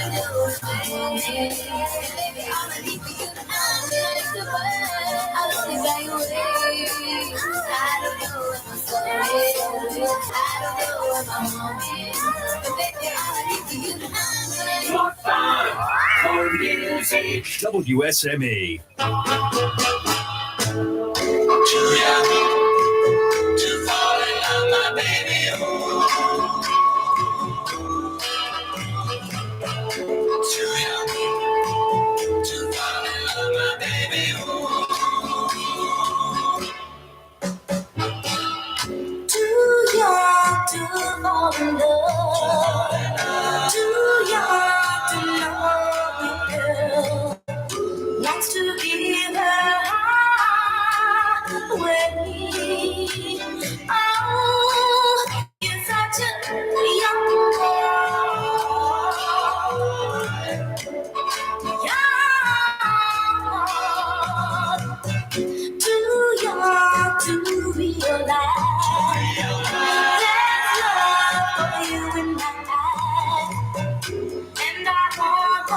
More fun, more music. WSME. Too young to fall in love, my baby. Too young to fall in love, my baby. Too young to fall in love. Too young to love you, girl. Wants to give her heart away. Oh, you're such a young boy. Too young to realize there's love for you and I. And I want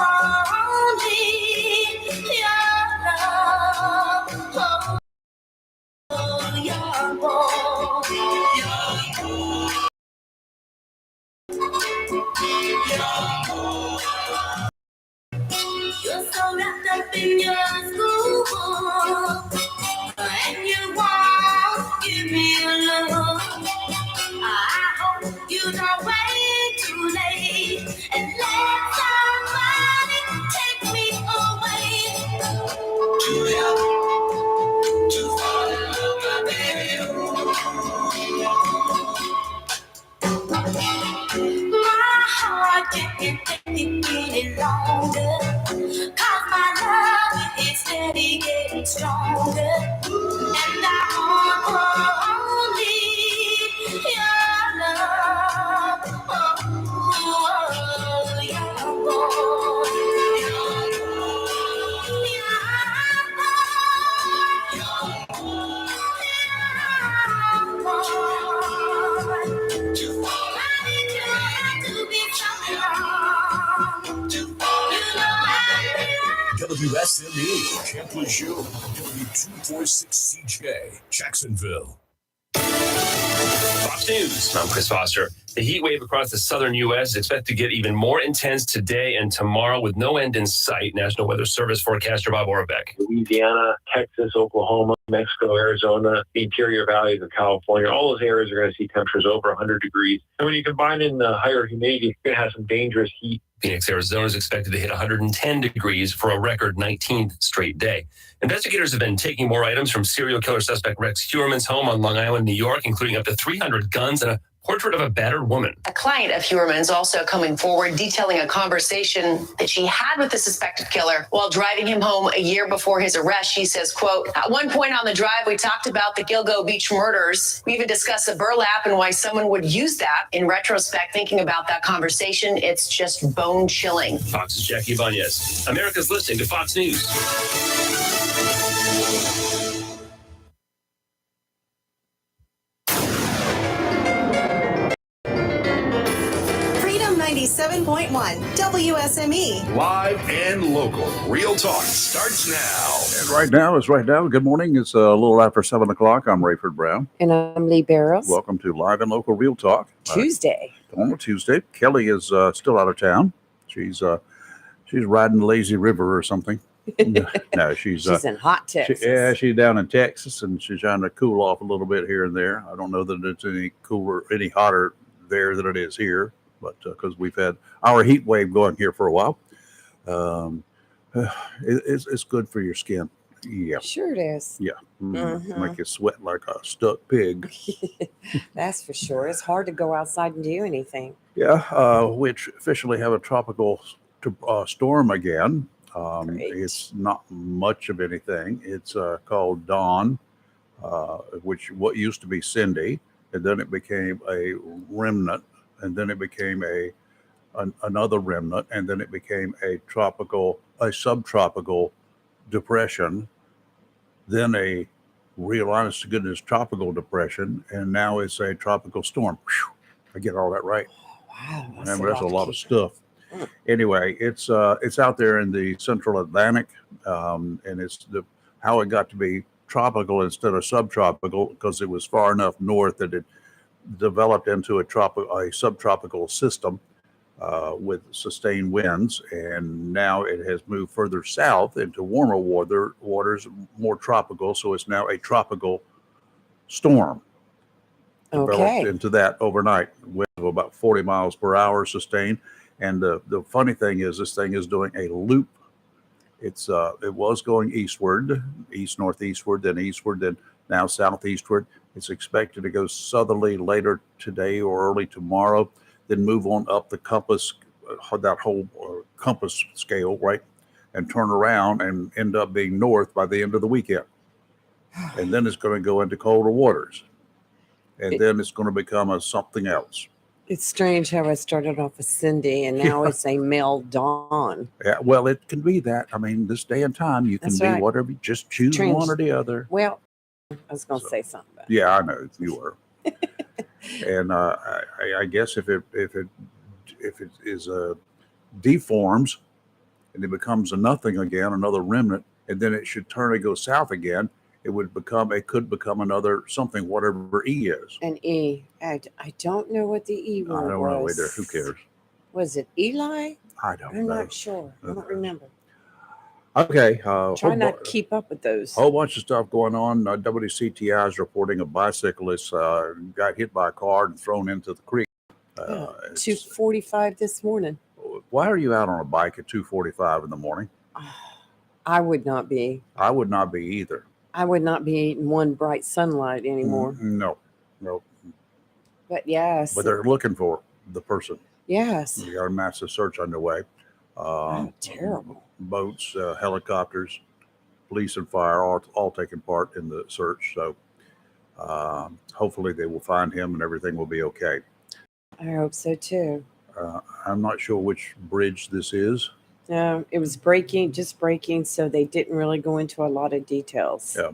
only your love, oh, young boy. You're so wrapped up in your school, and you won't give me a look. I hope you don't wait too late and let somebody take me away. Too young to fall in love, my baby. My heart can't take it any longer, 'cause my love is steady getting stronger. And I want only your love, oh, young boy. WSME, Champlin Show, W246CJ, Jacksonville. Fox News. I'm Chris Foster. The heat wave across the southern U.S. is expected to get even more intense today and tomorrow with no end in sight. National Weather Service forecaster Bob Oravec. Louisiana, Texas, Oklahoma, Mexico, Arizona, the interior valleys of California, all those areas are going to see temperatures over 100 degrees. And when you combine in the higher humidity, you're going to have some dangerous heat. Phoenix, Arizona is expected to hit 110 degrees for a record 19th straight day. Investigators have been taking more items from serial killer suspect Rex Heuermann's home on Long Island, New York, including up to 300 guns and a portrait of a battered woman. A client of Heuermann's also coming forward detailing a conversation that she had with the suspected killer while driving him home a year before his arrest. She says, quote, "At one point on the drive, we talked about the Gilgo Beach murders. We even discussed the burlap and why someone would use that. In retrospect, thinking about that conversation, it's just bone chilling." Fox's Jackie Ibanez. America's listening to Fox News. Freedom 97.1 WSME. Live and local. Real talk starts now. And right now. Good morning. It's a little after 7 o'clock. I'm Rayford Brown. And I'm Lee Barrows. Welcome to Live and Local Real Talk. Tuesday. On a Tuesday. Kelly is still out of town. She's riding the lazy river or something. No, she's in hot Texas. She's down in Texas, and she's trying to cool off a little bit here and there. I don't know that it's any hotter there than it is here, but because we've had our heat wave going here for a while, it's good for your skin. Yeah, Sure it is. yeah, Mhm. make you sweat like a stuck pig. That's for sure. It's hard to go outside and do anything. Yeah, which officially have a tropical storm again. Great. It's not much of anything. It's called Dawn, which what used to be Cindy, and then it became a remnant, and then it became another remnant, and then it became a subtropical depression, then a real honest to goodness tropical depression, and now it's a tropical storm. Whew, I get all that right. Wow. Remember, that's a lot of stuff. Anyway, it's out there in the central Atlantic, and it's how it got to be tropical instead of subtropical because it was far enough north that it developed into a subtropical system with sustained winds, and now it has moved further south into warmer waters, more tropical. So it's now a tropical storm. Developed Okay. into that overnight with about 40 miles per hour sustained. And the funny thing is, this thing is doing a loop. It was going eastward, east northeastward, then eastward, then now southeastward. It's expected to go southerly later today or early tomorrow, then move on up the compass, that whole compass scale, right, and turn around and end up being north by the end of the weekend. And then it's going to go into colder waters, and then it's going to become something else. It's strange how I started off as Cindy and now it's a male Dawn. Yeah, well, it can be that. I mean, this day and time, you can That's be right. whatever. Just choose one or the other. Well, I was going to So, say something about Yeah, I know you were. And I guess if it is deforms and it becomes a nothing again, another remnant, and then it should turn and go south again, it could become another something, whatever E is. an E. I don't know what the E I word don't was. know either. Who cares? Was it Eli? I don't I'm know. not sure. I don't remember. Okay. Try not to keep up with those. Whole bunch of stuff going on. WCTI is reporting a bicyclist got hit by a car and thrown into the creek. Yeah, It's- 2:45 this morning. Why are you out on a bike at 2:45 in the morning? I would not be. I would not be either. I would not be eating one bright sunlight anymore. No. But yes, But they're looking for the person. yes. We got a massive search underway. Oh, terrible. Boats, helicopters, police and fire all taking part in the search. So hopefully they will find him and everything will be okay. I hope so too. I'm not sure which bridge this is. No, it was just breaking, so they didn't really go into a lot of details. Yeah.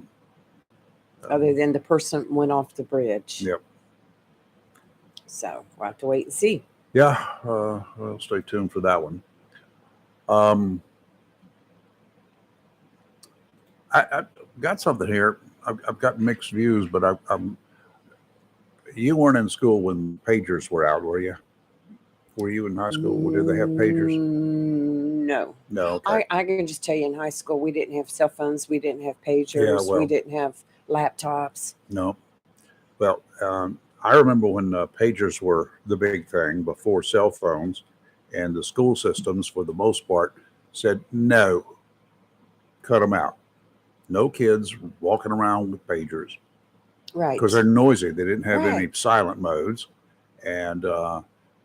Other than the person went off the bridge. Yep. So we'll have to wait and see. Yeah, well, stay tuned for that one. I got something here. I've got mixed views, but you weren't in school when pagers were out, were you? Were you in high school? Did they have pagers? No. No. Okay. I can just tell you in high school, we didn't have cell phones. We didn't have pagers. well. We didn't have laptops. No. Well, I remember when pagers were the big thing before cell phones, and the school systems, for the most part, said no, cut them out. No kids walking around with pagers Right. because they're noisy. They didn't have any Right. silent modes, and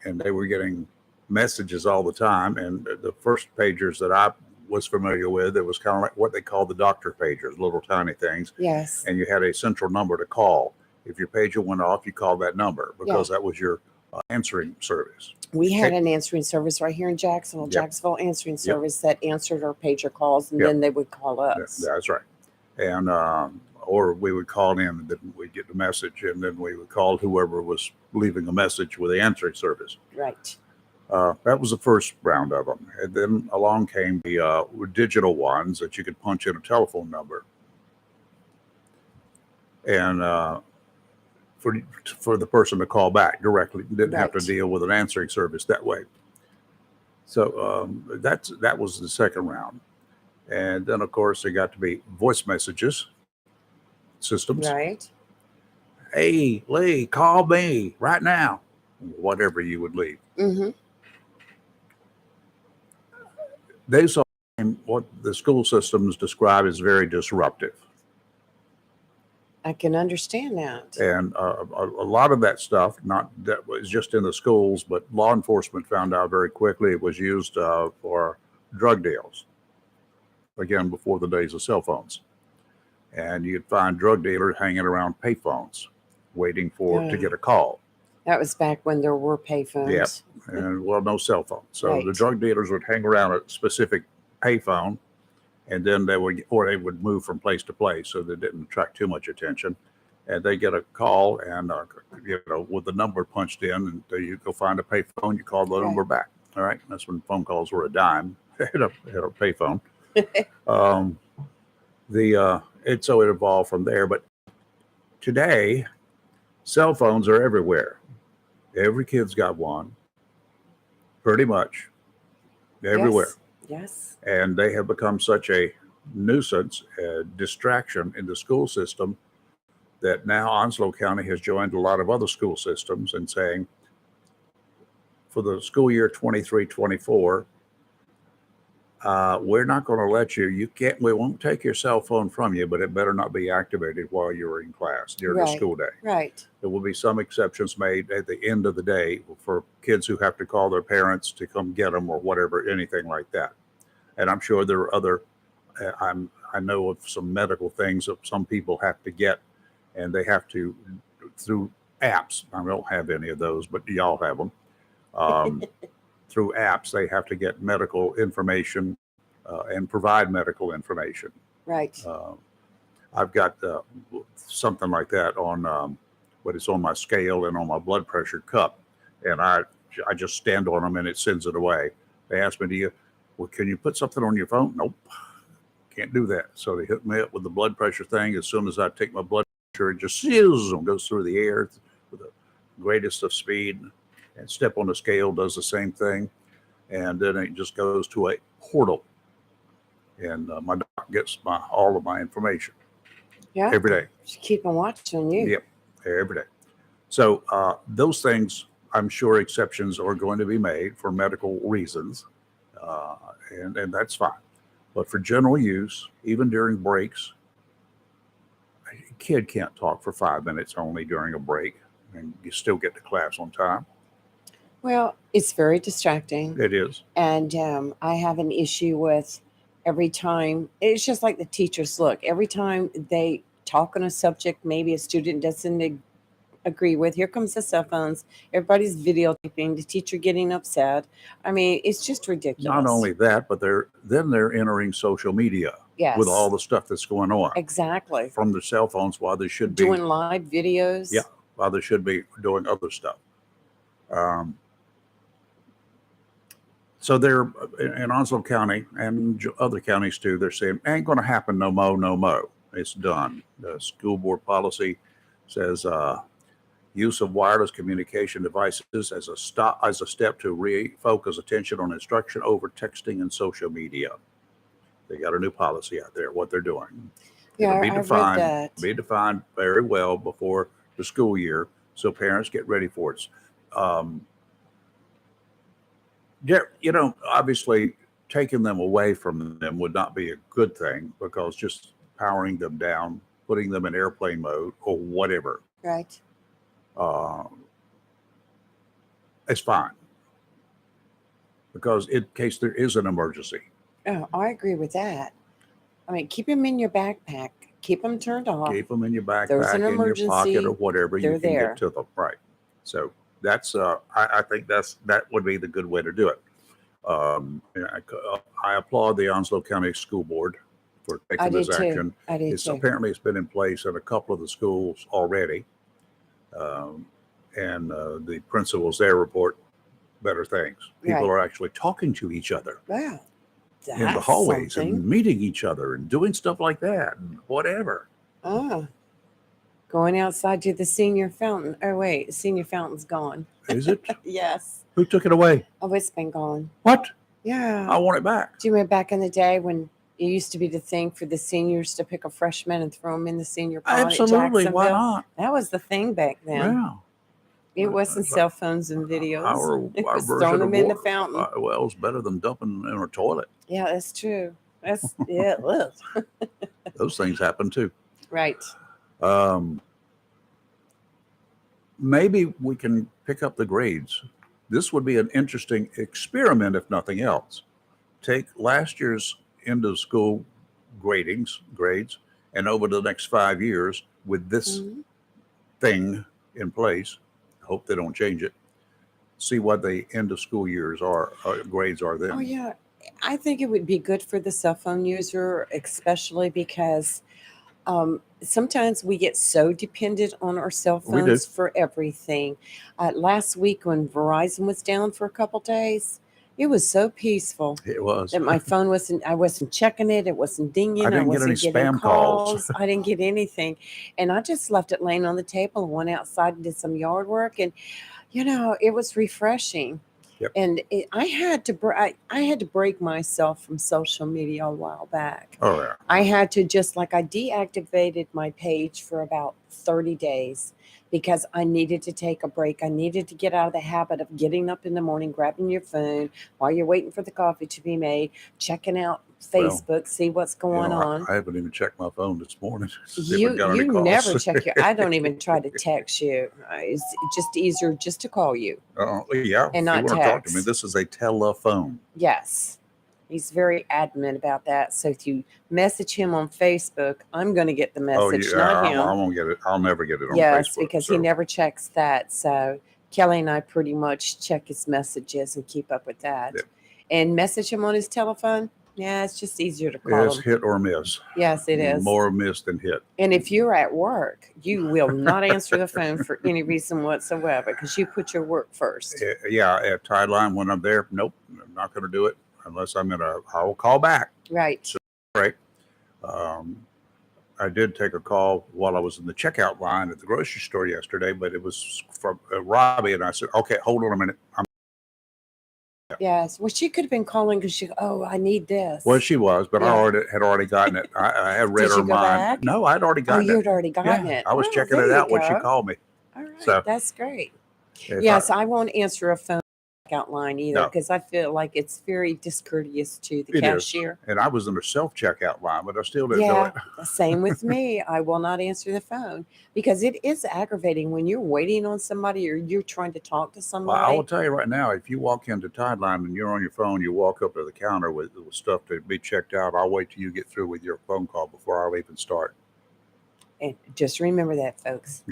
they were getting messages all the time. And the first pagers that I was familiar with, it was kind of like what they call the doctor pagers, little tiny things, Yes. and you had a central number to call. If your pager went off, you called that number because that was your answering service. We had an answering service right here in Jacksonville, Yep. Jacksonville answering service that answered our pager calls, and Yep. then they would call us. That's right. And or we would call in, and then we'd get the message, and then we would call whoever was leaving a message with the answering service. Right. That was the first round of them. And then along came the digital ones that you could punch in a telephone number. And for the person to call back directly, didn't have to Right. deal with an answering service that way. So that was the second round. And then, of course, there got to be voice messages systems. Right. Hey, Lee, call me right now. Whatever you would leave. Mm-hmm. They saw what the school systems describe as very disruptive. I can understand that. And a lot of that stuff, not that was just in the schools, but law enforcement found out very quickly it was used for drug deals. Again, before the days of cell phones. And you'd find drug dealers hanging around payphones, waiting to Yeah. get a call. That was back when there were payphones. Yep. And well, no cell phone. So the Right. drug dealers would hang around a specific payphone, and then they would move from place to place, so they didn't attract too much attention. And they get a call, and with the number punched in, and you go find a payphone, you call the Right. number back. All right. That's when phone calls were a dime. Had a payphone. So it evolved from there. But today, cell phones are everywhere. Every kid's got one, pretty much everywhere. Yes. And they have become such a nuisance, a distraction in the school system that now Onslow County has joined a lot of other school systems and saying, for the school year 23-24, we're not going to let you, we won't take your cell phone from you, but it better not be activated while you're in class during the school day. Right. There will be some exceptions made at the end of the day for kids who have to call their parents to come get them or whatever, anything like that. And I'm sure there are other, I know of some medical things that some people have to get, and they have to, through apps. I don't have any of those, but y'all have them. Through apps, they have to get medical information and provide medical information. Right. I've got something like that on what is on my scale and on my blood pressure cup, and I just stand on them and it sends it away. They ask me, can you put something on your phone? Nope, can't do that. So they hit me up with the blood pressure thing. As soon as I take my blood pressure, it just goes through the air with the greatest of speed. And step on the scale does the same thing, and then it just goes to a portal, and my doc gets all of my information. Yeah. Every day. Just keep on watching you. Yep, every day. So those things, I'm sure exceptions are going to be made for medical reasons, and that's fine. But for general use, even during breaks, a kid can't talk for 5 minutes only during a break, and you still get to class on time. Well, it's very distracting. It is. And I have an issue with every time, it's just like the teachers look, every time they talk on a subject, maybe a student doesn't agree with, here comes the cell phones, everybody's videotaping, the teacher getting upset. I mean, it's just ridiculous. Not only that, but they're entering social media with all the stuff that's going on. Exactly. From their cell phones while they should be doing live videos. Yeah, while they should be doing other stuff. So they're in Onslow County and other counties too. They're saying ain't going to happen. No mo. It's done. The school board policy says use of wireless communication devices as a step to refocus attention on instruction over texting and social media. They got a new policy out there. What they're doing. Yeah, It'll read that. be defined very well before the school year, so parents get ready for it. Obviously taking them away from them would not be a good thing, because just powering them down, putting them in airplane mode or whatever, Right. it's fine. Because in case there is an emergency. Oh, I agree with that. I mean, keep them in your backpack. Keep them turned off. Keep them in your There's backpack, an in your emergency, pocket or whatever, you they're can there. get to them. Right. So that's, I think that would be the good way to do it. I applaud the Onslow County School Board for I taking did this too. action. I did too. Apparently it's been in place in a couple of the schools already. And the principals there report better things. People Right. are actually talking to each other Wow. in the That's hallways something. and meeting each other and doing stuff like that and whatever. Going outside to the senior fountain. Oh, wait, senior fountain's gone. Is it? Yes. Who took it away? Oh, it's been gone. What? Yeah. I want it back. Do you remember back in the day when it used to be the thing for the seniors to pick a freshman and throw them in the senior pond at Absolutely. Why Jacksonville? not? That was the thing back then. Yeah. It wasn't cell phones and videos. It Our was version throwing of them in the water. fountain. Well, it's better than dumping in a toilet. Yeah, that's true. That's yeah. Ugh. Those things happen too. Right. Maybe we can pick up the grades. This would be an interesting experiment, if nothing else. Take last year's end of school grades, and over the next 5 years with this thing in place, hope they don't change it, see what the end of school years are, grades are then. Oh yeah. I think it would be good for the cell phone user, especially because sometimes we get so dependent on our cell We phones do. for everything. Last week when Verizon was down for a couple days, It was so peaceful It was. that my phone I wasn't checking it. It wasn't dinging. I didn't get wasn't any getting spam calls. I didn't get anything. And I just left it laying on the table and went outside and did some yard work. And, it was refreshing. Yep. And I had to break myself from social media a while back. Oh, yeah. I had to I deactivated my page for about 30 days because I needed to take a break. I needed to get out of the habit of getting up in the morning, grabbing your phone while you're waiting for the coffee to be made, checking out Facebook, see what's going on. I haven't even checked my phone this morning. to see if You I got any calls. never check I don't even try to text you. It's just easier just to call you. Yeah. And if not you want to talk to me, text. this is a telephone. Yes. He's very adamant about that. So if you message him on Facebook, I'm going to get the message, not him. I won't get it. I'll never get it on Yes, Facebook. because he never checks that. So Kelly and I pretty much check his messages and keep up with that. Yep. And message him on his telephone. Yeah, it's just easier to call It's him. hit or miss. Yes, it is. More miss than hit. And if you're at work, you will not answer the phone for any reason whatsoever because you put your work first. Yeah, at Tideline when I'm there, nope, I'm not going to do it unless I will call back. Right. Right. I did take a call while I was in the checkout line at the grocery store yesterday, but it was from Robbie, and I said, "Okay, hold on a minute." Yes. Well, she could have been calling because I need this. Well, she was, but Yeah. I had already gotten it. I had read Did her you go mind. back? No, I'd already Oh, gotten you it. had already gotten it. I was Oh, checking there it you out when she go. called me. All right. So- That's great. If Yes, I won't answer a phone checkout line either No. because I feel like it's very discourteous to the It is. cashier. and I was in a self checkout line, but I still didn't do Yeah, it. same with me. I will not answer the phone because it is aggravating when you're waiting on somebody or you're trying to talk to Well, I somebody. will tell you right now, if you walk into Tideline and you're on your phone, you walk up to the counter with stuff to be checked out. I'll wait till you get through with your phone call before I'll even start. And just remember that, folks.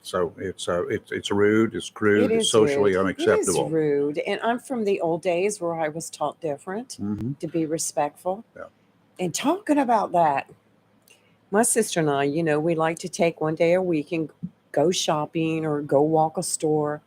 So it's rude, it's crude, It it's is socially rude. unacceptable. It is rude. And I'm from the old days where I was taught different, Mhm. to be respectful. Yeah. And talking about that, my sister and I, we like to take one day a week and go shopping or go walk a store.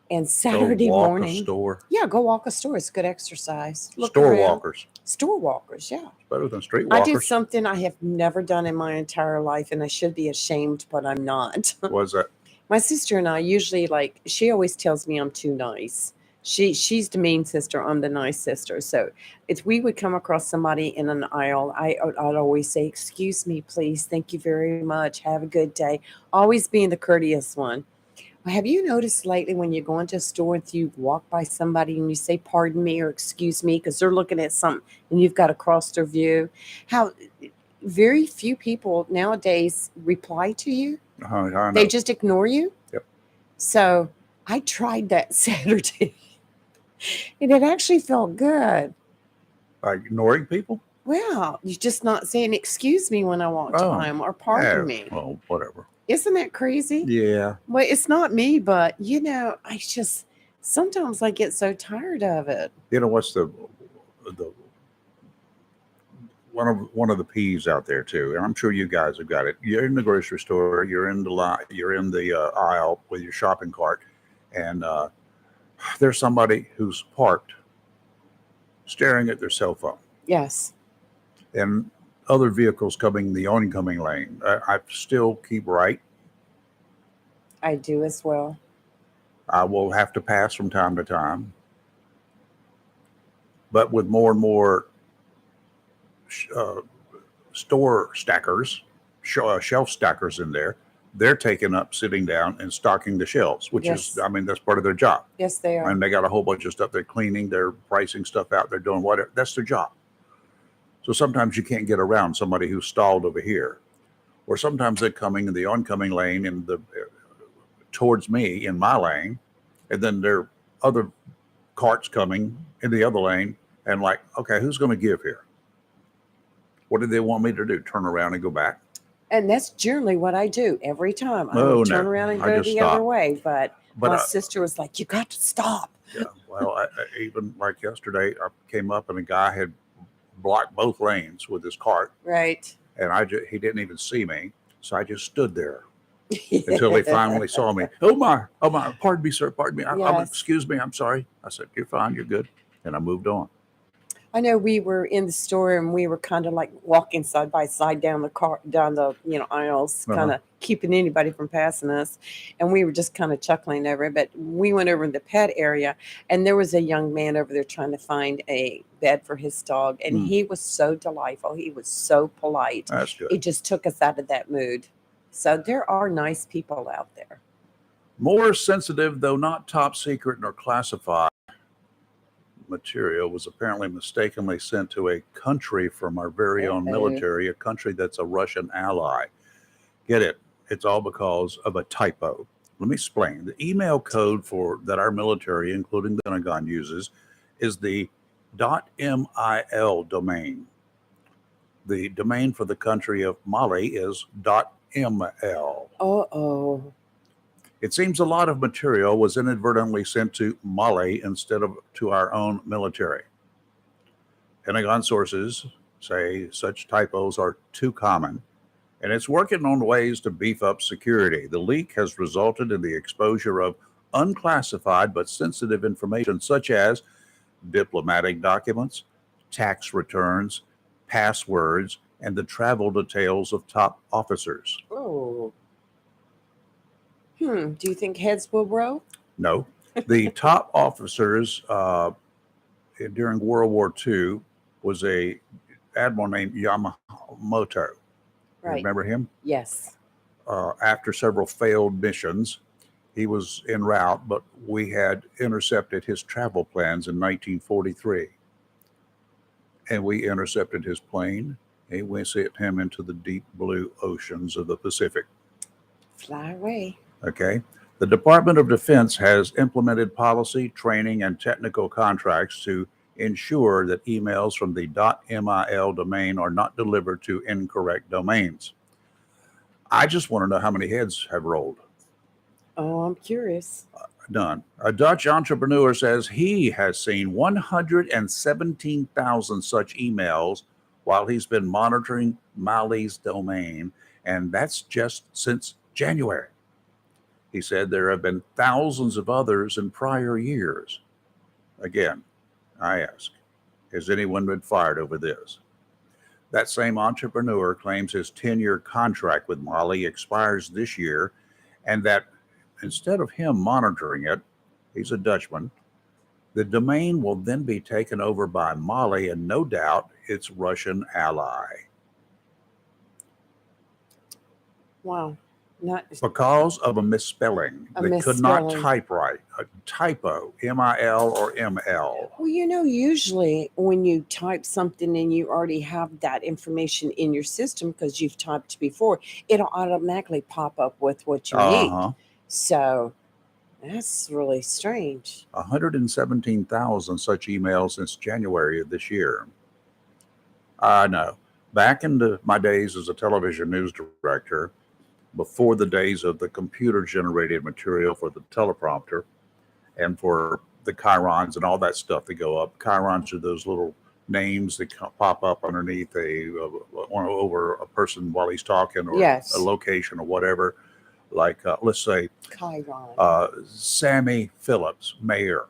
And Saturday Go walk morning, a store. go walk a store. It's good exercise. Look Store around. walkers. Store walkers, yeah. Better than street I did walkers. something I have never done in my entire life, and I should be ashamed, but I'm not. Was that? My sister and I usually she always tells me I'm too nice. She's the mean sister, I'm the nice sister. So if we would come across somebody in an aisle, I'd always say, "Excuse me, please. Thank you very much. Have a good day." Always being the courteous one. Well, have you noticed lately when you go into a store and you walk by somebody and you say "pardon me" or "excuse me" because they're looking at something and you've got to cross their view? How very few people nowadays reply to you. I know. They just ignore you. Yep. So I tried that Saturday, and it actually felt good. By ignoring people? Well, you're just not saying "excuse me" when I walked Oh, by them or "pardon me." Well, whatever. Isn't that crazy? Yeah. Well, it's not me, but I just sometimes I get so tired of it. You know what's the one of the peeves out there too, and I'm sure you guys have got it. You're in the grocery store, you're in the line, you're in the aisle with your shopping cart, and there's somebody who's parked, staring at their cell phone, Yes. and other vehicles coming the oncoming lane. I still keep right. I do as well. I will have to pass from time to time, but with more and more store stackers, shelf stackers in there, they're taking up sitting down and stocking the shelves, which Yes. is, I mean, that's part of their job. Yes, they are. And they got a whole bunch of stuff they're cleaning, they're pricing stuff out, they're doing whatever. That's their job. So sometimes you can't get around somebody who's stalled over here, or sometimes they're coming in the oncoming lane and towards me in my lane, and then there are other carts coming in the other lane, and like, okay, who's going to give here? What do they want me to do? Turn around and go back? And that's generally what I do every time. I Oh, would turn no. around and I go just the other stop. way. But But my sister was like, "You got to stop." yeah, well, I even like yesterday, I came up and a guy had blocked both lanes with his cart, Right. and he didn't even see me, so I just stood there until they finally saw me. Oh my, pardon me, sir, pardon me. Yes. Excuse me, I'm sorry. I said, you're fine, you're good. And I moved on. I know we were in the store and we were kind of like walking side by side down the aisles, kind of keeping anybody from passing us. And we were just kind of chuckling over it. But we went over in the pet area and there was a young man over there trying to find a bed for his dog. And he was so delightful. He was so polite. That's good. It just took us out of that mood. So there are nice people out there. More sensitive, though not top secret nor classified, material was apparently mistakenly sent to a country from our very own military, a country that's a Russian ally. Get it? It's all because of a typo. Let me explain. The email code that our military, including the Pentagon, uses is the .mil domain. The domain for the country of Mali is .ml. Uh-oh. It seems a lot of material was inadvertently sent to Mali instead of to our own military. Pentagon sources say such typos are too common, and it's working on ways to beef up security. The leak has resulted in the exposure of unclassified but sensitive information such as diplomatic documents, tax returns, passwords, and the travel details of top officers. Oh. Do you think heads will roll? No. The top officers during World War II was a admiral named Yamamoto. Right. Remember him? Yes. After several failed missions, he was en route, but we had intercepted his travel plans in 1943. And we intercepted his plane, and we sent him into the deep blue oceans of the Pacific. Fly away. Okay. The Department of Defense has implemented policy, training, and technical contracts to ensure that emails from the .mil domain are not delivered to incorrect domains. I just want to know how many heads have rolled. Oh, I'm curious. Done. A Dutch entrepreneur says he has seen 117,000 such emails while he's been monitoring Mali's domain, and that's just since January. He said there have been thousands of others in prior years. Again, I ask, has anyone been fired over this? That same entrepreneur claims his 10-year contract with Mali expires this year, and that instead of him monitoring it, he's a Dutchman, the domain will then be taken over by Mali and no doubt its Russian ally. Wow. Because of a misspelling. They could not type right. A typo, M-I-L or M-L. Well, usually when you type something and you already have that information in your system because you've typed before, it'll automatically pop up with what you need. So that's really strange. 117,000 such emails since January of this year. I know. Back in my days as a television news director, before the days of the computer-generated material for the teleprompter and for the chyrons and all that stuff that go up. Chyrons are those little names that pop up underneath over a person while he's talking, or a location or whatever. Like, let's say, Chiron. Sammy Phillips, mayor.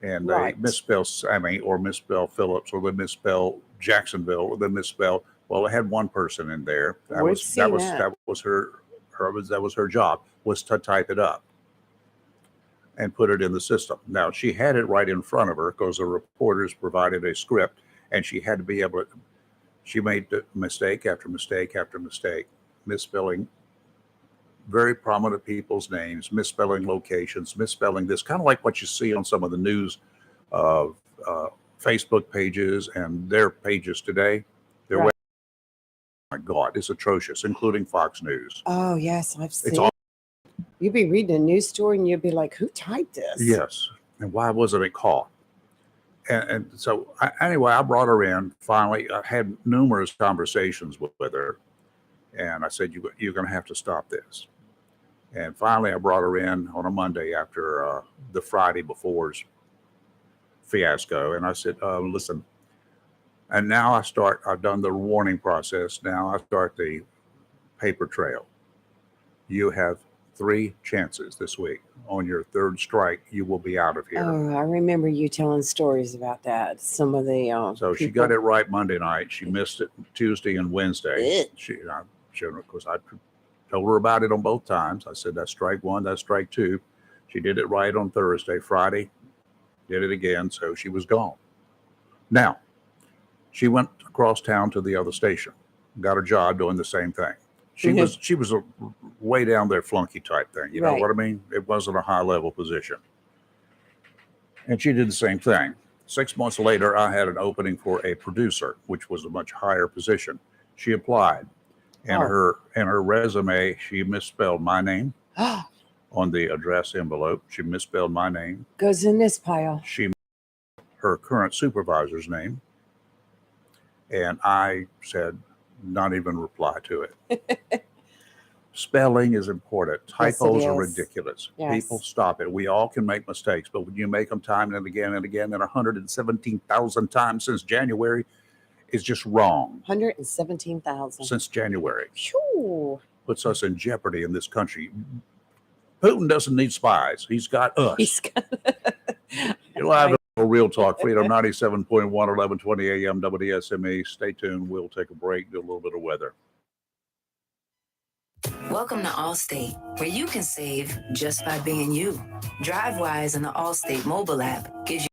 And they misspell Sammy or misspell Phillips, or they misspell Jacksonville, or they misspell. Well, it had one person in there. That was her job, was to type it up and put it in the system. Now, she had it right in front of her because the reporters provided a script, and she had to be able to. She made mistake after mistake after mistake, misspelling very prominent people's names, misspelling locations, misspelling this, kind of like what you see on some of the news Facebook pages and their pages today. My God, it's atrocious, including Fox News. Oh, yes, I've seen it. You'd be reading a news story and you'd be like, who typed this? Yes. And why wasn't it caught? And so, anyway, I brought her in. Finally, I had numerous conversations with her. And I said, you're going to have to stop this. And finally, I brought her in on a Monday after the Friday before's fiasco. And I said, listen, and now I've done the warning process. Now I start the paper trail. You have 3 chances this week. On your 3rd strike, you will be out of here. Oh, I remember you telling stories about that. Some of the So she people- got it right Monday night. She missed it Tuesday and Wednesday. Ugh. Of course, I told her about it on both times. I said, that's strike 1, that's strike 2. She did it right on Thursday. Friday, did it again. So she was gone. Now, she went across town to the other station, got a job doing the same thing. She was a way down there flunky type thing. You know Right. what I mean? It wasn't a high level position. And she did the same thing. 6 months later, I had an opening for a producer, which was a much higher position. She applied, and Oh. her resume, she misspelled my name on the address envelope. She misspelled my name. Goes in this pile. She her current supervisor's name, and I said, not even reply to it. Spelling is important. Yes, it Typos are is. ridiculous. Yes. People, stop it. We all can make mistakes, but when you make them time and again and again, and 117,000 times since January, is just wrong. 117,000. Since January, Phew. puts us in jeopardy in this country. Putin doesn't need spies. He's got us. He's got You're live on Real Talk Freedom 97.1, 1120 a.m. WSME. Stay tuned. We'll take a break, do a little bit of weather. Welcome to Allstate, where you can save just by being you. DriveWise and the Allstate mobile app gives you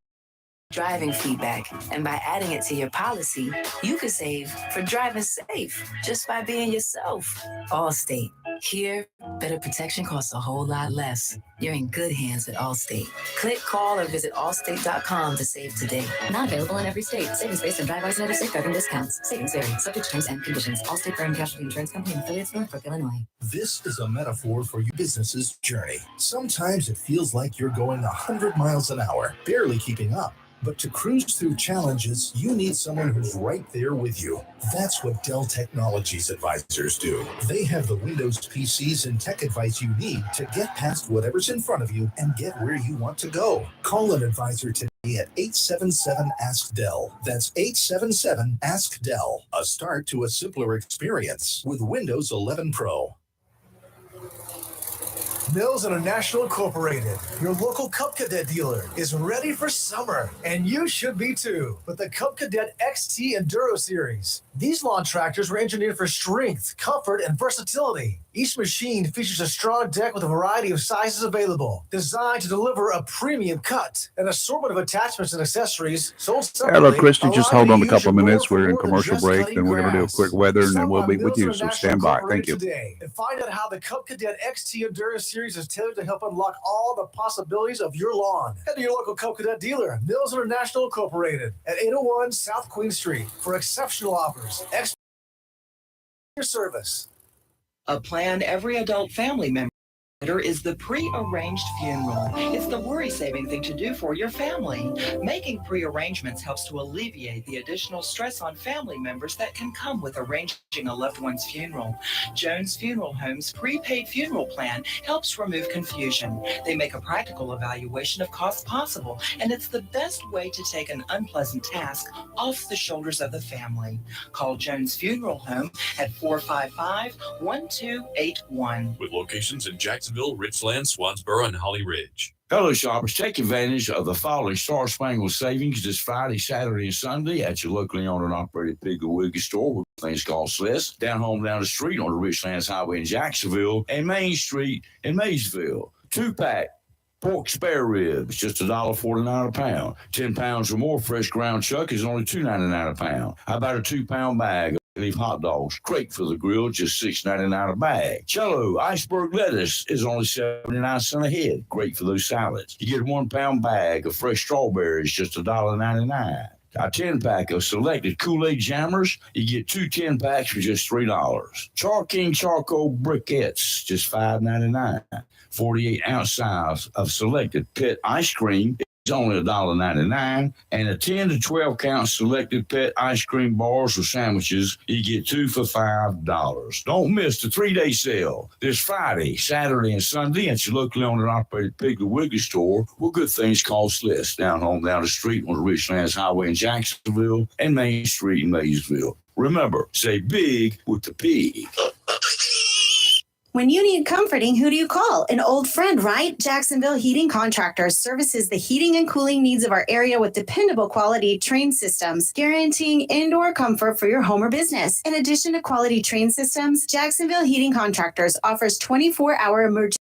driving feedback, and by adding it to your policy, you can save for driving safe just by being yourself. Allstate. Here, better protection costs a whole lot less. You're in good hands with Allstate. Click, call, or visit allstate.com to save today. Not available in every state. Savings based on DriveWise and other safe driving discounts. Savings vary. Subject to terms and conditions. Allstate Fire and Casualty Insurance Company and affiliates, Northbrook, Illinois. This is a metaphor for your business's journey. Sometimes it feels like you're going 100 miles an hour, barely keeping up. But to cruise through challenges, you need someone who's right there with you. That's what Dell Technologies advisors do. They have the Windows PCs and tech advice you need to get past whatever's in front of you and get where you want to go. Call an advisor today at 877-ASK-DELL. That's 877-ASK-DELL. A start to a simpler experience with Windows 11 Pro. Mills International Incorporated, your local Cub Cadet dealer, is ready for summer, and you should be too, with the Cub Cadet XT Enduro Series. These lawn tractors were engineered for strength, comfort, and versatility. Each machine features a strong deck with a variety of sizes available, designed to deliver a premium cut. An assortment of attachments and accessories sold separately. Hello, Christy. Just allow hold you on to a use couple of your minutes. mower We're in for more than commercial just break, cutting then we're going to do a grass. quick weather, and then Stop we'll by be with Mills you. So International stand by. Thank you. Incorporated today and find out how the Cub Cadet XT Enduro Series is tailored to help unlock all the possibilities of your lawn. Head to your local Cub Cadet dealer, Mills International Incorporated, at 801 South Queen Street for exceptional offers. Your service. A plan every adult family member is the pre-arranged funeral. It's the worry-saving thing to do for your family. Making pre-arrangements helps to alleviate the additional stress on family members that can come with arranging a loved one's funeral. Jones Funeral Home's prepaid funeral plan helps remove confusion. They make a practical evaluation of costs possible, and it's the best way to take an unpleasant task off the shoulders of the family. Call Jones Funeral Home at 455-1281. With locations in Jacksonville, Richland, Swansboro, and Holly Ridge. Hello, shoppers. Take advantage of the Falling Star Spangled savings this Friday, Saturday, and Sunday at your locally owned and operated Piggly Wiggly store with things called Sliss. Down home, down the street on the Richlands Highway in Jacksonville and Main Street in Maysville. 2-pack pork spare ribs, just $1.49 a pound. 10 pounds or more fresh ground chuck is only $2.99 a pound. How about a 2-pound bag of leaf hot dogs? Great for the grill, just $6.99 a bag. Cello iceberg lettuce is only 79 cents a head. Great for those salads. You get a 1-pound bag of fresh strawberries, just $1.99. A 10-pack of selected Kool-Aid jammers, you get 2 10-packs for just $3. Char King charcoal briquettes, just $5.99. 48-ounce size of selected pet ice cream is only $1.99, and a 10 to 12 count selected pet ice cream bars or sandwiches, you get 2 for $5. Don't miss the 3-day sale this Friday, Saturday, and Sunday at your locally owned and operated Piggly Wiggly store with good things called Sliss. Down home, down the street on the Richlands Highway in Jacksonville and Main Street in Maysville. Remember, say big with the P. When you need comforting, who do you call? An old friend, right? Jacksonville Heating Contractors services the heating and cooling needs of our area with dependable quality train systems, guaranteeing indoor comfort for your home or business. In addition to quality train systems, Jacksonville Heating Contractors offers 24-hour emergency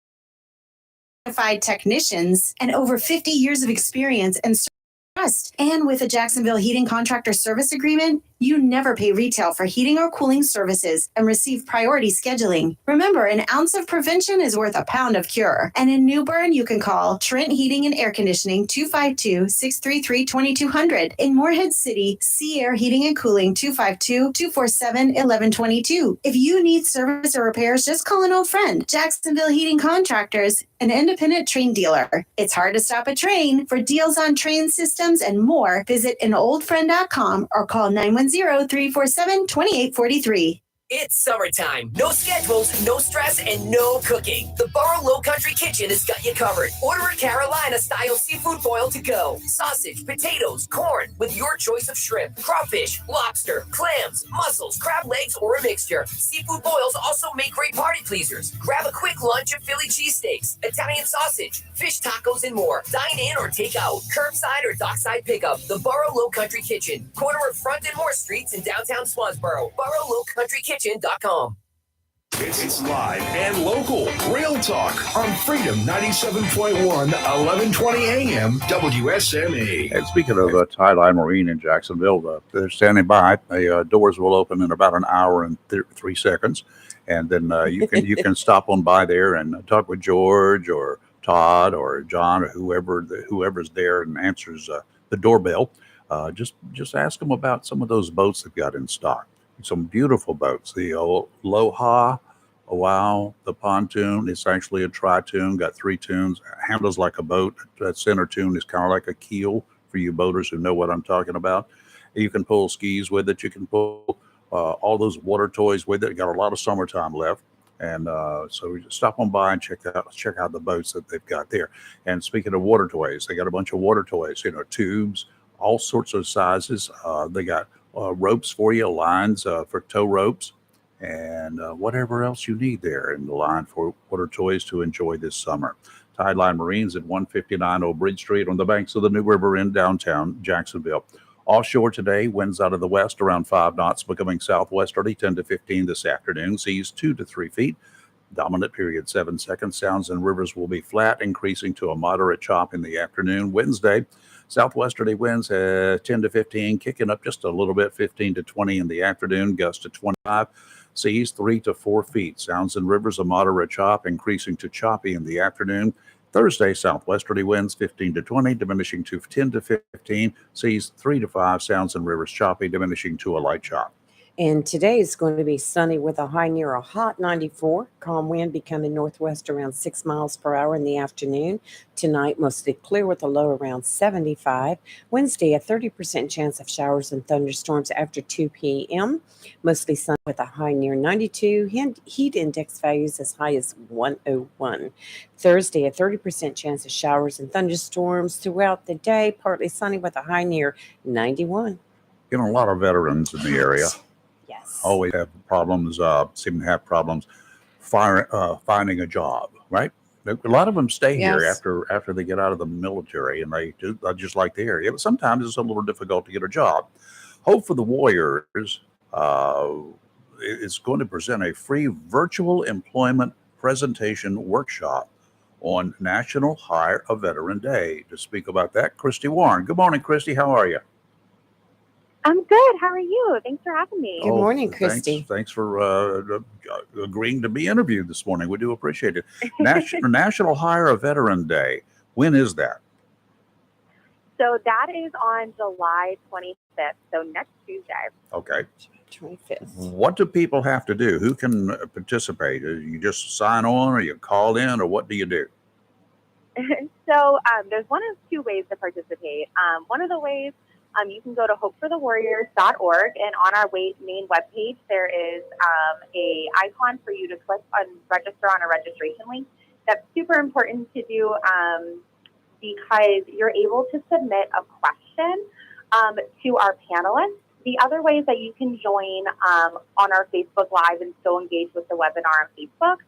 certified technicians and over 50 years of experience and trust. And with a Jacksonville Heating Contractor Service Agreement, you never pay retail for heating or cooling services and receive priority scheduling. Remember, an ounce of prevention is worth a pound of cure. And in New Bern, you can call Trent Heating and Air Conditioning 252-633-2200. In Morehead City, Sea Air Heating and Cooling 252-247-1122. If you need service or repairs, just call an old friend. Jacksonville Heating Contractors, an independent train dealer. It's hard to stop a train. For deals on train systems and more, visit anoldfriend.com or call 910-347-2843. It's summertime. No schedules, no stress, and no cooking. The Burrow Low Country Kitchen has got you covered. Order a Carolina-style seafood boil to go. Sausage, potatoes, corn, with your choice of shrimp, crawfish, lobster, clams, mussels, crab legs, or a mixture. Seafood boils also make great party pleasers. Grab a quick lunch of Philly cheesesteaks, Italian sausage, fish tacos, and more. Dine in or take out. Curbside or dockside pickup. The Burrow Low Country Kitchen. Corner of Front and Moore Streets in downtown Swansboro. Burrow Low Country Kitchen.com. It's live and local. Real talk on Freedom 97.1, 1120 AM, WSME. And speaking of Tie Line Marine in Jacksonville, they're standing by. The doors will open in about an hour and 3 seconds. And then you can stop on by there and talk with George or Todd or John or whoever's there and answers the doorbell. Just ask them about some of those boats they've got in stock. Some beautiful boats. The Aloha, wow, the pontoon. It's actually a tri-tune, got 3 tunes, handles like a boat. That center tune is kind of like a keel for you boaters who know what I'm talking about. You can pull skis with it. You can pull all those water toys with it. Got a lot of summertime left. And so we just stop on by and check out the boats that they've got there. And speaking of water toys, they got a bunch of water toys, tubes, all sorts of sizes. They got ropes for you, lines for tow ropes, and whatever else you need there in the line for water toys to enjoy this summer. Tide Line Marines at 159 Old Bridge Street on the banks of the New River in downtown Jacksonville. Offshore today, winds out of the west around 5 knots, becoming southwesterly 10 to 15 this afternoon, seas 2 to 3 feet. Dominant period 7 seconds. Sounds and rivers will be flat, increasing to a moderate chop in the afternoon. Wednesday, southwesterly winds 10 to 15, kicking up just a little bit, 15 to 20 in the afternoon, gust to 25, seas 3 to 4 feet. Sounds and rivers a moderate chop, increasing to choppy in the afternoon. Thursday, southwesterly winds 15 to 20, diminishing to 10 to 15, seas 3 to 5, sounds and rivers choppy, diminishing to a light chop. And today is going to be sunny with a high near a hot 94. Calm wind becoming northwest around 6 miles per hour in the afternoon. Tonight, mostly clear with a low around 75. Wednesday, a 30% chance of showers and thunderstorms after 2 p.m. Mostly sunny with a high near 92. Heat index values as high as 101. Thursday, a 30% chance of showers and thunderstorms throughout the day. Partly sunny with a high near 91. A lot of veterans in the area. Always have problems, seem to have problems finding a job, right? A lot of them stay here after they get out of the military, and they just like the area. But sometimes it's a little difficult to get a job. Hope for the Warriors is going to present a free virtual employment presentation workshop on National Hire a Veteran Day. To speak about that, Christy Warren. Good morning, Christy. How are you? I'm good. How are you? Thanks for having me. Good morning, Christy. Thanks for agreeing to be interviewed this morning. We do appreciate it. National Hire a Veteran Day. When is that? So that is on July 25th, so next Tuesday. Okay. 25th. What do people have to do? Who can participate? You just sign on, or you call in, or what do you do? So there's one of 2 ways to participate. One of the ways, you can go to hopeforthewarriors.org, and on our main webpage, there is a icon for you to click on register on a registration link. That's super important to do because you're able to submit a question to our panelists. The other way is that you can join on our Facebook Live and still engage with the webinar on Facebook.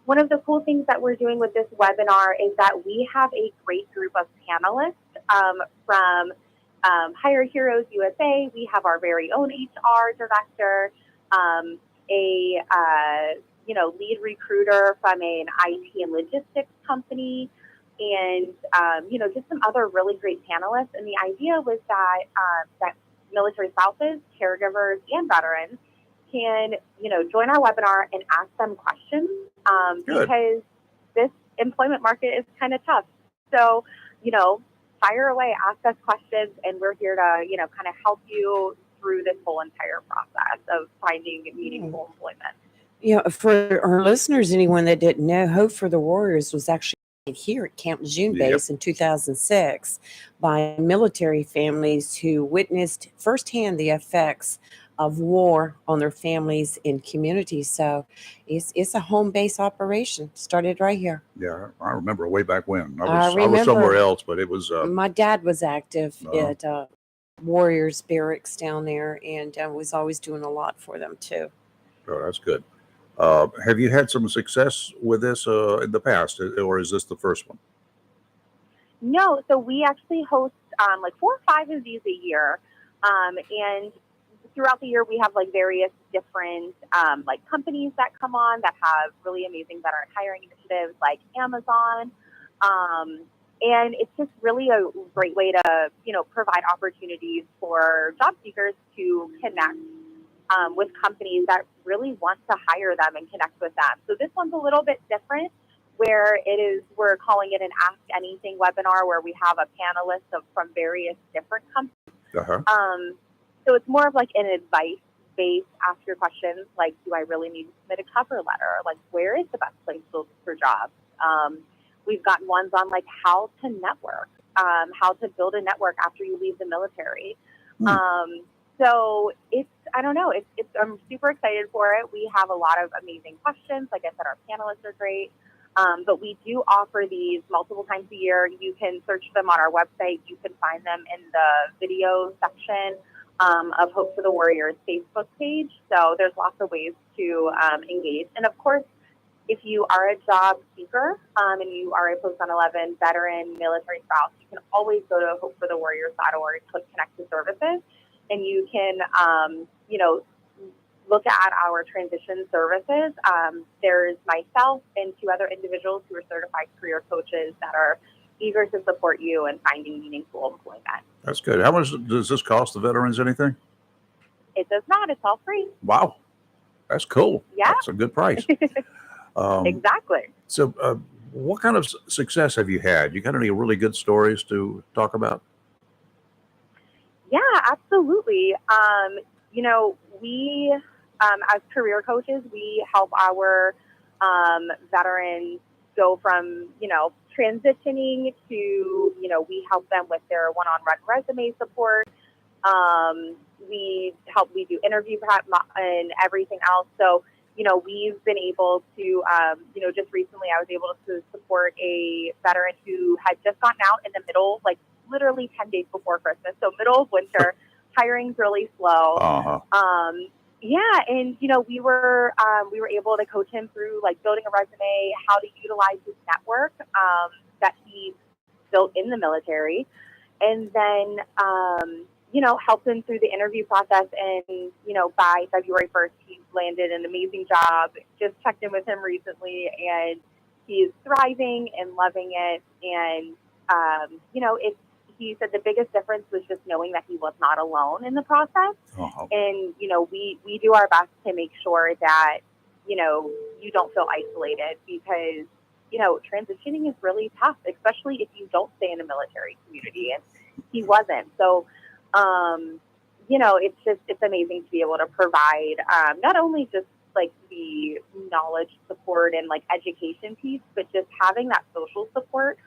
one of the cool things that we're doing with this webinar is that we have a great group of panelists from Hire Heroes USA. We have our very own HR director, lead recruiter from an IT and logistics company, and just some other really great panelists. And the idea was that military spouses, caregivers, and veterans can join our webinar and ask them questions because this employment market is kind of tough. So fire away, ask us questions, and we're here to kind of help you through this whole entire process of finding meaningful employment. For our listeners, anyone that didn't know, Hope for the Warriors was actually here at Camp Lejeune Base in 2006 by military families who witnessed firsthand the effects of war on their families and communities. So it's a home base operation. Started right here. Yeah, I remember way back when. I I was remember somewhere else, but it was. My dad was active at Warriors Barracks down there, and was always doing a lot for them too. Oh, that's good. Have you had some success with this in the past, or is this the first one? No, so we actually host like 4 or 5 of these a year, and throughout the year we have like various different like companies that come on that have really amazing veteran hiring initiatives, like Amazon, and it's just really a great way to provide opportunities for job seekers to connect with companies that really want to hire them and connect with them. So this one's a little bit different, where we're calling it an Ask Anything webinar, where we have a panelist from various different companies. So it's more of like an advice-based, ask your questions, like, do I really need to submit a cover letter? Like, where is the best place to look for jobs? We've got ones on like how to network, how to build a network after you leave the military. So I'm super excited for it. We have a lot of amazing questions. Like I said, our panelists are great. But we do offer these multiple times a year. You can search them on our website. You can find them in the video section of Hope for the Warriors Facebook page. So there's lots of ways to engage. And of course, if you are a job seeker and you are a post-9/11 veteran, military spouse, you can always go to hopeforthewarriors.org, click Connect to Services, and you can, look at our transition services. There's myself and 2 other individuals who are certified career coaches that are eager to support you in finding meaningful employment. That's good. How much does this cost the veterans? Anything? It does not. It's all free. Wow. That's cool. Yeah. That's a good price. Exactly. So what kind of success have you had? You got any really good stories to talk about? Yeah, absolutely. We, as career coaches, we help our veterans go from, transitioning to, we help them with their one-on-one resume support. We do interview prep and everything else. So, we've been able to, just recently I was able to support a veteran who had just gotten out in the middle, like literally 10 days before Christmas. So middle of winter, hiring's really slow. Yeah. And, we were able to coach him through like building a resume, how to utilize his network that he built in the military. And then, helped him through the interview process. And, by February 1st, he landed an amazing job. Just checked in with him recently, and he's thriving and loving it. And, he said the biggest difference was just knowing that he was not alone in the process. And, we do our best to make sure that, you don't feel isolated, because, transitioning is really tough, especially if you don't stay in the military community. And he wasn't. So, it's amazing to be able to provide not only just like the knowledge support and like education piece, but just having that social support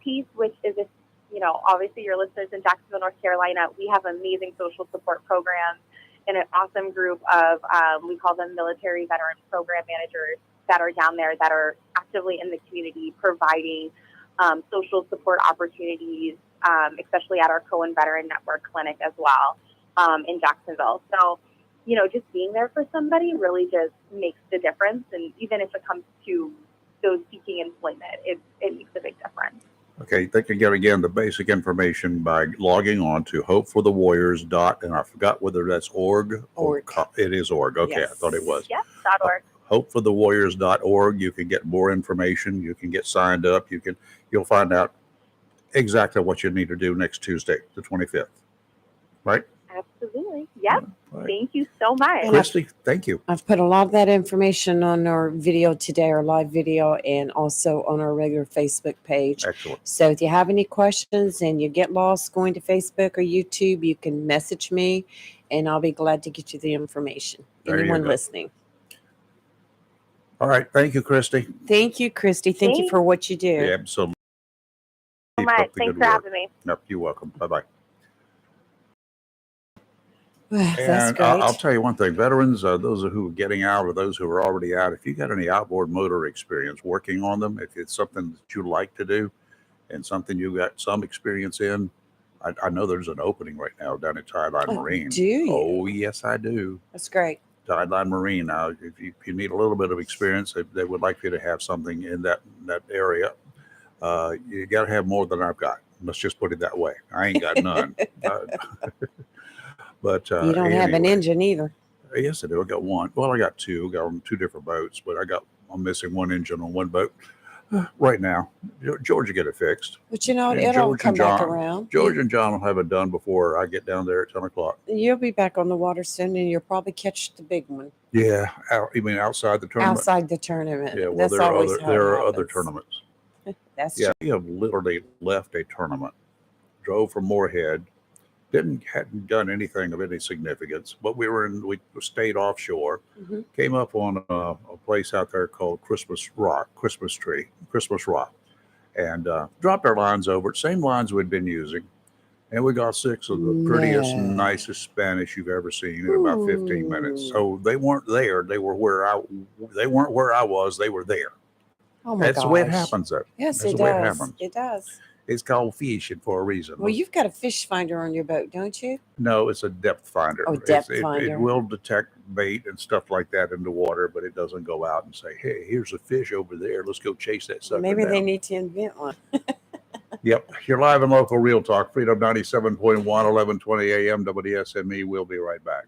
piece, which is, obviously your listeners in Jacksonville, North Carolina, we have amazing social support programs and an awesome group of, we call them military veteran program managers that are down there that are actively in the community providing social support opportunities, especially at our Cohen Veteran Network Clinic as well in Jacksonville. So, just being there for somebody really just makes the difference. And even if it comes to those seeking employment, it makes a big difference. Okay, they can get, again, the basic information by logging on to hopeforthewarriors. And I forgot whether that's org. It is org. Okay, yes. I thought it was. Yes, .org. hopeforthewarriors.org. You can get more information. You can get signed up. You'll find out exactly what you need to do next Tuesday, the 25th. Right? Absolutely. Yep. Right. Thank you so much. Christy, thank you. I've put a lot of that information on our video today, our live video, and also on our regular Facebook page. Excellent. So if you have any questions and you get lost going to Facebook or YouTube, you can message me and I'll be glad to get you the information. Anyone listening. All right. Thank you, Christy. Thank you, Christy. Thank you for what you do. Yeah, absolutely. So much. Thanks for having me. Yep, you're welcome. Bye-bye. That's And great. I'll tell you one thing, veterans, those who are getting out or those who are already out, if you got any outboard motor experience working on them, if it's something that you like to do and something you got some experience in, I know there's an opening right now down at Tideline Marine. Do you? Oh, yes, I do. That's great. Tideline Marine. Now, if you need a little bit of experience, they would like you to have something in that area. You got to have more than I've got. Let's just put it that way. I ain't got none. But you don't have an engine either. Yes, I do. I got one. Well, I got two. I got on two different boats, but I'm missing one engine on one boat right now. George will get it fixed. But you know, And it'll George come and John- back around. George and John will have it done before I get down there at 10 o'clock. You'll be back on the water soon and you'll probably catch the big one Yeah. You mean outside the tournament? outside the tournament. Yeah, well, That's there are always other, how there it are other happens. tournaments. That's Yeah, true. we have literally left a tournament, drove from Moorhead, hadn't done anything of any significance, but we stayed offshore, Mhm. came up on a place out there called Christmas Rock, and dropped our lines over, same lines we'd been using, and we got 6 of the prettiest, No. nicest Spanish you've ever seen in about 15 minutes. So they weren't there; they weren't where I was. They were there. Oh my That's the way it gosh. happens, though. Yes, That's it the way it does. happens. It does. It's called fishing for a reason. Well, you've got a fish finder on your boat, don't you? No, it's a depth finder. Oh, depth It finder. will detect bait and stuff like that in the water, but it doesn't go out and say, "Hey, here's a fish over there. Let's go chase that sucker Maybe down." they need to invent one. Yep. You're live and local Real Talk, Freedom 97.1, 1120 AM, WSME. We'll be right back.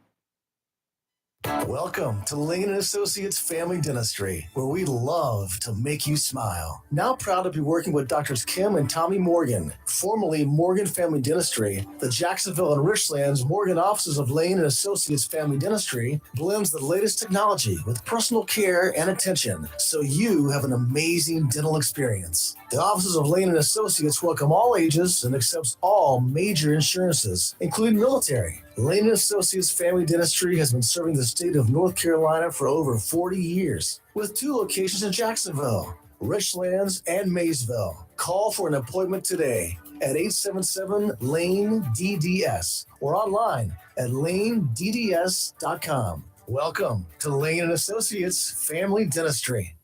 Welcome to Lane & Associates Family Dentistry, where we love to make you smile. Now proud to be working with Doctors Kim and Tommy Morgan, formerly Morgan Family Dentistry. The Jacksonville and Richlands Morgan offices of Lane & Associates Family Dentistry blends the latest technology with personal care and attention, so you have an amazing dental experience. The offices of Lane & Associates welcome all ages and accepts all major insurances, including military. Lane & Associates Family Dentistry has been serving the state of North Carolina for over 40 years, with 2 locations in Jacksonville, Richlands, and Maysville. Call for an appointment today at 877-LANE-DDS or online at lanedds.com. Welcome to Lane & Associates Family Dentistry.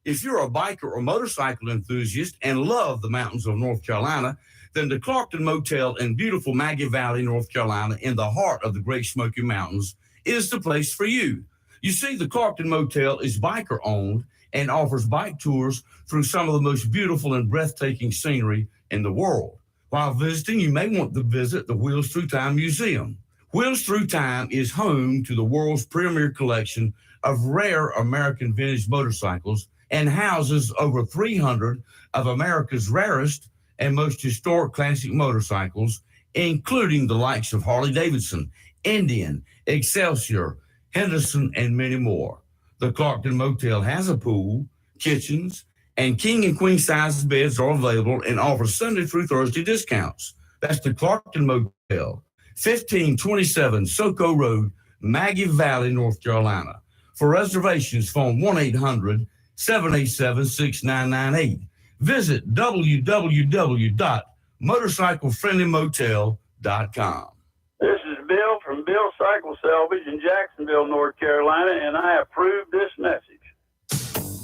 If you're a biker or motorcycle enthusiast and love the mountains of North Carolina, then the Clarkton Motel in beautiful Maggie Valley, North Carolina, in the heart of the Great Smoky Mountains, is the place for you. You see, the Clarkton Motel is biker-owned and offers bike tours through some of the most beautiful and breathtaking scenery in the world. While visiting, you may want to visit the Wheels Through Time Museum. Wheels Through Time is home to the world's premier collection of rare American vintage motorcycles and houses over 300 of America's rarest and most historic classic motorcycles, including the likes of Harley-Davidson, Indian, Excelsior, Henderson, and many more. The Clarkton Motel has a pool, kitchens, and king and queen size beds are available and offers Sunday through Thursday discounts. That's the Clarkton Motel, 1527 Soco Road, Maggie Valley, North Carolina. For reservations, phone 1-800-787-6998. Visit www.motorcyclefriendlymotel.com. This is Bill from Bill Cycle Salvage in Jacksonville, North Carolina, and I approve this message.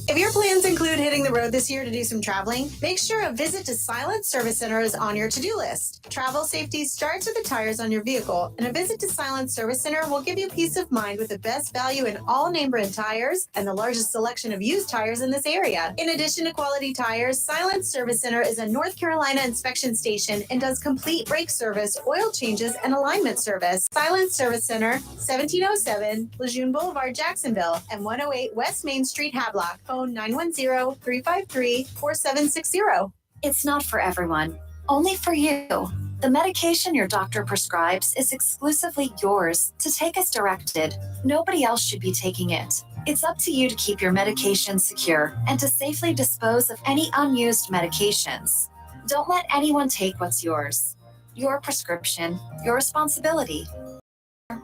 If your plans include hitting the road this year to do some traveling, make sure a visit to Silent Service Center is on your to-do list. Travel safety starts with the tires on your vehicle, and a visit to Silent Service Center will give you peace of mind with the best value in all name brand tires and the largest selection of used tires in this area. In addition to quality tires, Silent Service Center is a North Carolina inspection station and does complete brake service, oil changes, and alignment service. Silent Service Center, 1707 Lejeune Boulevard, Jacksonville, and 108 West Main Street, Havelock. Phone 910-353-4760. It's not for everyone, only for you. The medication your doctor prescribes is exclusively yours to take as directed. Nobody else should be taking it. It's up to you to keep your medication secure and to safely dispose of any unused medications. Don't let anyone take what's yours. Your prescription, your responsibility.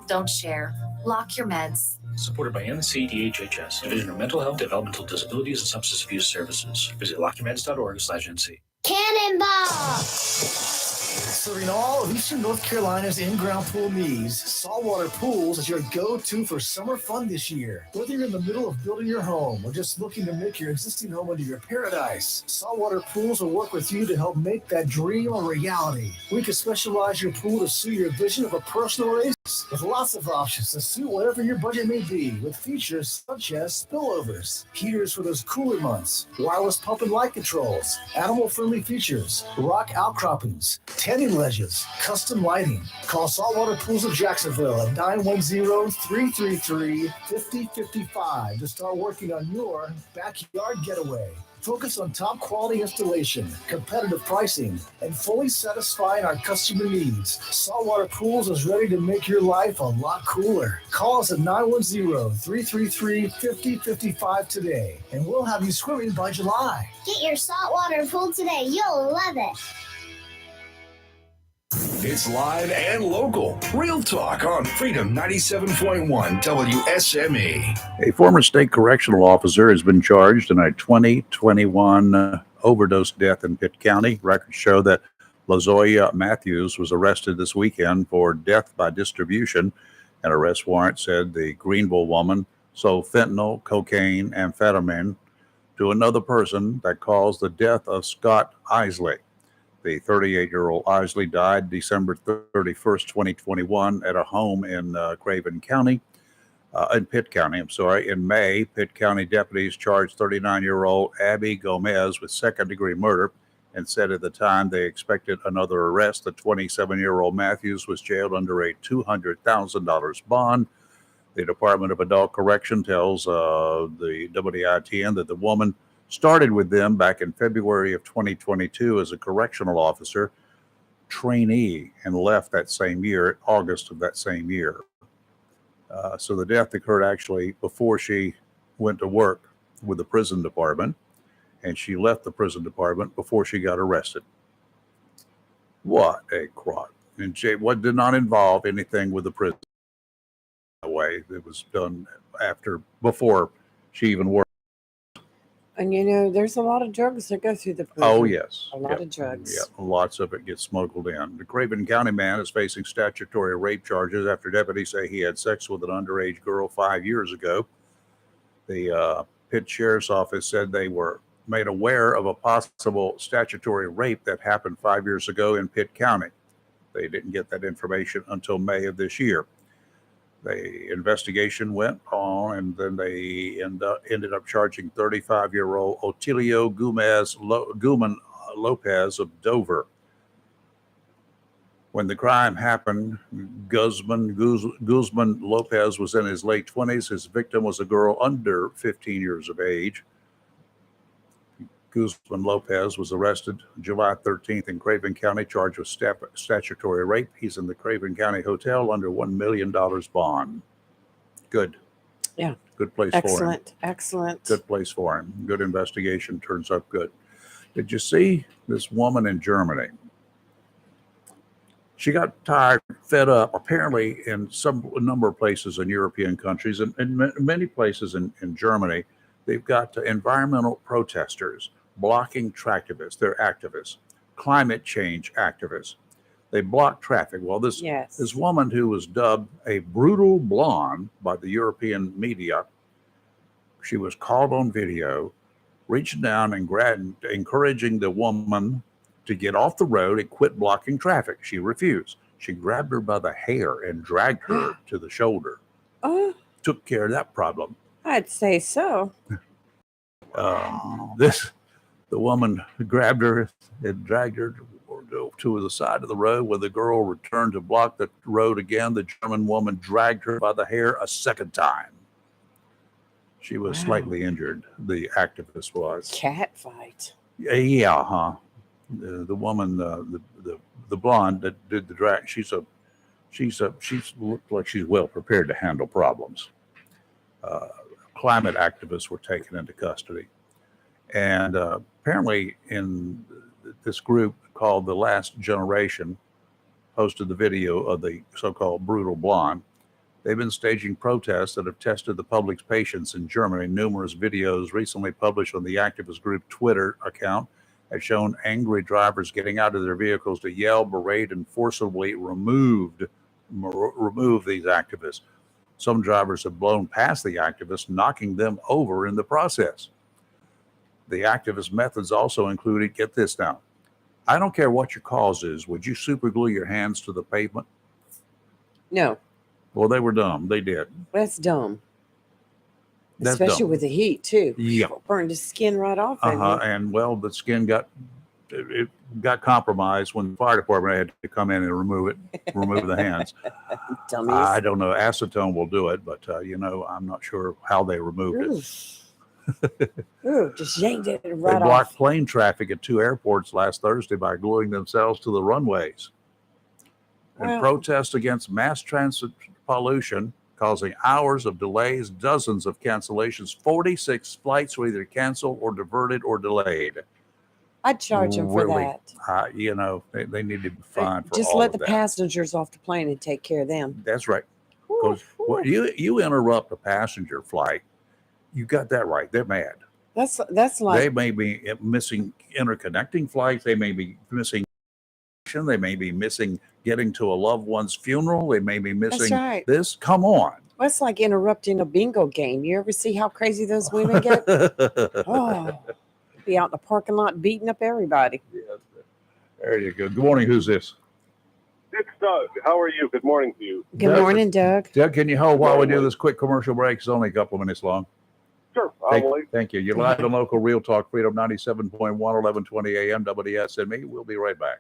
Don't share. Lock your meds. Supported by NCDHHS, Division of Mental Health, Developmental Disabilities, and Substance Abuse Services. Visit lockyourmeds.org/NC. Cannonball! Serving all of Eastern North Carolina's in-ground pool needs, Saltwater Pools is your go-to for summer fun this year. Whether you're in the middle of building your home or just looking to make your existing home into your paradise, Saltwater Pools will work with you to help make that dream a reality. We can specialize your pool to suit your vision of a personal oasis with lots of options to suit whatever your budget may be, with features such as spillovers, heaters for those cooler months, wireless pump and light controls, animal-friendly features, rock outcroppings, tanning ledges, custom lighting. Call Saltwater Pools of Jacksonville at 910-333-5055 to start working on your backyard getaway. Focus on top quality installation, competitive pricing, and fully satisfying our customer needs. Saltwater Pools is ready to make your life a lot cooler. Call us at 910-333-5055 today, and we'll have you swimming by July. Get your saltwater pool today. You'll love it. It's live and local. Real talk on Freedom 97.1 WSME. A former state correctional officer has been charged in a 2021 overdose death in Pitt County. Records show that LaZoya Matthews was arrested this weekend for death by distribution. An arrest warrant said the Greenville woman sold fentanyl, cocaine, amphetamine to another person that caused the death of Scott Isley. The 38-year-old Isley died December 31st, 2021 at a home in Craven County, in Pitt County, In May, Pitt County deputies charged 39-year-old Abby Gomez with second-degree murder and said at the time they expected another arrest. The 27-year-old Matthews was jailed under a $200,000 bond. The Department of Adult Correction tells the WITN that the woman started with them back in February of 2022 as a correctional officer trainee and left that same year, August of that same year. So the death occurred actually before she went to work with the prison department, and she left the prison department before she got arrested. What a crock. And what did not involve anything with the prison way. It was done before she even worked. And there's a lot of drugs that go through the prison. Oh, yes. A lot of drugs. Yeah, lots of it gets smuggled in. The Craven County man is facing statutory rape charges after deputies say he had sex with an underage girl 5 years ago. The Pitt Sheriff's Office said they were made aware of a possible statutory rape that happened 5 years ago in Pitt County. They didn't get that information until May of this year. The investigation went on, and then they ended up charging 35-year-old Otilio Guman Lopez of Dover. When the crime happened, Guzman Lopez was in his late 20s. His victim was a girl under 15 years of age. Guzman Lopez was arrested July 13th in Craven County, charged with statutory rape. He's in the Craven County Hotel under $1 million bond. Good. Yeah. Good place for him. Excellent. Good place for him. Good investigation. Turns up good. Did you see this woman in Germany? She got tired, fed up, apparently in a number of places in European countries and many places in Germany. They've got environmental protesters blocking activists. They're activists, climate change activists. They block traffic. Well, this woman who was dubbed a brutal blonde by the European media She was caught on video reaching down and encouraging the woman to get off the road and quit blocking traffic. She refused. She grabbed her by the hair and dragged her to the shoulder. Oh, Took care of that problem. I'd say so. The woman grabbed her and dragged her to the side of the road. When the girl returned to block the road again, the German woman dragged her by the hair a second time. She was slightly injured, the activist was. Cat fight. Yeah, huh? The woman, the blonde that did the drag, she's looked like she's well prepared to handle problems. Climate activists were taken into custody. And apparently in this group called The Last Generation posted the video of the so-called brutal blonde. They've been staging protests that have tested the public's patience in Germany. Numerous videos recently published on the activist group Twitter account have shown angry drivers getting out of their vehicles to yell, berate, and forcibly remove these activists. Some drivers have blown past the activists, knocking them over in the process. The activist methods also included, get this now, I don't care what your cause is, would you super glue your hands to the pavement? No. Well, they were dumb. They did. That's dumb. That's Especially dumb. with the heat, too. Yeah. Burned the skin right off. And well, the skin got compromised when the fire department had to come in and remove the hands. Dummies. I don't know. Acetone will do it, but I'm not sure how they removed it. Ooh, just yanked it They right blocked off. plane traffic at 2 airports last Thursday by gluing themselves to the runways. In Wow. protest against mass transit pollution, causing hours of delays, dozens of cancellations, 46 flights were either canceled or diverted or delayed. I'd charge them for Really, that. they need to be fined for Just all let of the that. passengers off the plane and take care of them. That's right. Because you interrupt a passenger flight, you got that right. They're mad. That's They like may be missing interconnecting flights. They may be missing. They may be missing getting to a loved one's funeral. They may be missing right. this. Come on. that's like interrupting a bingo game. You ever see how crazy those women get? Oh, be out in the parking lot beating up everybody. There you go. Good morning. Who's this? It's Doug. How are you? Good morning to you. Good morning, Doug. Doug, can you hold while we do this quick commercial break? It's only a couple of minutes long. Sure. I'll wait. Thank you. You're live on local Real Talk Freedom 97.1, 1120 AM, WSME. We'll be right back.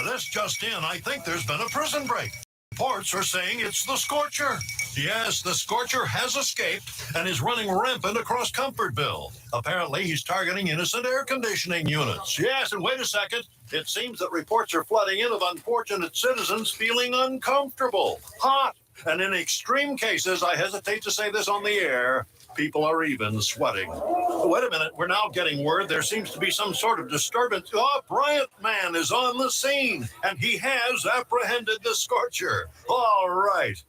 This just in, I think there's been a prison break. Reports are saying it's the Scorcher. Yes, the Scorcher has escaped and is running rampant across Comfortville. Apparently, he's targeting innocent air conditioning units. Yes, and wait a second. It seems that reports are flooding in of unfortunate citizens feeling uncomfortable, hot, and in extreme cases, I hesitate to say this on the air, people are even sweating. Wait a minute, we're now getting word there seems to be some sort of disturbance. Oh, Bryant Man is on the scene, and he has apprehended the Scorcher. All right.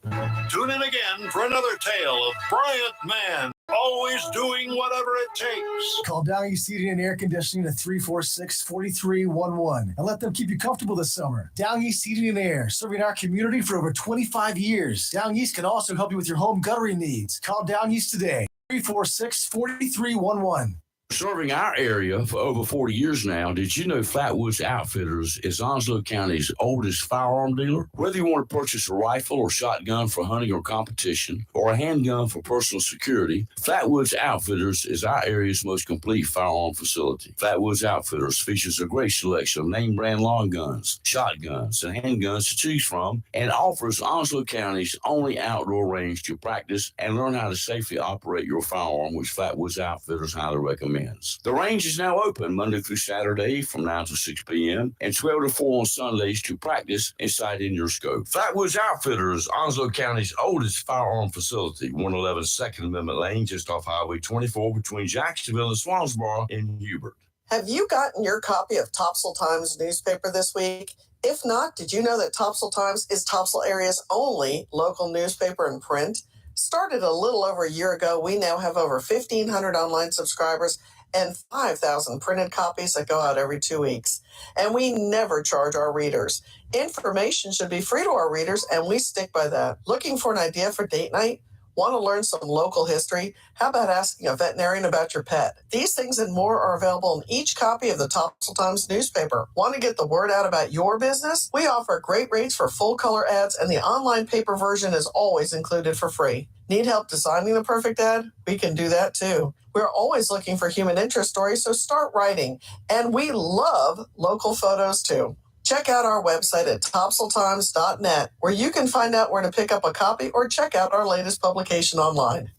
Tune in again for another tale of Bryant Man, always doing whatever it takes. Call Down East Heating and Air Conditioning at 346-4311 and let them keep you comfortable this summer. Down East Heating and Air, serving our community for over 25 years. Down East can also help you with your home guttering needs. Call Down East today, 346-4311. Serving our area for over 40 years now, did you know Flatwoods Outfitters is Onslow County's oldest firearm dealer? Whether you want to purchase a rifle or shotgun for hunting or competition, or a handgun for personal security, Flatwoods Outfitters is our area's most complete firearm facility. Flatwoods Outfitters features a great selection of name brand long guns, shotguns, and handguns to choose from, and offers Onslow County's only outdoor range to practice and learn how to safely operate your firearm, which Flatwoods Outfitters highly recommend. The range is now open Monday through Saturday from 9 to 6 p.m. and 12 to 4 on Sundays to practice and sight in your scope. Flatwoods Outfitters, Onslow County's oldest firearm facility, 111 Second Amendment Lane, just off Highway 24 between Jacksonville and Swansboro in Hubert. Have you gotten your copy of Topsail Times newspaper this week? If not, did you know that Topsail Times is Topsail area's only local newspaper in print? Started a little over a year ago, we now have over 1,500 online subscribers and 5,000 printed copies that go out every 2 weeks. And we never charge our readers. Information should be free to our readers, and we stick by that. Looking for an idea for date night? Want to learn some local history? How about asking a veterinarian about your pet? These things and more are available in each copy of the Topsail Times newspaper. Want to get the word out about your business? We offer great rates for full color ads, and the online paper version is always included for free. Need help designing the perfect ad? We can do that too. We're always looking for human interest stories, so start writing. And we love local photos too. Check out our website at topsailtimes.net, where you can find out where to pick up a copy or check out our latest publication online.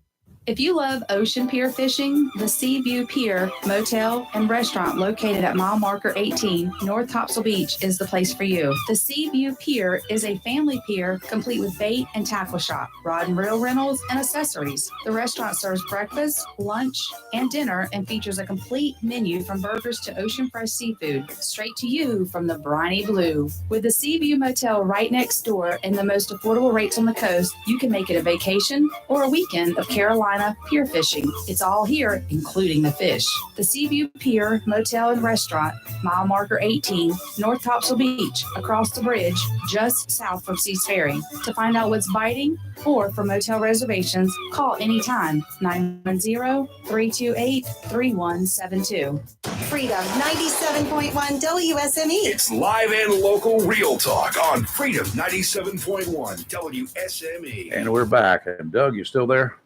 If you love ocean pier fishing, the Seaview Pier Motel and Restaurant located at mile marker 18, North Topsail Beach is the place for you. The Seaview Pier is a family pier complete with bait and tackle shop, rod and reel rentals, and accessories. The restaurant serves breakfast, lunch, and dinner and features a complete menu from burgers to ocean fresh seafood, straight to you from the briny blue. With the Seaview Motel right next door and the most affordable rates on the coast, you can make it a vacation or a weekend of Carolina pier fishing. It's all here, including the fish. The Seaview Pier Motel and Restaurant, mile marker 18, North Topsail Beach, across the bridge, just south from Seas Ferry. To find out what's biting or for motel reservations, call anytime, 910-328-3172. Freedom 97.1 WSME. It's live and local real talk on Freedom 97.1 WSME. And we're back. And Doug, you still there?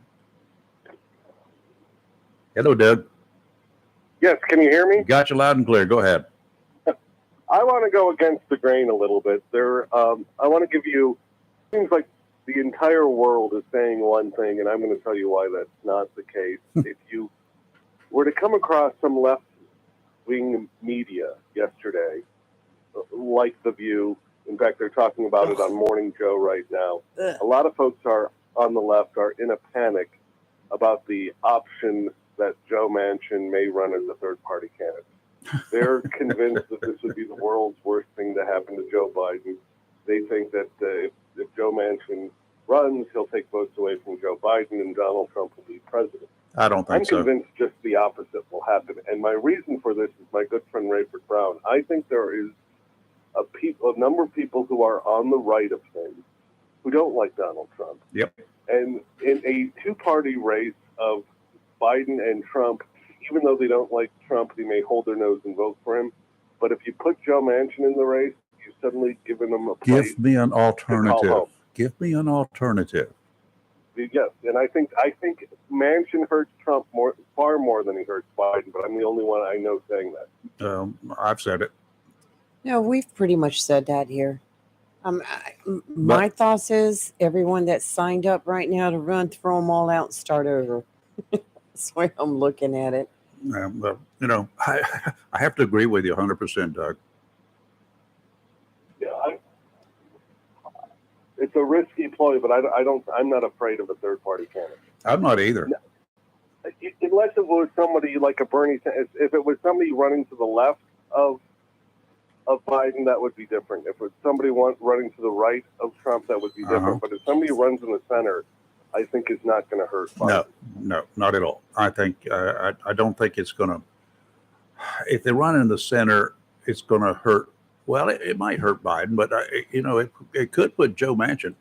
Hello, Doug. Yes, can you hear me? Got you loud and clear. Go ahead. I want to go against the grain a little bit. I want to give you, seems like the entire world is saying one thing, and I'm going to tell you why that's not the case. If you were to come across some left-wing media yesterday, like The View, in fact, they're talking about it on Morning Joe right now. A lot of folks on the left are in a panic about the option that Joe Manchin may run as a third-party candidate. They're convinced that this would be the world's worst thing to happen to Joe Biden. They think that if Joe Manchin runs, he'll take votes away from Joe Biden and Donald Trump will be president. I don't think so. I'm convinced just the opposite will happen. And my reason for this is my good friend Rayford Brown. I think there is a number of people who are on the right of things who don't like Donald Trump. Yep. And in a two-party race of Biden and Trump, even though they don't like Trump, they may hold their nose and vote for him. But if you put Joe Manchin in the race, you've suddenly given them a place. Give me an to call alternative. home. Give me an alternative. Yes, and I think Manchin hurts Trump far more than he hurts Biden. But I'm the only one I know saying that. I've said it. No, we've pretty much said that here. My thoughts is everyone that's signed up right now to run, throw them all out and start over. That's the way I'm looking at it. But, I have to agree with you 100%, Doug. Yeah, it's a risky ploy, but I'm not afraid of a third-party candidate. I'm not either. Unless it was somebody like a Bernie Sanders. If it was somebody running to the left of Biden, that would be different. If it's somebody running to the right of Trump, that would be different. But if somebody runs in the center, I think is not going to hurt Biden. No, not at all. I think I don't think it's going to. If they run in the center, it's going to hurt. Well, it might hurt Biden, but it could put Joe Manchin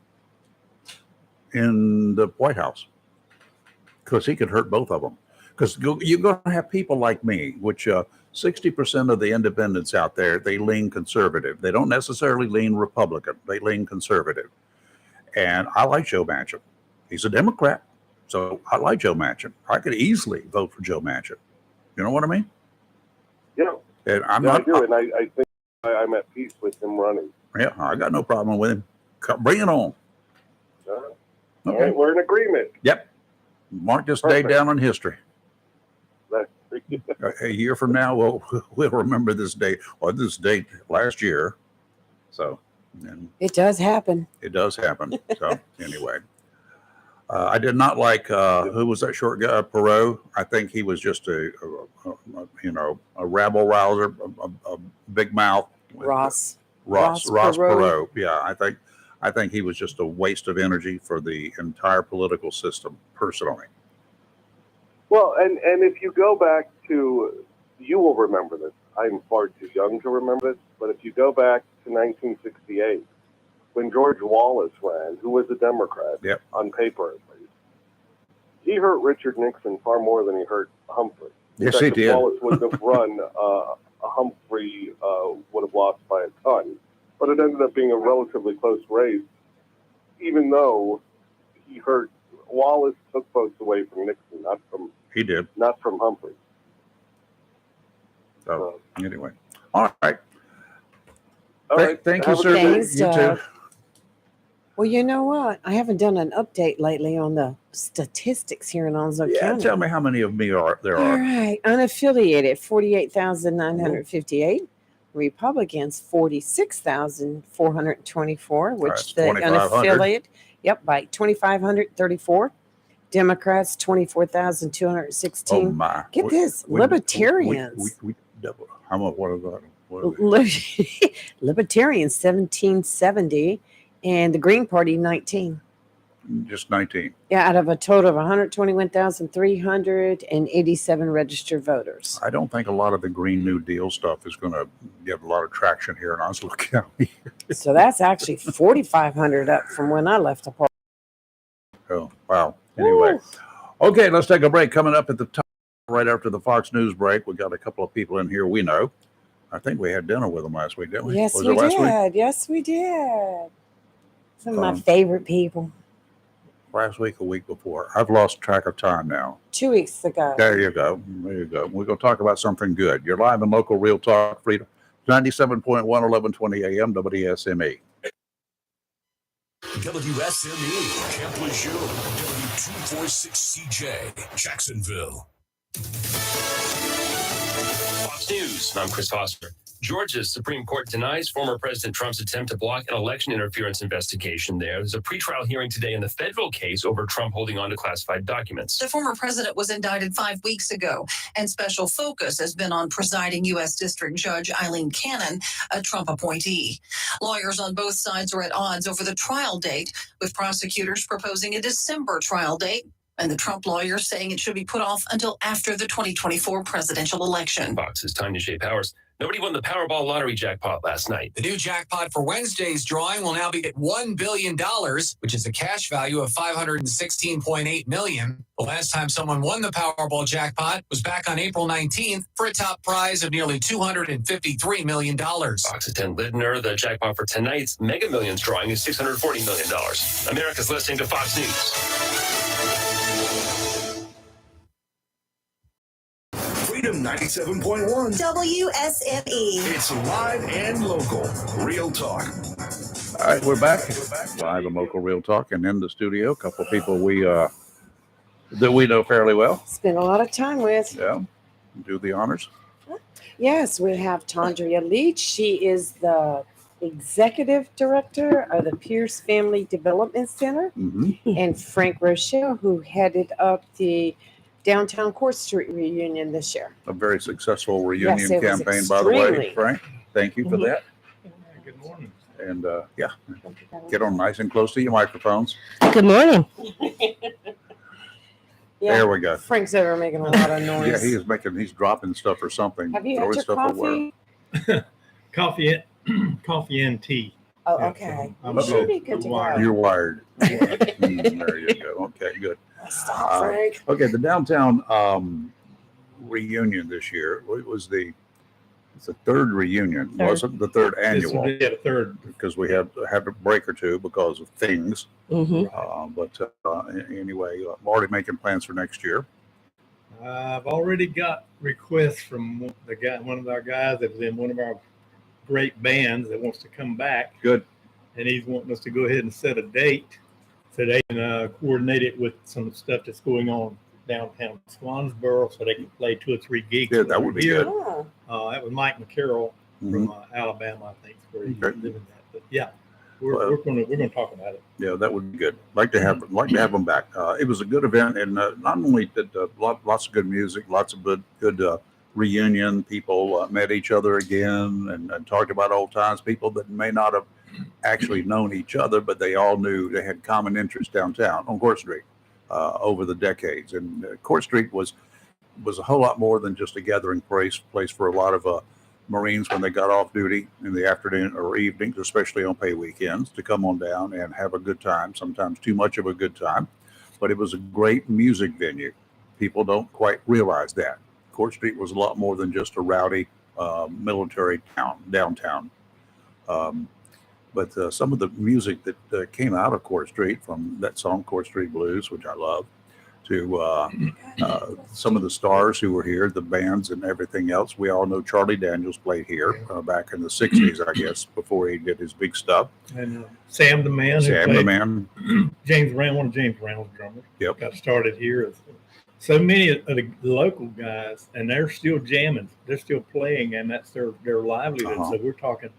in the White House because he could hurt both of them. Because you're going to have people like me, which 60% of the independents out there, they lean conservative. They don't necessarily lean Republican. They lean conservative. And I like Joe Manchin. He's a Democrat, so I like Joe Manchin. I could easily vote for Joe Manchin. You know what I mean? Yeah. And I do, and I think I'm at peace with him running. Yeah, I got no problem with him. Bring it on. All right, we're in agreement. Yep. Mark this day down in history. That's A year from now, we'll remember this date or this date last year. So, and It does happen. it does happen. So anyway, I did not like who was that short guy, Perot. I think he was just a rabble rouser, a big mouth. Ross Perot. Yeah, I think he was just a waste of energy for the entire political system, personally. Well, and if you go back to, you will remember this. I'm far too young to remember this, but if you go back to 1968, when George Wallace ran, who was a Democrat, Yep. on paper at least, he hurt Richard Nixon far more than he hurt Humphrey. In Yes, fact, he if did. Wallace wouldn't have run, Humphrey would have lost by a ton. But it ended up being a relatively close race, even though Wallace took votes away from Nixon, He did. not from Humphrey. So anyway, all right. All right. Thank you, Have a sir. good day. Thanks, You Doug. too. Well, you know what? I haven't done an update lately on the statistics here in Onslow Yeah, County. tell me how many of me there All are. right. Unaffiliated, 48,958. Republicans, 46,424, which That's the 2,500. unaffiliated, by 2,534. Democrats, 24,216. Oh my! Get this, libertarians. We double. How much? What about? What are they? Libertarians, 1,770. And the Green Party, 19. Just 19. Yeah, out of a total of 121,387 registered voters. I don't think a lot of the Green New Deal stuff is going to get a lot of traction here in Onslow County. So that's actually 4,500 up from when I left the party. Oh, wow. Anyway, okay, let's take a break. Coming up at the top, right after the Fox News break, we got a couple of people in here we know. I think we had dinner with them last week, didn't we? Yes, Was we it last week? did. Yes, we did. Some of my Um, favorite people. Last week, a week before. I've lost track of time now. 2 weeks ago. There you go. There you go. We're going to talk about something good. You're live in local Real Talk Freedom, 97.1, 1120 AM, WSME. WSME, Camp Lejeune, W246CJ, Jacksonville. Fox News. I'm Chris Foster. Georgia's Supreme Court denies former President Trump's attempt to block an election interference investigation there. There's a pretrial hearing today in the federal case over Trump holding on to classified documents. The former president was indicted 5 weeks ago, and special focus has been on presiding U.S. District Judge Eileen Cannon, a Trump appointee. Lawyers on both sides are at odds over the trial date, with prosecutors proposing a December trial date, and the Trump lawyers saying it should be put off until after the 2024 presidential election. Fox's Tanya Shea Powers. Nobody won the Powerball lottery jackpot last night. The new jackpot for Wednesday's drawing will now be at $1 billion, which is a cash value of $516.8 million. The last time someone won the Powerball jackpot was back on April 19th for a top prize of nearly $253 million. Fox's 10 Lidner. The jackpot for tonight's Mega Millions drawing is $640 million. America's listening to Fox News. Freedom 97.1. WSME. It's live and local. Real talk. All right, we're back. Live and local Real Talk, and in the studio, a couple of people that we know fairly well. Spent a lot of time with. Yeah, do the honors. Yes, we have Tandria Leach. She is the executive director of the Pierce Family Development Center, and Frank Rochelle, who headed up the Downtown Court Street reunion this year. A very successful reunion Yes, it was campaign, by the way, extremely. Frank. Thank you for Mhm. that. Good morning. And yeah, get on nice and close to your microphones. Good morning. There we go. Frank's over making a lot of noise. Yeah, he's dropping stuff or something. Have you throwing had your stuff away. coffee? Coffee and tea. Oh, Yeah, okay. so I'm You should good. be good to Wired. go. You're wired. There you go. Okay, good. Stop, Frank. Okay, the downtown reunion this year it's the third reunion, Third. wasn't the third annual? Yeah, the third. Because we had a break or two because of things. Mhm. Anyway, I'm already making plans for next year. I've already got requests from one of our guys that was in one of our great bands that wants to come back. Good. And he's wanting us to go ahead and set a date so they can coordinate it with some stuff that's going on downtown Swansboro, so they can play 2 or 3 gigs. Yeah, that would be here. good. That was Mike McCarroll from Alabama, I think, where he's living at. But yeah, we're going to talk about it. Yeah, that would be good. Like to have them back. It was a good event, and not only did lots of good music, lots of good reunion. People met each other again and talked about old times. People that may not have actually known each other, but they all knew they had common interests downtown on Court Street over the decades. And Court Street was a whole lot more than just a gathering place for a lot of Marines when they got off duty in the afternoon or evenings, especially on pay weekends, to come on down and have a good time, sometimes too much of a good time. but it was a great music venue. People don't quite realize that. Court Street was a lot more than just a rowdy military town, downtown. But some of the music that came out of Court Street, from that song Court Street Blues, which I love, to some of the stars who were here, the bands and everything else. We all know Charlie Daniels played here back in the 60s, I guess, before he did his big stuff. And Sam the Man. Sam the Man. James Brown, one of James Brown's drummers. Yep. Got started here. So many of the local guys, and they're still jamming. They're still playing, and that's their livelihood. So we're talking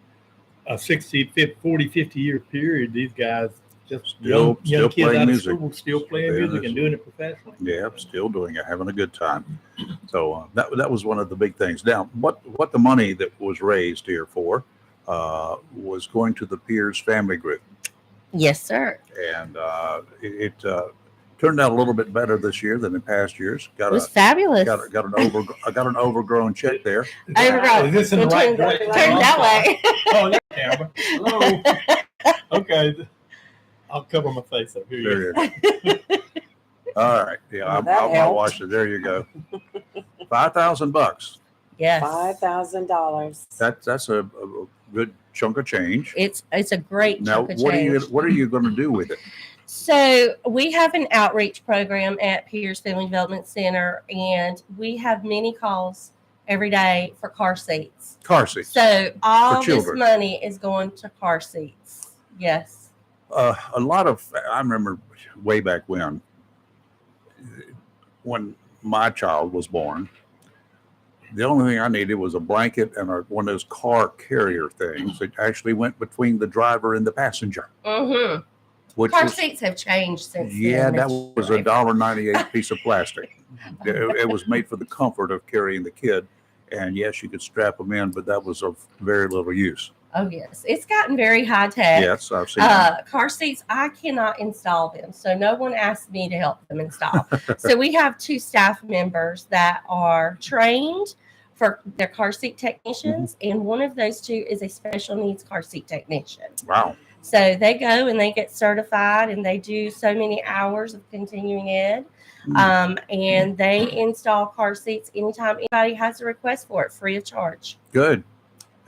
a 60, 50, 40, 50-year period. These guys just young kids out of music. school still playing music and doing it professionally. Yeah, still doing it, having a good time. So that was one of the big things. Now, what the money that was raised here for was going to the Piers Family Group. Yes, sir. And it turned out a little bit better this year than in past years. It was fabulous. I got an overgrown check there. Overgrown. Is this in the right direction? Turn that way. Oh, yeah, camera. Hello. Okay. I'll cover my face up. Here you go. All right. Yeah, I'll watch it. There you go. $5,000. Yes. $5,000. That's a good chunk of change. It's a great Now, chunk of change. what are you going to do with it? So we have an outreach program at Piers Family Development Center, and we have many calls every day for car seats. Car seats. So all For this children. money is going to car seats. Yes. A lot of, I remember way back when my child was born, the only thing I needed was a blanket and one of those car carrier things that actually went between the driver and the passenger. Mm-hmm. Which Car was- seats have changed since Yeah, then. that Mr. was Ray. a $1.98 piece of plastic. It was made for the comfort of carrying the kid. And yes, you could strap them in, but that was of very little use. Oh, yes. It's gotten very high tech. Yes, I've seen that. Car seats, I cannot install them. So no one asked me to help them install. So we have 2 staff members that are trained for their car seat technicians. And one of those 2 is a special needs car seat technician. Wow. So they go and they get certified and they do so many hours of continuing ed. And they install car seats anytime anybody has a request for it, free of charge. Good.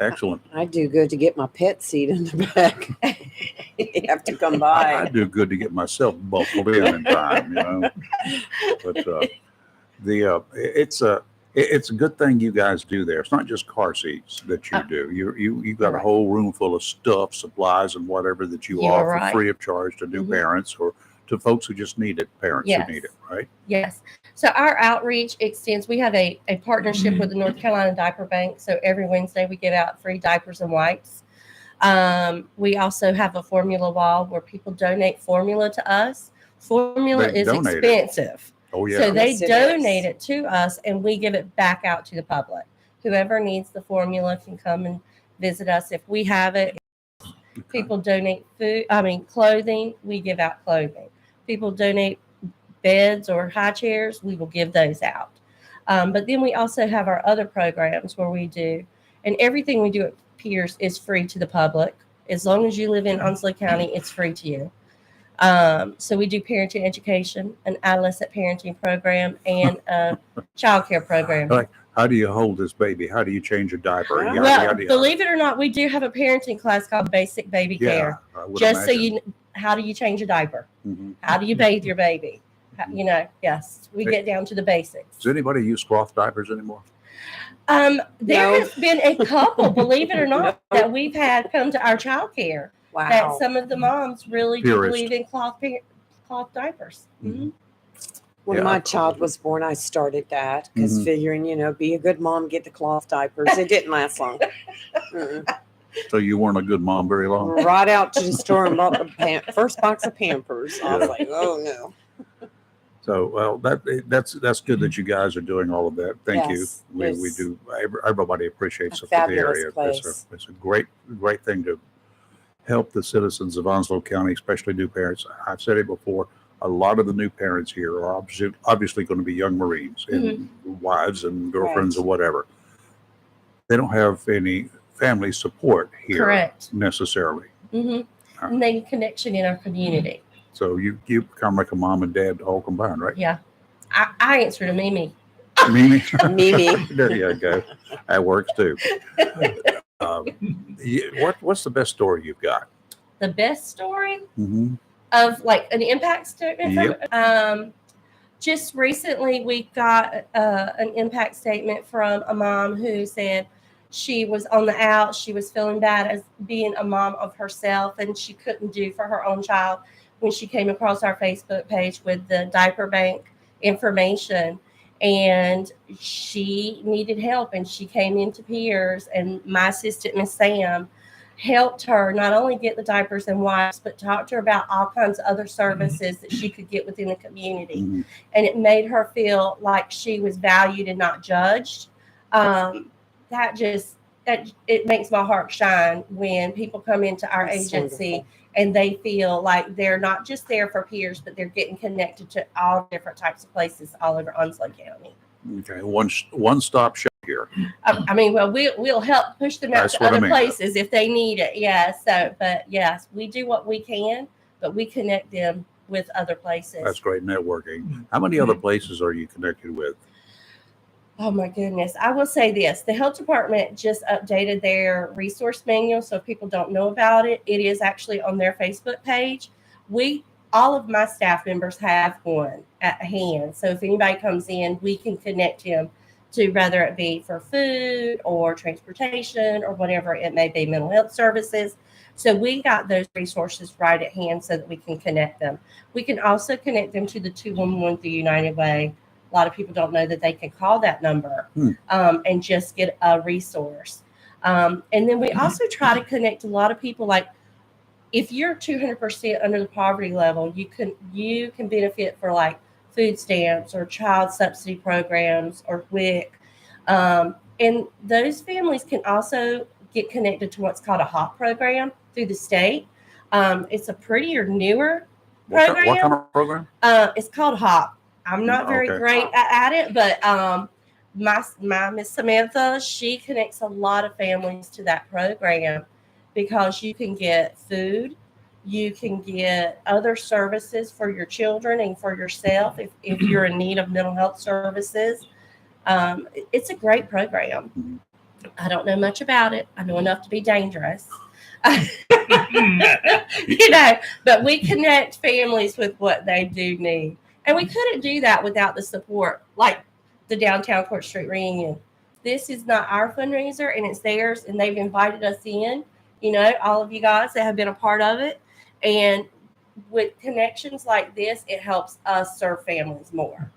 Excellent. I do good to get my pet seat in the back. You have to come by. I do good to get myself buckled in time, But it's a good thing you guys do there. It's not just car seats that you do. You got a whole room full of stuff, supplies, and whatever that you You're offer right. free of charge to new parents or to folks who just need it, parents Yes. who need it, right? Yes. So our outreach extends. We have a partnership with the North Carolina Diaper Bank. So every Wednesday we give out free diapers and wipes. We also have a formula wall where people donate formula to us. Formula They is donate it. expensive. Oh, yeah. So they Yes, it donate is. it to us and we give it back out to the public. Whoever needs the formula can come and visit us if we have it. People donate clothing, we give out clothing. People donate beds or high chairs, we will give those out. But then we also have our other programs where we do, and everything we do at Piers is free to the public. As long as you live in Onslow County, it's free to you. So we do parenting education, an adolescent parenting program, and a child care program. Like, how do you hold this baby? How do you change a diaper? Yada, Well, yada, yada. believe it or not, we do have a parenting class called Basic Baby Yeah, Care. I would Just so imagine. how do you change a diaper? Mhm. How do you bathe your baby? Yes, we get down to the basics. Does anybody use cloth diapers anymore? There No. has been a couple, believe it or not, that we've had come to our child care. Wow. That some of the moms really do Purist. believe in cloth diapers. Mhm. When Yeah. my child was born, I started that because Mhm. figuring, be a good mom, get the cloth diapers. It didn't last long. Mm-mm. So you weren't a good mom very long? Right out to the store and bought the first box of Pampers. I was Yeah. like, oh no. So, well, that's good that you guys are doing all of that. Thank Yes, you. We it's do. Everybody appreciates a it for the fabulous area. place. It's a great thing to help the citizens of Onslow County, especially new parents. I've said it before. A lot of the new parents here are obviously going to be young Marines and wives and girlfriends Right. or whatever. They don't have any family support here Correct. necessarily. And they need connection in our community. So you kind of like a mom and dad all combined, right? Yeah. I answer to Mimi. Mimi. Mimi. There you go. That works too. What's the best story you've got? The best story Mm-hmm. of like an impact statement. Yep. Just recently, we got an impact statement from a mom who said she was on the out. She was feeling bad as being a mom of herself, and she couldn't do for her own child when she came across our Facebook page with the diaper bank information. And she needed help, and she came into Piers, and my assistant, Miss Sam, helped her not only get the diapers and wipes, but talked to her about all kinds of other services that she could get within the community. Mm-hmm. And it made her feel like she was valued and not judged. It makes my heart shine when people come into our That's agency wonderful. and they feel like they're not just there for Piers, but they're getting connected to all different types of places all over Onslow County. Okay, one stop shop here. I mean, well, we'll help push them out That's to what I other mean. places if they need it. Yeah. So, but yes, we do what we can, but we connect them with other places. That's great networking. How many other places are you connected with? Oh my goodness. I will say this. The health department just updated their resource manual. So if people don't know about it, it is actually on their Facebook page. All of my staff members have one at hand. So if anybody comes in, we can connect him to whether it be for food or transportation or whatever it may be, mental health services. So we got those resources right at hand so that we can connect them. We can also connect them to the 211 through United Way. A lot of people don't know that they can call that number and just get a resource. And then we also try to connect a lot of people. Like if you're 200% under the poverty level, you can benefit for like food stamps or child subsidy programs or WIC. And those families can also get connected to what's called a HOP program through the state. It's a prettier, newer program. What kind of program? It's called HOP. I'm not very Okay. great at it, but my Miss Samantha, she connects a lot of families to that program because you can get food, you can get other services for your children and for yourself if you're in need of mental health services. It's a great program. I don't know much about it. I know enough to be dangerous. But we connect families with what they do need. And we couldn't do that without the support, like the Downtown Court Street Reunion. This is not our fundraiser, and it's theirs, and they've invited us in, all of you guys that have been a part of it. And with connections like this, it helps us serve families more.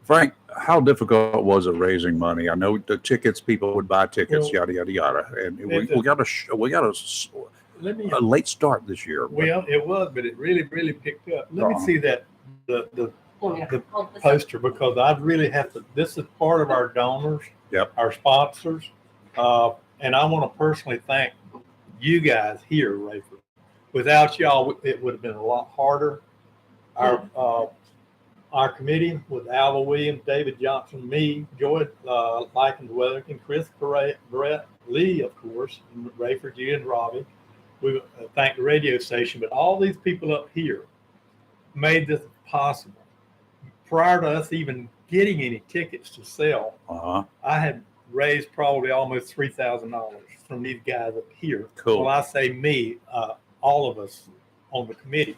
Frank, how difficult was it raising money? I know the tickets, people would buy tickets, yada, yada, yada. And we got a late start this year. Well, it was, but it really, really picked up. Let me see that the poster, because I really have to. This is part of our donors, our sponsors, and I want to personally thank you guys here, Rayford. Without y'all, it would have been a lot harder. Our committee with Alva Williams, David Johnson, me, Joy Likens Weatherkin, Chris Brett Lee, of course, and Rayford, you and Robbie. We thank the radio station, but all these people up here made this possible. Prior to us even getting any tickets to sell, I had raised probably almost $3,000 from these guys up here. Cool. Well, I say me, all of us on the committee.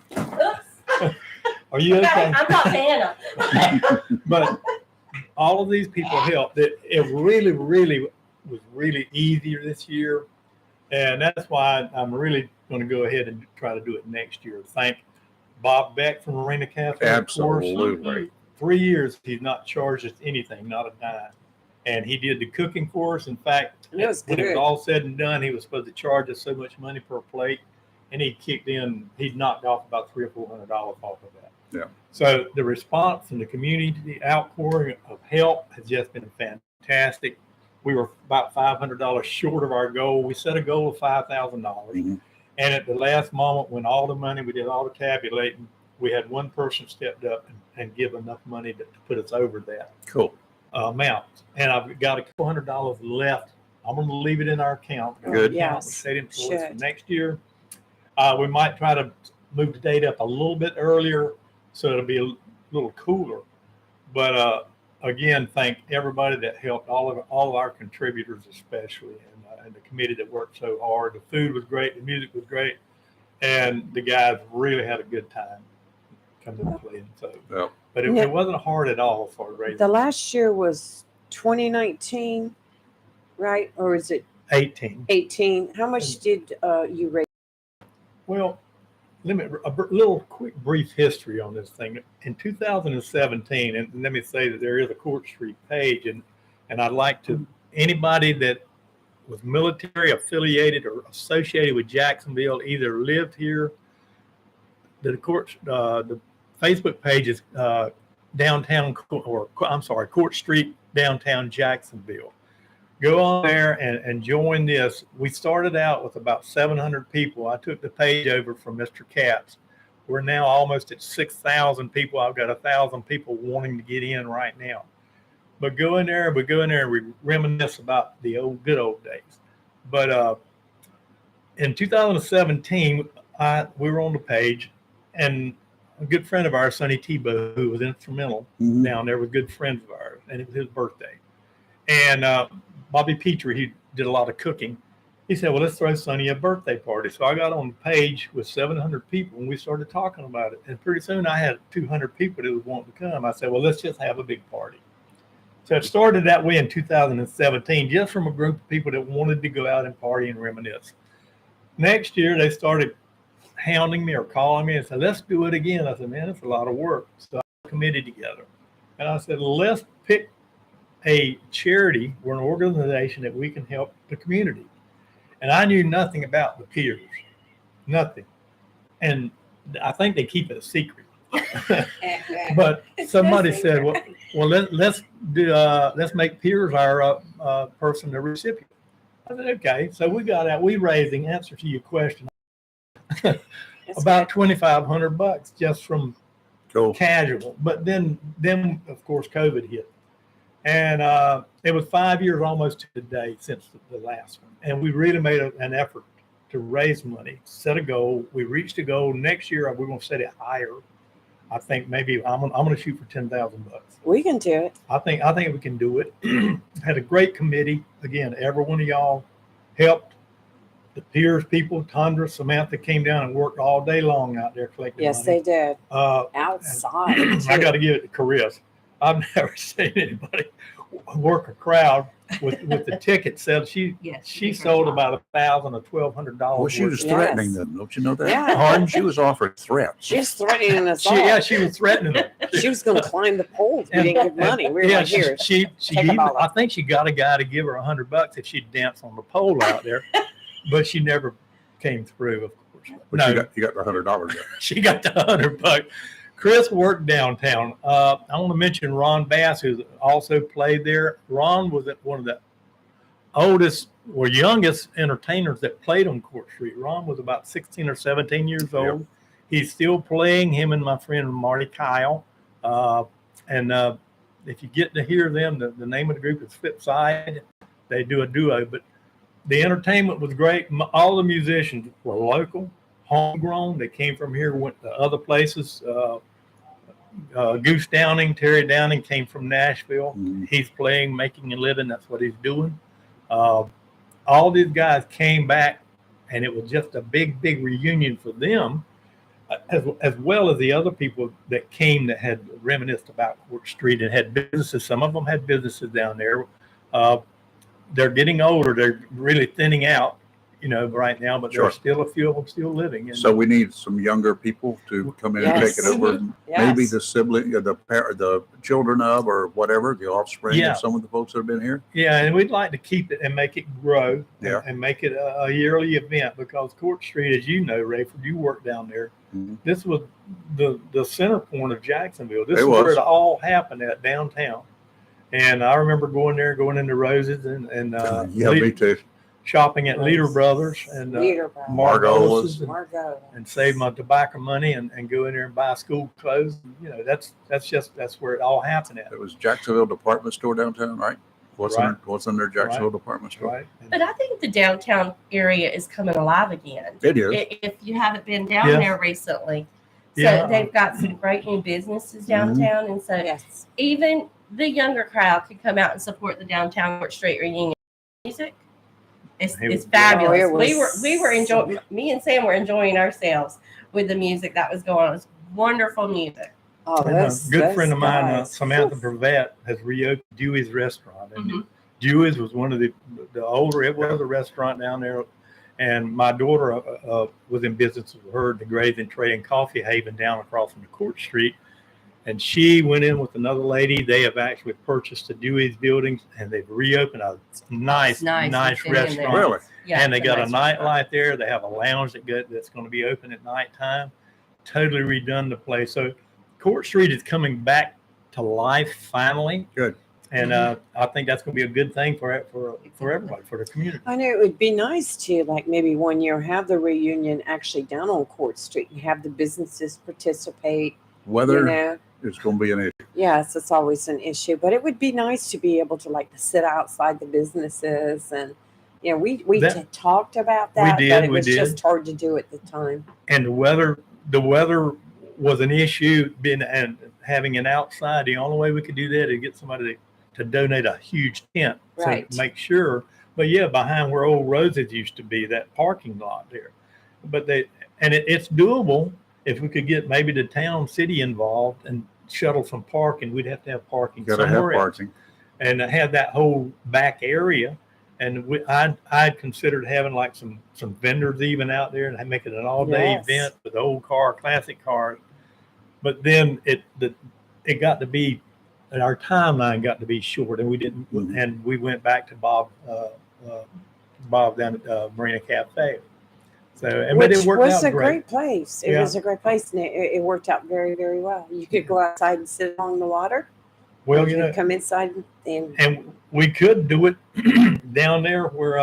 Are you okay? I'm not Hannah. But all of these people helped. It really, really was really easier this year. And that's why I'm really going to go ahead and try to do it next year. Thank Bob Beck from Marina Cafe. Absolutely. 3 years, he's not charged us anything, not a dime. And he did the cooking for us. In fact, It was when it was good. all said and done, he was supposed to charge us so much money per plate. And he knocked off about $300 or $400 off of that. Yeah. So the response from the community, the outpouring of help has just been fantastic. We were about $500 short of our goal. We set a goal of $5,000. And at the last moment, when all the money, we did all the tabulating, we had one person stepped up and give enough money to put us over that amount. And I've got a couple $100 left. I'm going to leave it in our account. Good. Yes. State employees for Should. next year. We might try to move the date up a little bit earlier so it'll be a little cooler. But again, thank everybody that helped, all of our contributors especially, and the committee that worked so hard. The food was great, the music was great, and the guys really had a good time coming and playing. So, yeah. But it wasn't hard at all for raising. The last year was 2019, right? Or is it 18? 18. How much did you raise? Well, a little quick brief history on this thing. In 2017, and let me say that there is a Court Street page, and I'd like to, anybody that was military affiliated or associated with Jacksonville, either lived here, the Facebook page is Court Street, downtown Jacksonville. Go on there and join this. We started out with about 700 people. I took the page over from Mr. Katz. We're now almost at 6,000 people. I've got 1,000 people wanting to get in right now. But go in there and we reminisce about the good old days. But in 2017, we were on the page, and a good friend of ours, Sonny Tebow, who was instrumental down there, was good friends of ours, and it was his birthday. And Bobby Petrie, he did a lot of cooking. He said, well, let's throw Sonny a birthday party. So I got on the page with 700 people, and we started talking about it. And pretty soon I had 200 people that was wanting to come. I said, well, let's just have a big party. So it started that way in 2017, just from a group of people that wanted to go out and party and reminisce. Next year, they started hounding me or calling me and said, let's do it again. I said, man, it's a lot of work. So I committed together. And I said, let's pick a charity or an organization that we can help the community. And I knew nothing about the Piers, nothing. And I think they keep it a secret. But somebody said, well, let's make Piers our person, the recipient. I said, okay. So we got out, we raised, in answer to your question, about $2,500 just from casual. But then of course COVID hit. And it was 5 years almost to the day since the last one. And we really made an effort to raise money, set a goal. We reached a goal. Next year, we're going to set it higher. I think maybe I'm going to shoot for $10,000. We can do it. I think we can do it. Had a great committee. Again, every one of y'all helped. The Piers people, Tundra, Samantha came down and worked all day long out there collecting money. Yes, they did. Outside. I got to give it to Chris. I've never seen anybody work a crowd with the ticket sales. She sold about $1,000 or $1,200. Well, she was threatening them. Don't you know that? Yeah. Harden, she was offering threats. She was threatening us all. Yeah, she was threatening them. She was going to climb the poles. We didn't give money. We were like, here. She even, I think she got a guy to give her $100 if she'd dance on the pole out there, but she never came through, of course. But no, you got the $100. She got the $100. Chris worked downtown. I want to mention Ron Bass, who also played there. Ron was one of the oldest or youngest entertainers that played on Court Street. Ron was about 16 or 17 years old. Yep. He's still playing, him and my friend Marty Kyle. And if you get to hear them, the name of the group is Flipside. They do a duo, but the entertainment was great. All the musicians were local, homegrown. They came from here, went to other places. Goose Downing, Terry Downing came from Nashville. He's playing, making a living. That's what he's doing. All these guys came back, and it was just a big, big reunion for them, as well as the other people that came that had reminisced about Court Street and had businesses. Some of them had businesses down there. They're getting older. They're really thinning out, right now, but there's still a few of them still living. And so we need some younger people to come in and take it over. Yes. Maybe the sibling, the children of, or whatever, the offspring of some of the folks that have been here. Yeah, and we'd like to keep it and make it grow and make it a yearly event, because Court Street, as you know, Rayford, you work down there. This was the center point of Jacksonville. This is where it all happened at downtown. And I remember going there, going into Roses and me too. Shopping at Leader Brothers and Margot's and save my tobacco money and go in there and buy school clothes. That's where it all happened at. It was Jacksonville Department Store downtown, right? What's in their Jacksonville department store? Right. But I think the downtown area is coming alive again. It is. If you haven't been down Yes. there recently. So Yeah. they've got some great new businesses downtown. And so even the younger crowd can come out and support the downtown Court Street reunion music. It's fabulous. We were enjoying, me and Sam were enjoying ourselves with the music that was going on. It was wonderful music. Oh, And a good friend of mine, Samantha Brevet, has reopened Dewey's restaurant. And Dewey's was one of the older, it was a restaurant down there. And my daughter was in business with her, the Graves and Trade and Coffee Haven down across from the Court Street. And she went in with another lady. They have actually purchased the Dewey's buildings and they've reopened a nice restaurant. Really? Yeah, and they it's a got nice a nightlight there. They have a lounge that's going to be open at nighttime. Totally redone the place. So Court Street is coming back to life finally. Good. And I think that's going to be a good thing for everybody, for the community. I know it would be nice to, like, maybe one year have the reunion actually down on Court Street and have the businesses participate. Weather You know? is going to be an issue. Yes, it's always an issue, but it would be nice to be able to, like, to sit outside the businesses. And you know, we talked about that, but it was just hard to do at the time. And the weather was an issue. And having an outside, the only way we could do that is get somebody to donate a huge tent, Right. to make sure. But yeah, behind where Old Roses used to be, that parking lot there. But it's doable if we could get maybe the town city involved and shuttle some parking. We'd have to have parking Got to have somewhere else. parking. And have that whole back area. And I'd considered having like some vendors even out there and make it an all-day Yes. event with classic cars. But then it got to be, and our timeline got to be short, and we didn't. And we went back to Bob down at Marina Cafe. So, but Which it worked was out a great. great place. It Yeah. was a great place, and it worked out very, very well. You could go outside and sit along the water. Well, or you you know, could come inside and and we could do it down there where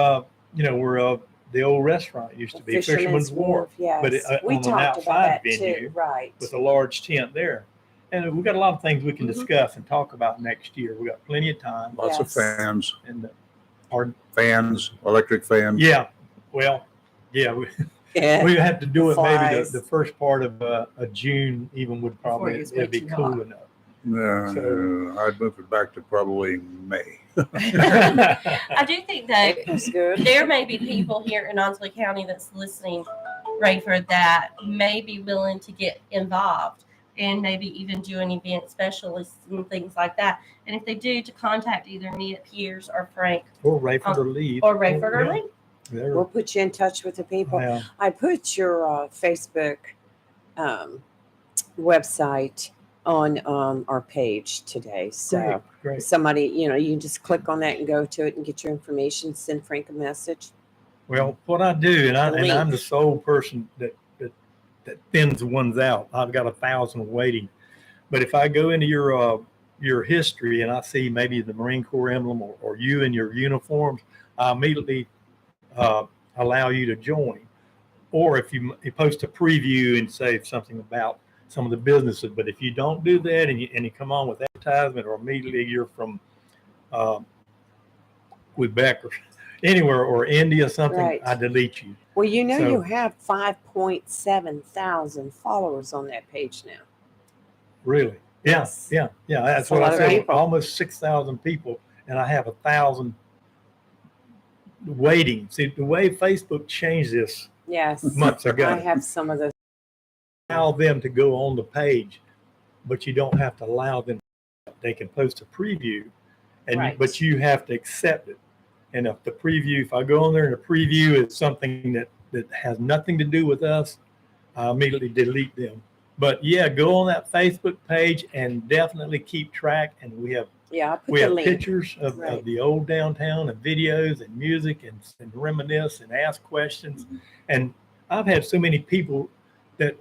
where the old restaurant used to be, Fisherman's Wharf. Yes, But we on an talked about outside that venue too. Right. with a large tent there. And we've got a lot of things we can discuss and talk about next year. We got plenty of time. Lots of fans. And electric fans. yeah, well, yeah, we have to do it maybe the first part of June. Even would probably it'd be cool enough. No, I'd move it back to probably May. I do think that That's good. there may be people here in Onslow County that's listening, Rayford, that may be willing to get involved and maybe even do an event specialist and things like that. And if they do, to contact either me at Piers or Frank Or Rayford or Lee. or Rayford or Lee. We'll put you in touch with the people. Yeah. I put your Facebook website on our page today. So Great. somebody, you can just click on that and go to it and get your information, send Frank a message. Well, what I do, and I'm Link. the sole person that thins ones out. I've got 1,000 waiting. But if I go into your history and I see maybe the Marine Corps emblem or you in your uniforms, I immediately allow you to join. Or if you post a preview and say something about some of the businesses. But if you don't do that and you come on with advertisement, or immediately you're from Quebec or anywhere or India or something, Right. I delete you. Well, So- you have 5.7 thousand followers on that page now. Really? Yeah, yeah. That's That's a what lot I of said. people. Almost 6,000 people, and I have 1,000 waiting. See, the way Facebook changed this Yes. months ago, I have some of those. allow them to go on the page, but you don't have to allow them. They can post a preview, Right. but you have to accept it. And if I go on there and the preview is something that has nothing to do with us, I immediately delete them. But yeah, go on that Facebook page and definitely keep track. And we have Yeah, I put we the have link. pictures of Right. the old downtown and videos and music and reminisce and ask questions. And I've had so many people that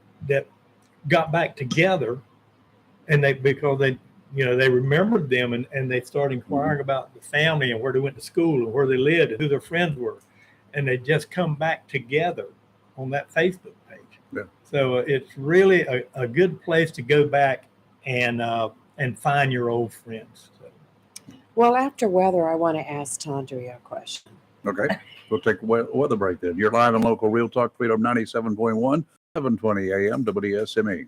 got back together, and because they remembered them and they started inquiring about the family and where they went to school and where they lived and who their friends were, and they just come back together on that Facebook page. Yeah. So it's really a good place to go back and find your old friends. So. Well, after weather, I want to ask Tandria a question. Okay. We'll take a weather break then. You're live on local Real Talk Freedom 97.1, 720 AM WSME.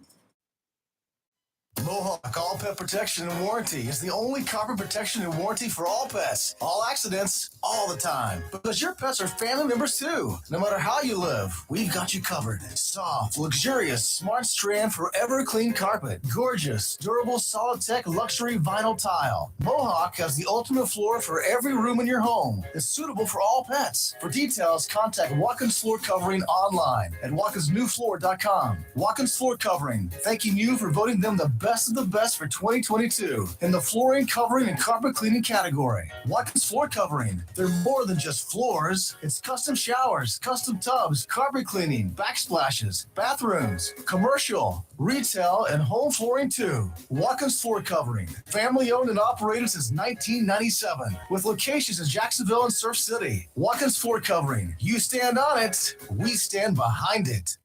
Mohawk All Pet Protection and Warranty is the only carpet protection and warranty for all pets, all accidents, all the time. Because your pets are family members too. No matter how you live, we've got you covered. Soft, luxurious, smart strand, forever clean carpet. Gorgeous, durable, solid tech, luxury vinyl tile. Mohawk has the ultimate floor for every room in your home. It's suitable for all pets. For details, contact Watkins Floor Covering online at watkinsnewfloor.com. Watkins Floor Covering, thanking you for voting them the best of the best for 2022 in the flooring, covering, and carpet cleaning category. Watkins Floor Covering. They're more than just floors. It's custom showers, custom tubs, carpet cleaning, backsplashes, bathrooms, commercial, retail, and home flooring too. Watkins Floor Covering. Family owned and operated since 1997 with locations in Jacksonville and Surf City. Watkins Floor Covering. You stand on it, we stand behind it.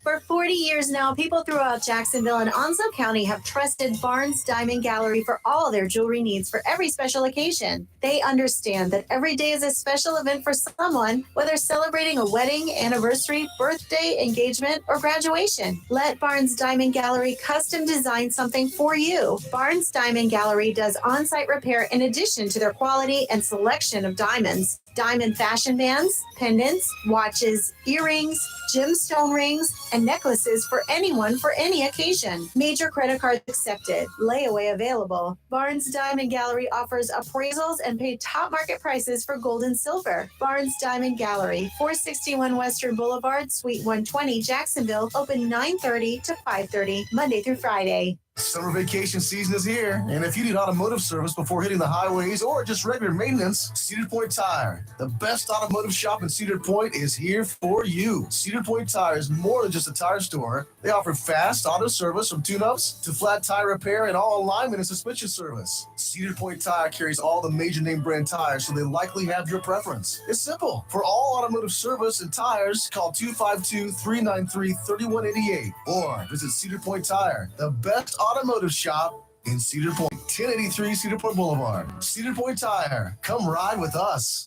For 40 years now, people throughout Jacksonville and Onslow County have trusted Barnes Diamond Gallery for all their jewelry needs for every special occasion. They understand that every day is a special event for someone, whether celebrating a wedding, anniversary, birthday, engagement, or graduation. Let Barnes Diamond Gallery custom design something for you. Barnes Diamond Gallery does on-site repair in addition to their quality and selection of diamonds. Diamond fashion bands, pendants, watches, earrings, gemstone rings, and necklaces for anyone for any occasion. Major credit cards accepted. Layaway available. Barnes Diamond Gallery offers appraisals and pay top market prices for gold and silver. Barnes Diamond Gallery, 461 Western Boulevard, Suite 120, Jacksonville, open 9:30 to 5:30, Monday through Friday. Summer vacation season is here, and if you need automotive service before hitting the highways or just regular maintenance, Cedar Point Tire, the best automotive shop in Cedar Point, is here for you. Cedar Point Tire is more than just a tire store. They offer fast auto service from tune-ups to flat tire repair and all alignment and suspension service. Cedar Point Tire carries all the major name brand tires, so they likely have your preference. It's simple. For all automotive service and tires, call 252-393-3188 or visit Cedar Point Tire, the best automotive shop in Cedar Point, 1083 Cedar Point Boulevard. Cedar Point Tire, come ride with us.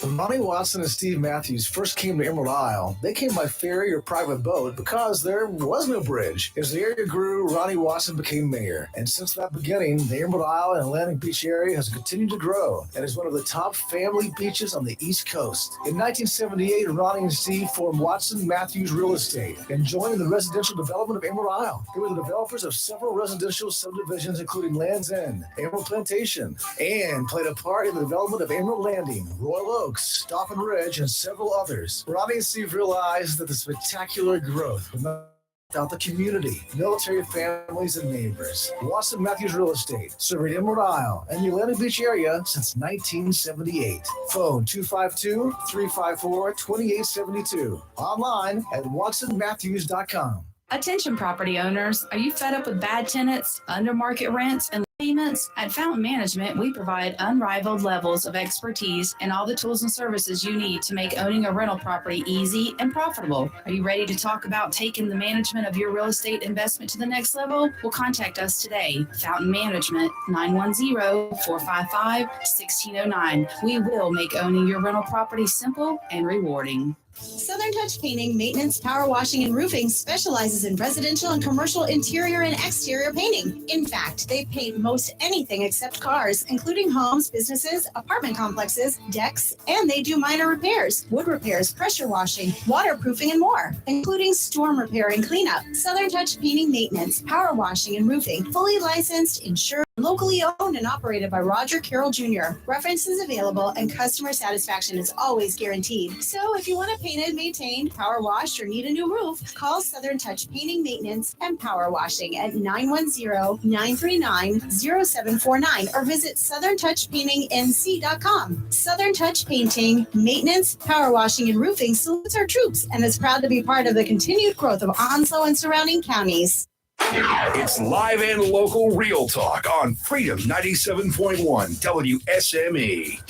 When Ronnie Watson and Steve Matthews first came to Emerald Isle, they came by ferry or private boat because there was no bridge. As the area grew, Ronnie Watson became mayor. And since that beginning, the Emerald Isle and Atlantic Beach area has continued to grow and is one of the top family beaches on the East Coast. In 1978, Ronnie and Steve formed Watson Matthews Real Estate and joined the residential development of Emerald Isle. They were the developers of several residential subdivisions, including Land's End, Emerald Plantation, and played a part in the development of Emerald Landing, Royal Oaks, Stop and Ridge, and several others. Ronnie and Steve realized that the spectacular growth would not without the community, military families, and neighbors. Watson Matthews Real Estate, serving Emerald Isle and the Atlantic Beach area since 1978. Phone 252-354-2872. Online at watsonmatthews.com. Attention property owners, are you fed up with bad tenants, under market rents, and payments? At Fountain Management, we provide unrivaled levels of expertise and all the tools and services you need to make owning a rental property easy and profitable. Are you ready to talk about taking the management of your real estate investment to the next level? Well, contact us today. Fountain Management, 910-455-1609. We will make owning your rental property simple and rewarding. Southern Touch Painting, Maintenance, Power Washing, and Roofing specializes in residential and commercial interior and exterior painting. In fact, they paint most anything except cars, including homes, businesses, apartment complexes, decks, and they do minor repairs, wood repairs, pressure washing, waterproofing, and more, including storm repair and cleanup. Southern Touch Painting, Maintenance, Power Washing, and Roofing, fully licensed, insured, locally owned and operated by Roger Carroll Jr. References available and customer satisfaction is always guaranteed. So if you want to paint it, maintained, power washed, or need a new roof, call Southern Touch Painting, Maintenance, and Power Washing at 910-939-0749 or visit southerntouchpaintingnc.com. Southern Touch Painting, Maintenance, Power Washing, and Roofing salutes our troops and is proud to be part of the continued growth of Onslow and surrounding counties. It's live and local Real Talk on Freedom 97.1 WSME.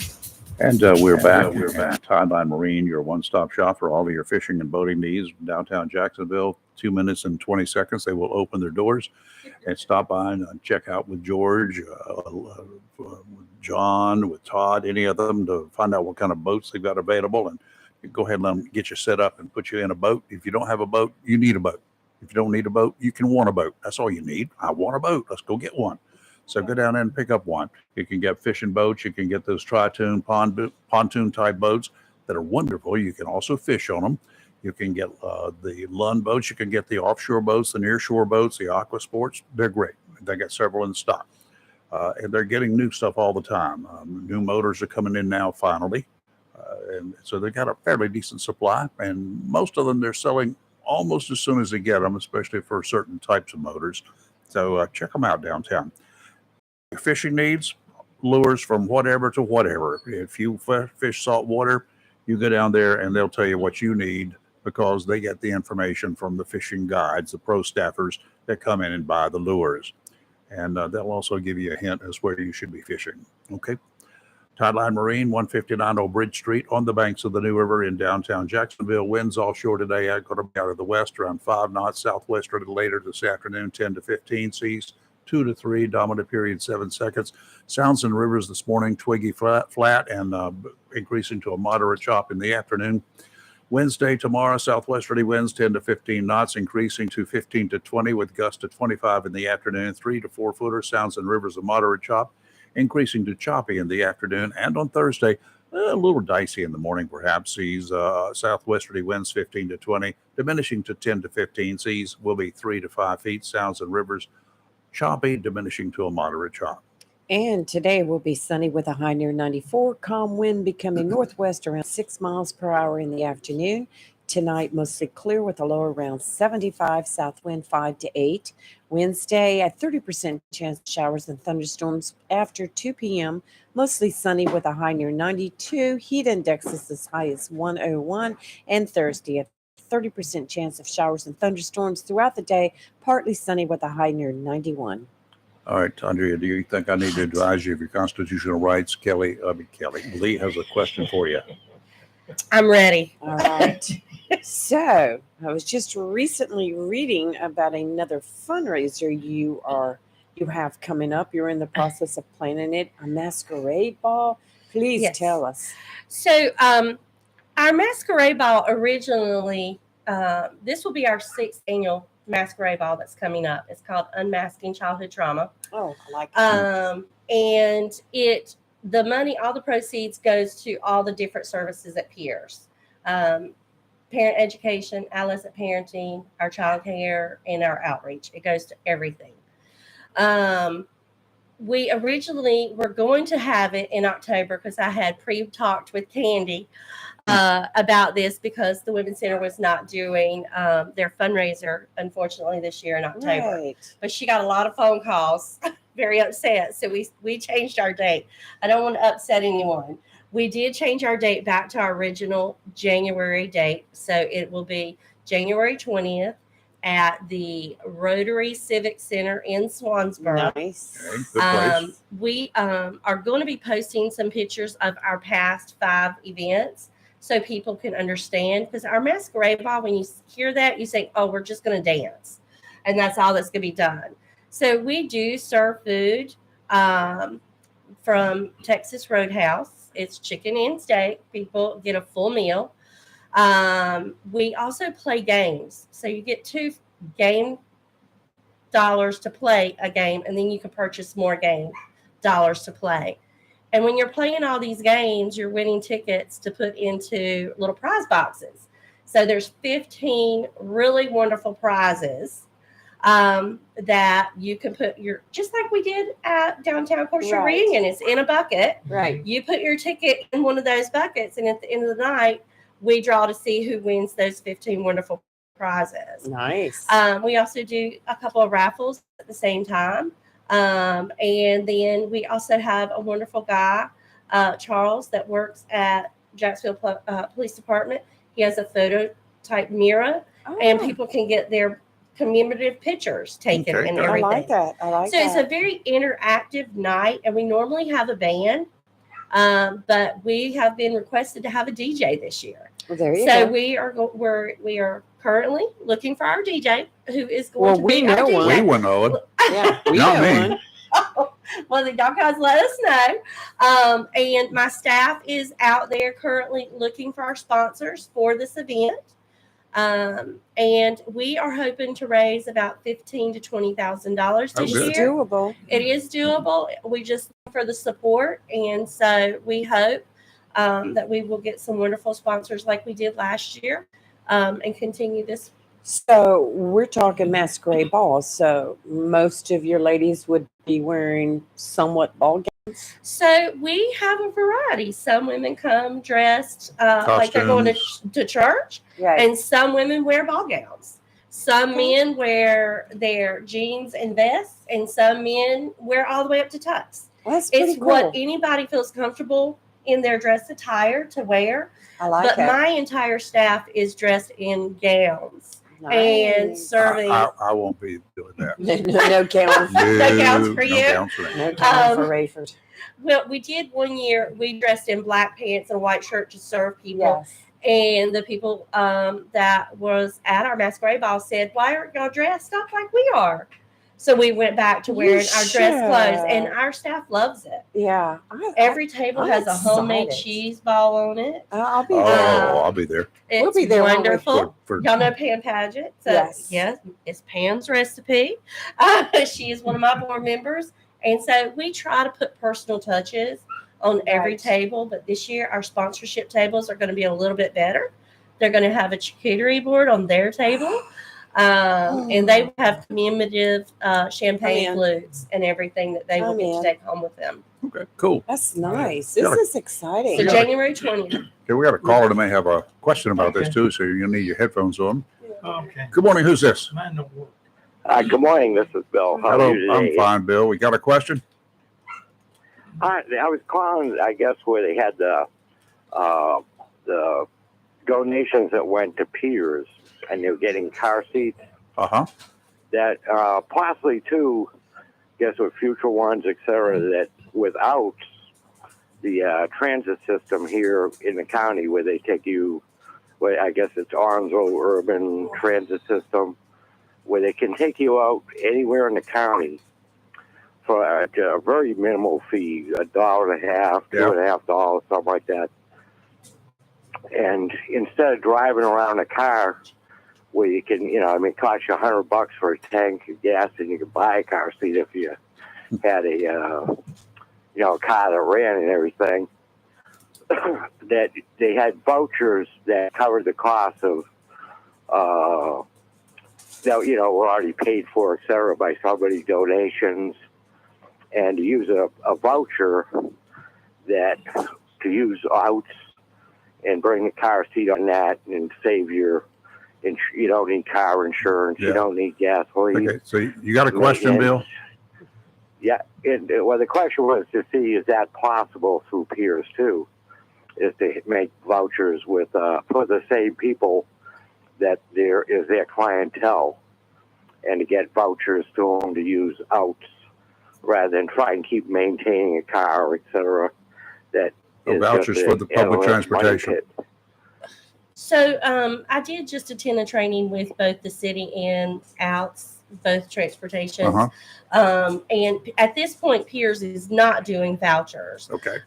And we're back. We're back. Tideline Marine, your one-stop shop for all of your fishing and boating needs. Downtown Jacksonville, 2 minutes and 20 seconds. They will open their doors and stop by and check out with George, with John, with Todd, any of them to find out what kind of boats they've got available. And go ahead and let them get you set up and put you in a boat. If you don't have a boat, you need a boat. If you don't need a boat, you can want a boat. That's all you need. I want a boat. Let's go get one. So go down there and pick up one. You can get fishing boats. You can get those pontoon type boats that are wonderful. You can also fish on them. You can get the Lund boats. You can get the offshore boats, the nearshore boats, the aqua sports. They're great. They got several in stock. And they're getting new stuff all the time. New motors are coming in now finally. And so they got a fairly decent supply. And most of them they're selling almost as soon as they get them, especially for certain types of motors. So check them out downtown. Your fishing needs, lures from whatever to whatever. If you fish salt water, you go down there and they'll tell you what you need because they get the information from the fishing guides, the pro staffers that come in and buy the lures. And they'll also give you a hint as where you should be fishing. Okay. Tideline Marine, 159 Old Bridge Street on the banks of the New River in downtown Jacksonville. Winds offshore today going to be out of the west around 5 knots, southwesterly later this afternoon, 10 to 15 seas. 2 to 3, dominant period 7 seconds. Sounds and rivers this morning, twiggy flat and increasing to a moderate chop in the afternoon. Wednesday, tomorrow, southwesterly winds 10 to 15 knots, increasing to 15 to 20 with gusts to 25 in the afternoon. 3 to 4 footer, sounds and rivers a moderate chop, increasing to choppy in the afternoon. And on Thursday, a little dicey in the morning, perhaps. Seas southwesterly winds 15 to 20, diminishing to 10 to 15. Seas will be 3 to 5 feet. Sounds and rivers choppy, diminishing to a moderate chop. And today will be sunny with a high near 94. Calm wind becoming northwest around 6 miles per hour in the afternoon. Tonight, mostly clear with a low around 75, south wind 5 to 8. Wednesday, a 30% chance of showers and thunderstorms after 2 p.m. Mostly sunny with a high near 92. Heat index is as high as 101. And Thursday, a 30% chance of showers and thunderstorms throughout the day, partly sunny with a high near 91. All right, Andrea, do you think I need to advise you of your constitutional rights? Lee has a question for you. I'm ready. All right. So I was just recently reading about another fundraiser you have coming up. You're in the process of planning it, a masquerade ball. Please tell us. So our masquerade ball originally, this will be our 6th annual masquerade ball that's coming up. It's called Unmasking Childhood Trauma. Oh, I like that. And the money, all the proceeds goes to all the different services at Pierce. Parent education, adolescent parenting, our child care, and our outreach. It goes to everything. We originally were going to have it in October because I had pre-talked with Candy about this because the Women's Center was not doing their fundraiser, unfortunately, this year in October. Right. But she got a lot of phone calls, very upset. So we changed our date. I don't want to upset anyone. We did change our date back to our original January date. So it will be January 20th at the Rotary Civic Center in Swansboro. Nice. Okay, good place. We are going to be posting some pictures of our past 5 events so people can understand. Because our masquerade ball, when you hear that, you think, oh, we're just going to dance. And that's all that's going to be done. So we do serve food from Texas Roadhouse. It's chicken and steak. People get a full meal. We also play games. So you get 2 game dollars to play a game, and then you can purchase more game dollars to play. And when you're playing all these games, you're winning tickets to put into little prize boxes. So there's 15 really wonderful prizes that you can put just like we did at Downtown Horseshoe Reunion. It's in a bucket. Right. You put your ticket in one of those buckets, and at the end of the night, we draw to see who wins those 15 wonderful prizes. Nice. We also do a couple of raffles at the same time. And then we also have a wonderful guy, Charles, that works at Jacksonville Police Department. He has a photo type mirror, and people can get their commemorative pictures taken and everything. I like that. So it's a very interactive night, and we normally have a band. But we have been requested to have a DJ this year. Well, there you So go. we are currently looking for our DJ who is going Well, to we be our know DJ. one. We will know it. Yeah, we Not know me. one. Well, then y'all guys let us know. And my staff is out there currently looking for our sponsors for this event. And we are hoping to raise about $15,000 to $20,000 this good. It's year. doable. It is doable. We just look for the support, and so we hope that we will get some wonderful sponsors like we did last year, and continue this. So we're talking masquerade balls. So most of your ladies would be wearing somewhat ball gowns. So we have a variety. Some women come dressed like they're going to church, Right. and some women wear ball gowns. Some men wear their jeans and vests, and some men wear all the way up to tux. That's pretty It's cool. what anybody feels comfortable in their dress attire to wear. I like But it. my entire staff is dressed in gowns and Nice. serving. I won't be doing that. No gowns. No gowns for No you? gowns for me. No gowns for Rayford. Well, we did one year. We dressed in black pants and a white shirt to serve people. Yes. And the people that was at our masquerade ball said, "Why aren't y'all dressed up like we are?" So we went back to wearing our dress clothes, and our staff loves it. Yeah. Every table I'm has a homemade excited. cheese ball on it. I'll be Oh, there. I'll be there. It's We'll be there, won't we? wonderful. For- Y'all know Pam Paget. So, Yes. yes, it's Pam's recipe. She is one of my board members. And so we try to put personal touches on every Right. table. But this year, our sponsorship tables are going to be a little bit better. They're going to have a charcuterie board on their table. And they have commemorative champagne I'm in. flutes and everything that they will I'm get in. to take home with them. Okay, cool. That's nice. This Yeah. is exciting. So Yeah. January 20th. Okay, we got a caller that may have a question about this too, so you'll need your headphones on. Okay. Good morning. Who's this? Mine don't work. Good morning. This is Bill. How Hello. are you I'm today? fine, Bill. We got a question? I was calling, I guess, where they had the donations that went to Piers, and they were getting car seats. Uh-huh. That possibly too, guess with future ones, et cetera, that without the transit system here in the county, where they take you, well, I guess it's Onslow Urban Transit System, where they can take you out anywhere in the county for a very minimal fee, $1.50, Yeah. $2.50, something like that. And instead of driving around a car where you can, it costs you $100 for a tank of gas, and you can buy a car seat if you had a car that ran and everything. That they had vouchers that covered the cost of that were already paid for, et cetera, by somebody's donations, and to use a voucher that to use outs and bring the car seat on that and save your. You don't need car insurance. Yeah. You don't need gasoline. Okay, so you got a question, Bill? Yeah. Well, the question was to see, is that possible through Piers too? Is to make vouchers with for the same people that there is their clientele, and to get vouchers to them to use outs rather than try and keep maintaining a car, et cetera. That So is vouchers just for an the public endless money transportation. pit. So I did just attend a training with both the city and outs, both transportations. And at this point, Piers is not doing vouchers. Okay.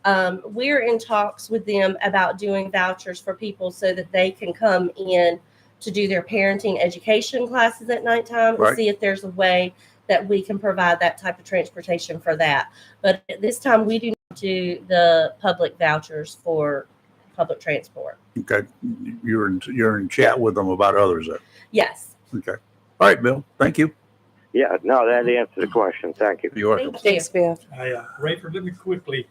We're in talks with them about doing vouchers for people so that they can come in to do their parenting education classes at nighttime and Right. see if there's a way that we can provide that type of transportation for that. But at this time, we do not do the public vouchers for public transport. Okay. You're in chat with them about others then. Yes. Okay. All right, Bill. Thank you. Yeah, no, that answers the question. Thank you. You're welcome. Thank you. Bill. Rayford, let me quickly.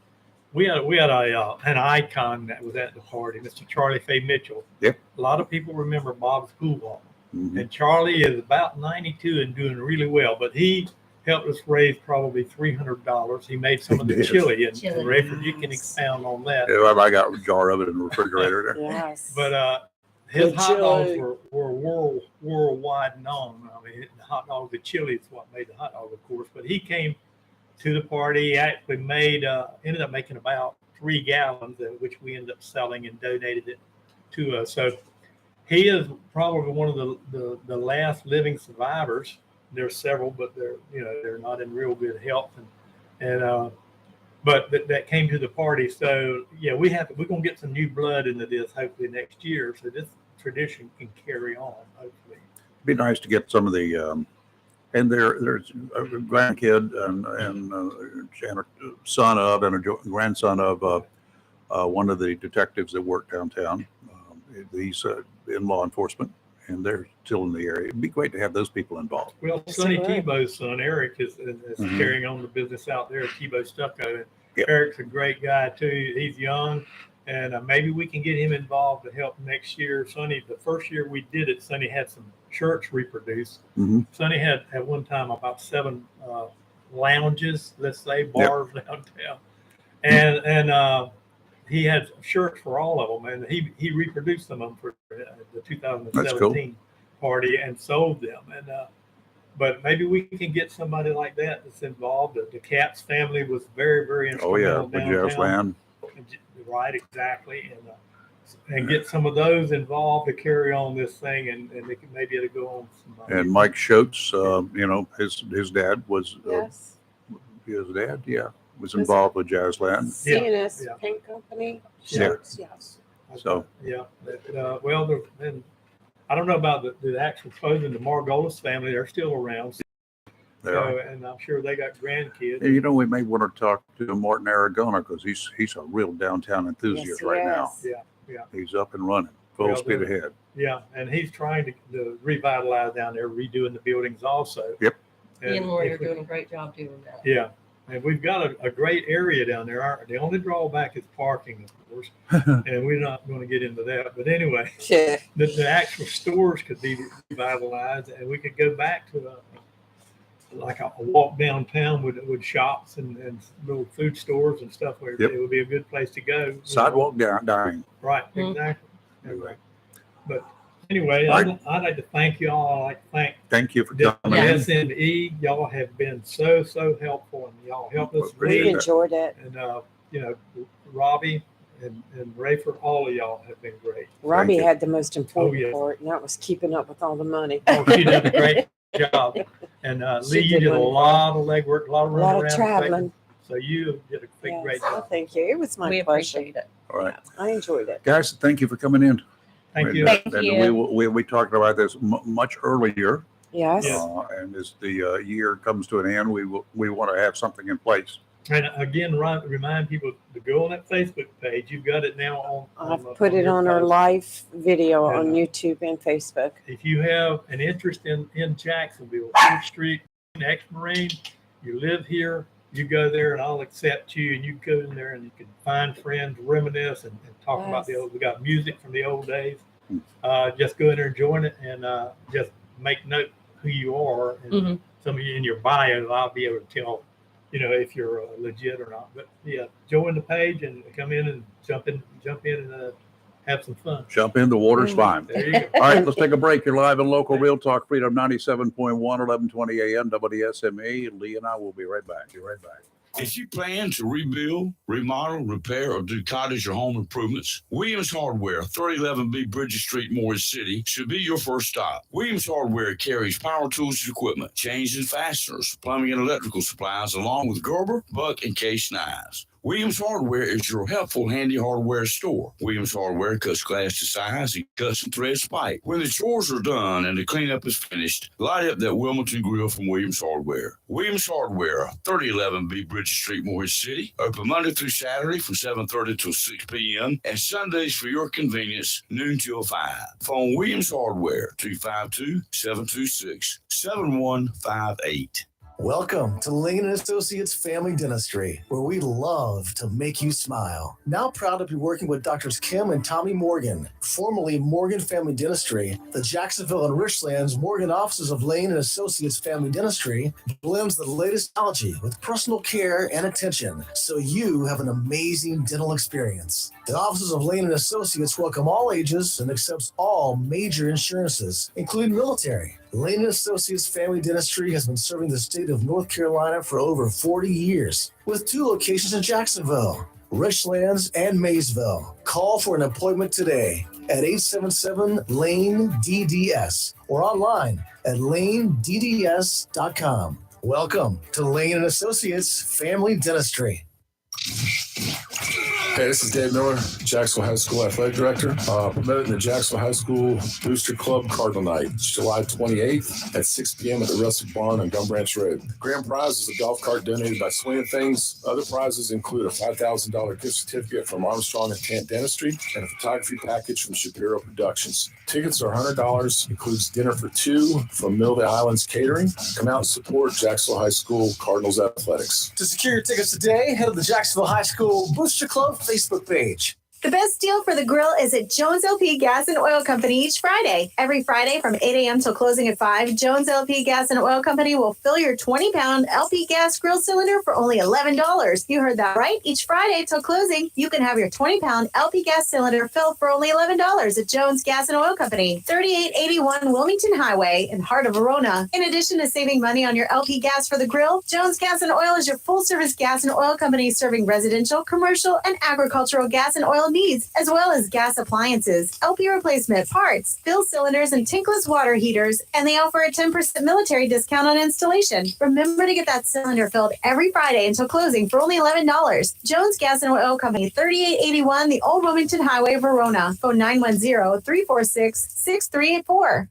We had an icon that was at the party, Mr. Charlie Fay Mitchell. Yep. A lot of people remember Bob's Pool Ball. Mhm. And Charlie is about 92 and doing really well, but he helped us raise probably $300. He made some of the He did. chili, and Chili. Rayford, you can expound on that. Yeah, well, I got a jar of it in the refrigerator there. Yes. But his Good hot dogs chili. were worldwide known. I mean, the hot dog, the chili is what made the hot dog, of course. But he came to the party. He actually ended up making about 3 gallons, which we ended up selling and donated it to us. So he is probably one of the last living survivors. There's several, but they're not in real good health, but that came to the party. So yeah, we're gonna get some new blood into this hopefully next year, so this tradition can carry on. Hopefully, It'd be nice to get some of the and there's a grandkid and a son of and a grandson of one of the detectives that work downtown. He's in law enforcement, and they're still in the area. It'd be great to have those people involved. well, Sonny Tebow's son Eric is carrying on the business out there at Tebow Stucco. And Eric's a great guy too. He's young, and maybe we can get him involved to help next year. Sonny, the first year we did it, Sonny had some shirts reproduced. Sonny had at one time about 7 lounges, let's say, bars downtown, and he had shirts for all of them, and he reproduced some of them for the 2017 party and sold them. And but maybe we can get somebody like that that's involved. The Katz family was very, very instrumental downtown. Right, exactly, and get some of those involved to carry on this thing, and they can, maybe it'll go on. And Mike Schultz, his dad was was involved with Jazzland. CNS Paint Company. Yes. So well, and I don't know about the actual clothing. The Margolis family, they're still around. And I'm sure they got grandkids. And, we may want to talk to Martin Aragona because he's a real downtown enthusiast right now. Yeah. He's up and running, full speed ahead. Yeah, and he's trying to revitalize down there, redoing the buildings also. Yep. He and Lori are doing a great job doing that. Yeah, and we've got a great area down there. The only drawback is parking, of course, and we're not going to get into that. But anyway, the actual stores could be revitalized, and we could go back to a walk downtown with shops and little food stores and stuff where it would be a good place to go. Sidewalk dining. Right, exactly. Anyway, but anyway, I'd like to thank y'all. I'd like to thank you for the coming in. SME. Y'all have been so helpful, and y'all helped us. We enjoyed it. And Robbie and Rayford, all of y'all have been great. Robbie had the most important part, and that was keeping up with all the money. Oh, she did a great job. And Lee, you did a lot of legwork, a lot of running around, traveling. So you did a great job. Thank you. It was my We pleasure. appreciate it. All right, I enjoyed it. guys, thank you for coming in. Thank you. Thank And you. we talked about this much earlier. Yes. And as the year comes to an end, we want to have something in place. And again, remind people to go on that Facebook page. You've got it now on. I've put it on our post. live video Yeah. on YouTube and Facebook. If you have an interest in Jacksonville, 5th Street, ex-Marine, you live here, you go there and I'll accept you, and you go in there and you can find friends, reminisce, and talk about the old. We got music from the old days. Just go in there and join it, and just make note who you are. And some of you in your bio, I'll be able to tell, if you're legit or not. But yeah, join the page and come in and jump in and have some fun. Jump in, the water's fine. There you go. All right, let's take a break. You're live and local, Real Talk Freedom 97.1, 1120 AM, WSME. Lee and I will be right back. Be right back. If you plan to rebuild, remodel, repair, or do cottage or home improvements, Williams Hardware, 3011B Bridges Street, Morris City, should be your first stop. Williams Hardware carries power tools and equipment, chains and fasteners, plumbing and electrical supplies, along with Gerber, Buck, and Case knives. Williams Hardware is your helpful, handy hardware store. Williams Hardware cuts glass to size and cuts and threads pipe. When the chores are done and the cleanup is finished, light up that Wilmington grill from Williams Hardware. Williams Hardware, 3011B Bridges Street, Morris City. Open Monday through Saturday from 7:30 till 6 p.m. and Sundays for your convenience, noon till 5. Phone Williams Hardware, 252-726-7158. Welcome to Lane & Associates Family Dentistry, where we love to make you smile. Now proud to be working with Drs. Kim and Tommy Morgan, formerly Morgan Family Dentistry. The Jacksonville and Richlands Morgan offices of Lane & Associates Family Dentistry blends the latest technology with personal care and attention, so you have an amazing dental experience. The offices of Lane & Associates welcome all ages and accepts all major insurances, including military. Lane & Associates Family Dentistry has been serving the state of North Carolina for over 40 years, with 2 locations in Jacksonville. Richlands, and Maysville. Call for an appointment today at 877-LANE-DDS or online at lanedds.com. Welcome to Lane & Associates Family Dentistry. Hey, this is Dave Miller, Jacksonville High School Athletic Director, promoting the Jacksonville High School Booster Club Cardinal Night, July 28th at 6 p.m. at the Rustic Barn on Gum Branch Road. Grand prize is a golf cart donated by Swinging Things. Other prizes include a $5,000 gift certificate from Armstrong and Tant Dentistry and a photography package from Shapiro Productions. Tickets are $100, includes dinner for two from Millville Islands Catering. Come out and support Jacksonville High School Cardinals Athletics. To secure your tickets today, head to the Jacksonville High School Booster Club Facebook page. The best deal for the grill is at Jones LP Gas and Oil Company each Friday. Every Friday from 8 a.m. till closing at 5, Jones LP Gas and Oil Company will fill your 20-pound LP gas grill cylinder for only $11. You heard that right. Each Friday till closing, you can have your 20-pound LP gas cylinder filled for only $11 at Jones Gas and Oil Company, 3881 Wilmington Highway in heart of Verona. In addition to saving money on your LP gas for the grill, Jones Gas and Oil is your full-service gas and oil company serving residential, commercial, and agricultural gas and oil needs, as well as gas appliances, LP replacement, parts, fill cylinders, and tankless water heaters, and they offer a 10% military discount on installation. Remember to get that cylinder filled every Friday until closing for only $11. Jones Gas and Oil Company, 3881 the Old Wilmington Highway, Verona. Phone 910-346-6384.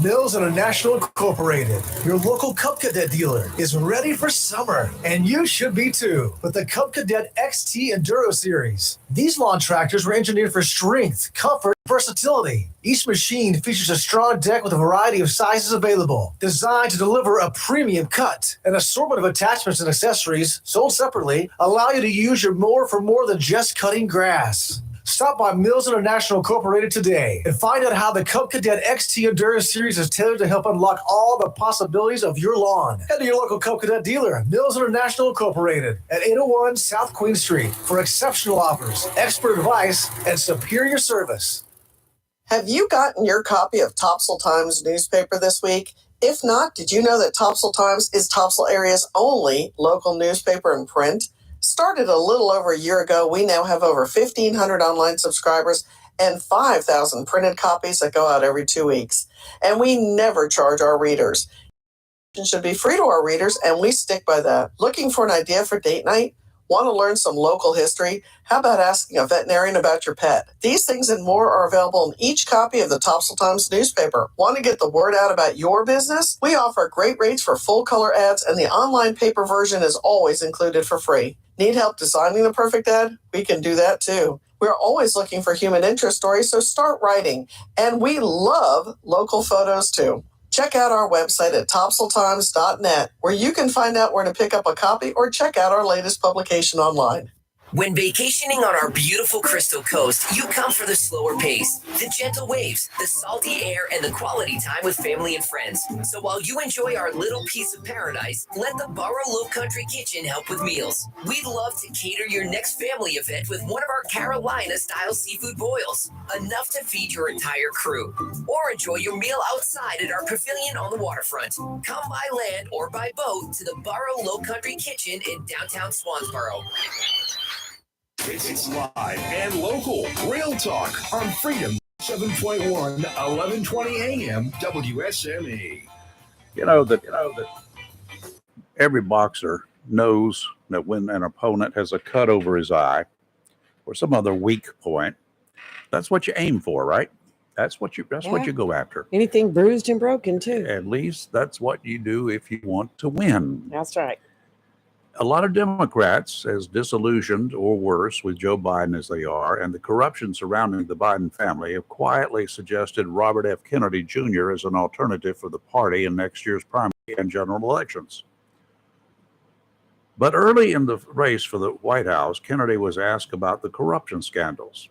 Mills International Incorporated, your local Cub Cadet dealer, is ready for summer, and you should be too, with the Cub Cadet XT Enduro Series. These lawn tractors were engineered for strength, comfort, and versatility. Each machine features a strong deck with a variety of sizes available, designed to deliver a premium cut. An assortment of attachments and accessories, sold separately, allow you to use your mower for more than just cutting grass. Stop by Mills International Incorporated today and find out how the Cub Cadet XT Enduro Series is tailored to help unlock all the possibilities of your lawn. Head to your local Cub Cadet dealer, Mills International Incorporated, at 801 South Queen Street for exceptional offers, expert advice, and superior service. Have you gotten your copy of Topsail Times newspaper this week? If not, did you know that Topsail Times is Topsail area's only local newspaper in print? Started a little over a year ago, we now have over 1,500 online subscribers and 5,000 printed copies that go out every 2 weeks. And we never charge our readers. It should be free to our readers, and we stick by that. Looking for an idea for date night? Want to learn some local history? How about asking a veterinarian about your pet? These things and more are available in each copy of the Topsail Times newspaper. Want to get the word out about your business? We offer great rates for full color ads, and the online paper version is always included for free. Need help designing the perfect ad? We can do that too. We're always looking for human interest stories, so start writing. And we love local photos too. Check out our website at topsailtimes.net, where you can find out where to pick up a copy or check out our latest publication online. When vacationing on our beautiful Crystal Coast, you come for the slower pace, the gentle waves, the salty air, and the quality time with family and friends. So while you enjoy our little piece of paradise, let the Burrow Low Country Kitchen help with meals. We'd love to cater your next family event with one of our Carolina-style seafood boils, enough to feed your entire crew. Or enjoy your meal outside at our pavilion on the waterfront. Come by land or by boat to the Burrow Low Country Kitchen in downtown Swansboro. It's live and local. Real talk on Freedom 7.1, 1120 AM, WSME. You know that every boxer knows that when an opponent has a cut over his eye or some other weak point, that's what you aim for, right? That's what you go after. Anything bruised and broken too. At least that's what you do if you want to win. That's right. A lot of Democrats, as disillusioned or worse with Joe Biden as they are, and the corruption surrounding the Biden family, have quietly suggested Robert F. Kennedy Jr. as an alternative for the party in next year's primary and general elections. But early in the race for the White House, Kennedy was asked about the corruption scandals.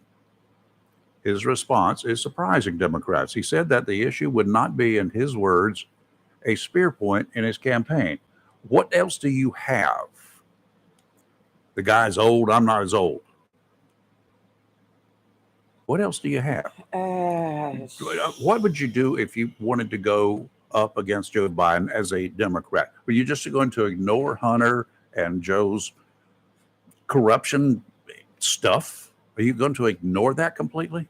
His response is surprising Democrats. He said that the issue would not be, in his words, a spear point in his campaign. What else do you have? The guy's old, I'm not as old. What else do you have? What would you do if you wanted to go up against Joe Biden as a Democrat? Were you just going to ignore Hunter and Joe's corruption stuff. Are you going to ignore that completely?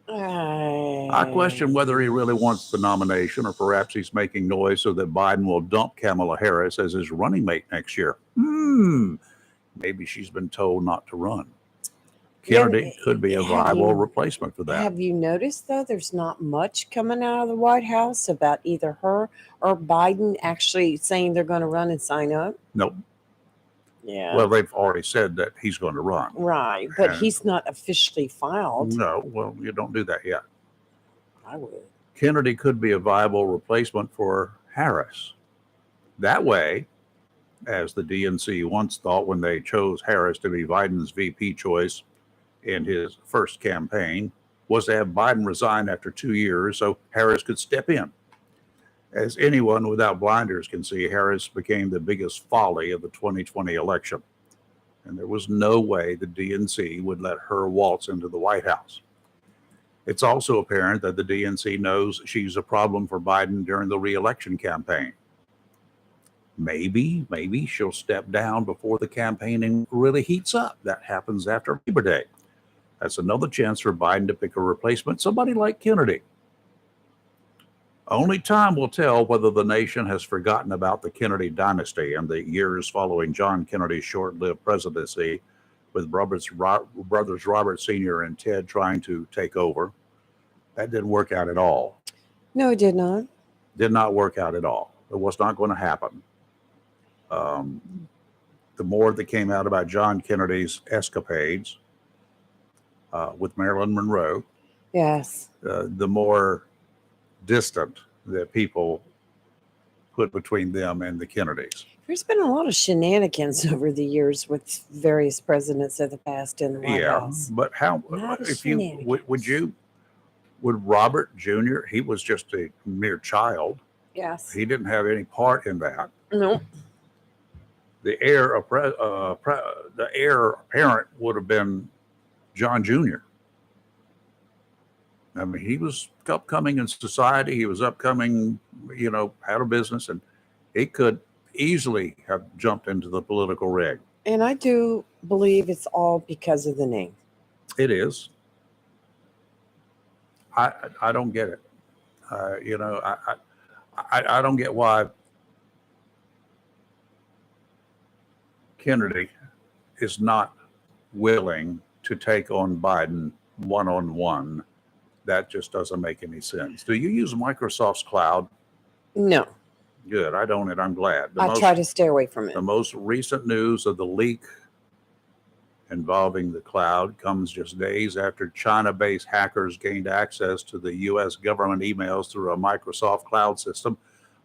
I question whether he really wants the nomination, or perhaps he's making noise so that Biden will dump Kamala Harris as his running mate next year. Maybe she's been told not to run. Kennedy could be a viable replacement for that. Have you noticed, though, there's not much coming out of the White House about either her or Biden actually saying they're going to run and sign up? Nope. Yeah. Well, they've already said that he's going to run. Right, but And- he's not officially filed. No, well, you don't do that yet. I would. Kennedy could be a viable replacement for Harris. That way, as the DNC once thought when they chose Harris to be Biden's VP choice in his first campaign, was to have Biden resign after 2 years so Harris could step in. As anyone without blinders can see, Harris became the biggest folly of the 2020 election. And there was no way the DNC would let her waltz into the White House. It's also apparent that the DNC knows she's a problem for Biden during the re-election campaign. Maybe she'll step down before the campaigning really heats up. That happens after Labor Day. That's another chance for Biden to pick a replacement, somebody like Kennedy. Only time will tell whether the nation has forgotten about the Kennedy dynasty and the years following John Kennedy's short-lived presidency, with brothers Robert Sr. and Ted trying to take over. That didn't work out at all. No, it did not. Did not work out at all. It was not going to happen. The more that came out about John Kennedy's escapades with Marilyn Monroe, Yes. the more distant that people put between them and the Kennedys. There's been a lot of shenanigans over the years with various presidents of the past in the White House. But how, Lot of if you, shenanigans. would Robert Jr., he was just a mere child. Yes. He didn't have any part in that. No. The heir apparent would have been John Jr. I mean, he was upcoming in society. He was upcoming, out of business, and he could easily have jumped into the political rig. And I do believe it's all because of the name. It is. I don't get it. I don't get why Kennedy is not willing to take on Biden one-on-one. That just doesn't make any sense. Do you use Microsoft's cloud? No. Good. I don't, and I'm glad. I try to stay away from it. The most recent news of the leak involving the cloud comes just days after China-based hackers gained access to the U.S. government emails through a Microsoft cloud system.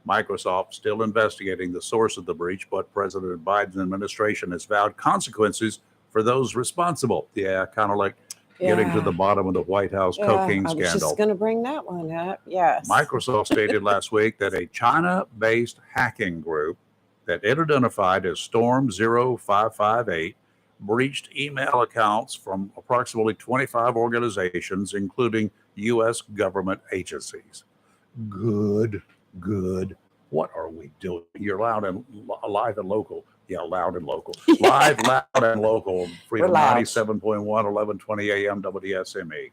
Microsoft still investigating the source of the breach, but President Biden's administration has vowed consequences for those responsible. Yeah, kind of like getting to the bottom of the White House cocaine I was scandal. just going to bring that one up. Yes. Microsoft stated last week that a China-based hacking group that it identified as Storm 0558 breached email accounts from approximately 25 organizations, including U.S. government agencies. Good. What are we doing? You're live and local. Yeah, loud and local. Live, loud, and local. Freedom 97.1, 1120 AM WSME.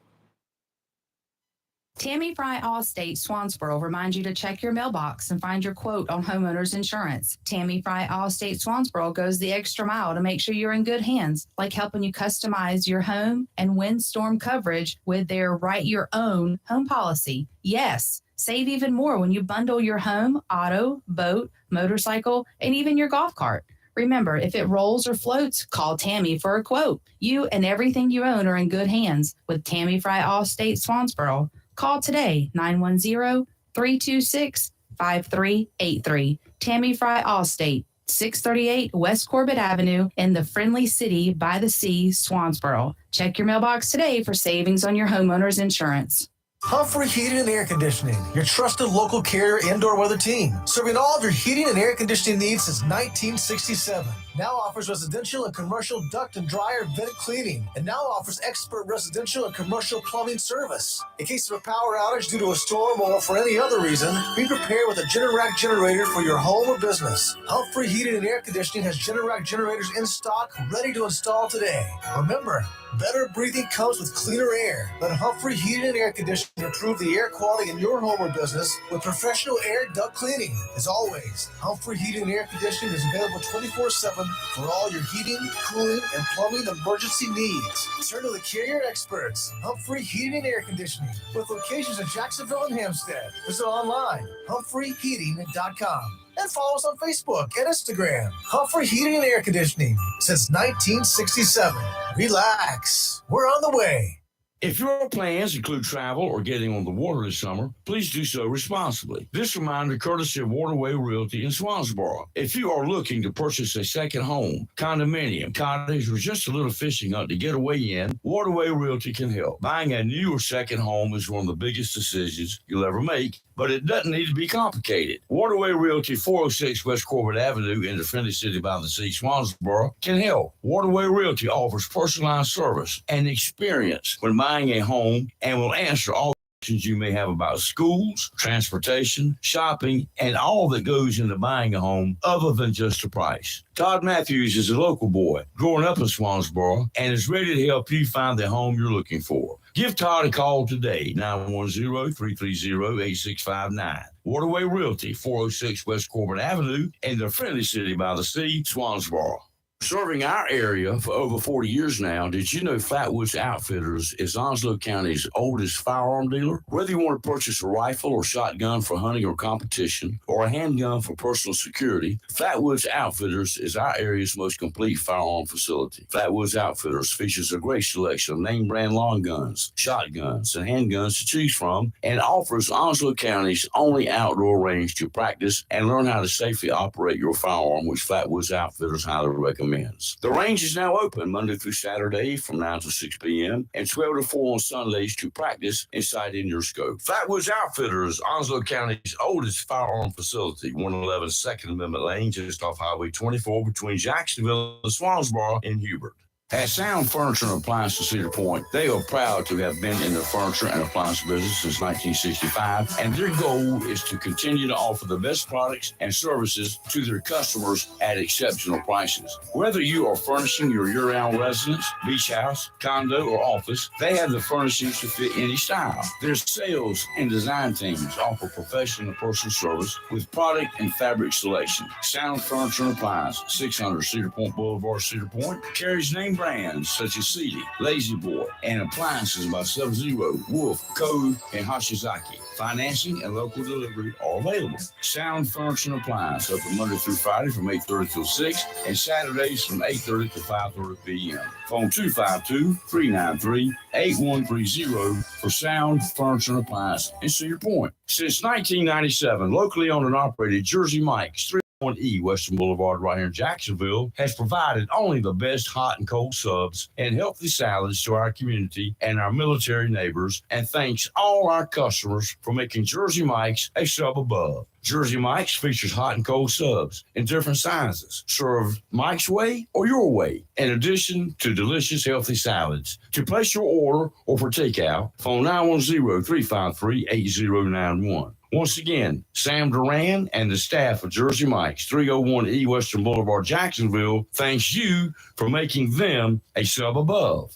Tammy Fry Allstate Swansboro reminds you to check your mailbox and find your quote on homeowners insurance. Tammy Fry Allstate Swansboro goes the extra mile to make sure you're in good hands, like helping you customize your home and windstorm coverage with their Write Your Own home policy. Yes, save even more when you bundle your home, auto, boat, motorcycle, and even your golf cart. Remember, if it rolls or floats, call Tammy for a quote. You and everything you own are in good hands with Tammy Fry Allstate Swansboro. Call today, 910-326-5383. Tammy Fry Allstate, 638 West Corbett Avenue in the friendly city by the sea, Swansboro. Check your mailbox today for savings on your homeowner's insurance. Humphrey Heating and Air Conditioning, your trusted local carrier indoor weather team, serving all of your heating and air conditioning needs since 1967. Now offers residential and commercial duct and dryer vent cleaning, and now offers expert residential and commercial plumbing service. In case of a power outage due to a storm or for any other reason, be prepared with a Generac generator for your home or business. Humphrey Heating and Air Conditioning has Generac generators in stock, ready to install today. Remember, better breathing comes with cleaner air. Let Humphrey Heating and Air Conditioning improve the air quality in your home or business with professional air duct cleaning. As always, Humphrey Heating and Air Conditioning is available 24/7 for all your heating, cooling, and plumbing emergency needs. Turn to the carrier experts, Humphrey Heating and Air Conditioning, with locations in Jacksonville and Hampstead. Visit online, humphreyheating.com. And follow us on Facebook and Instagram. Humphrey Heating and Air Conditioning since 1967. Relax. We're on the way. If your plans include travel or getting on the water this summer, please do so responsibly. This reminder courtesy of Waterway Realty in Swansboro. If you are looking to purchase a second home, condominium, cottage, or just a little fishing hut to get away in, Waterway Realty can help. Buying a new or second home is one of the biggest decisions you'll ever make, but it doesn't need to be complicated. Waterway Realty, 406 West Corbett Avenue in the Friendly City by the Sea, Swansboro, can help. Waterway Realty offers personalized service and experience when buying a home and will answer all questions you may have about schools, transportation, shopping, and all that goes into buying a home other than just the price. Todd Matthews is a local boy growing up in Swansboro and is ready to help you find the home you're looking for. Give Todd a call today, 910-330-8659. Waterway Realty, 406 West Corbett Avenue in the Friendly City by the Sea, Swansboro. Serving our area for over 40 years now, did you know Flatwoods Outfitters is Onslow County's oldest firearm dealer? Whether you want to purchase a rifle or shotgun for hunting or competition, or a handgun for personal security, Flatwoods Outfitters is our area's most complete firearm facility. Flatwoods Outfitters features a great selection of name brand long guns, shotguns, and handguns to choose from, and offers Onslow County's only outdoor range to practice and learn how to safely operate your firearm, which Flatwoods Outfitters highly recommend. The range is now open Monday through Saturday from 9 to 6 p.m. and 12 to 4 on Sundays to practice and sight in your scope. Flatwoods Outfitters, Onslow County's oldest firearm facility, 111 Second Amendment Lane, just off Highway 24 between Jacksonville and Swansboro and Hubert. At Sound Furniture and Appliance in Cedar Point, they are proud to have been in the furniture and appliance business since 1965, and their goal is to continue to offer the best products and services to their customers at exceptional prices. Whether you are furnishing your year-round residence, beach house, condo, or office, they have the furnishings to fit any style. Their sales and design teams offer professional and personal service with product and fabric selection. Sound Furniture and Appliance, 600 Cedar Point Boulevard, Cedar Point, carries name brands such as Sealy, Lazy Boy, and appliances by Sub-Zero, Wolf, Code, and Hashizaki. Financing and local delivery are available. Sound Furniture and Appliance open Monday through Friday from 8:30 till 6 and Saturdays from 8:30 to 5:30 p.m. Phone 252-393-8130 for Sound Furniture and Appliance in Cedar Point. Since 1997, locally owned and operated Jersey Mike's 1E Western Boulevard right here in Jacksonville has provided only the best hot and cold subs and healthy salads to our community and our military neighbors, and thanks all our customers for making Jersey Mike's a sub above. Jersey Mike's features hot and cold subs in different sizes, served Mike's way or your way, in addition to delicious, healthy salads. To place your order or for takeout, phone 910-353-8091. Once again, Sam Duran and the staff of Jersey Mike's, 301E Western Boulevard, Jacksonville, thanks you for making them a sub above.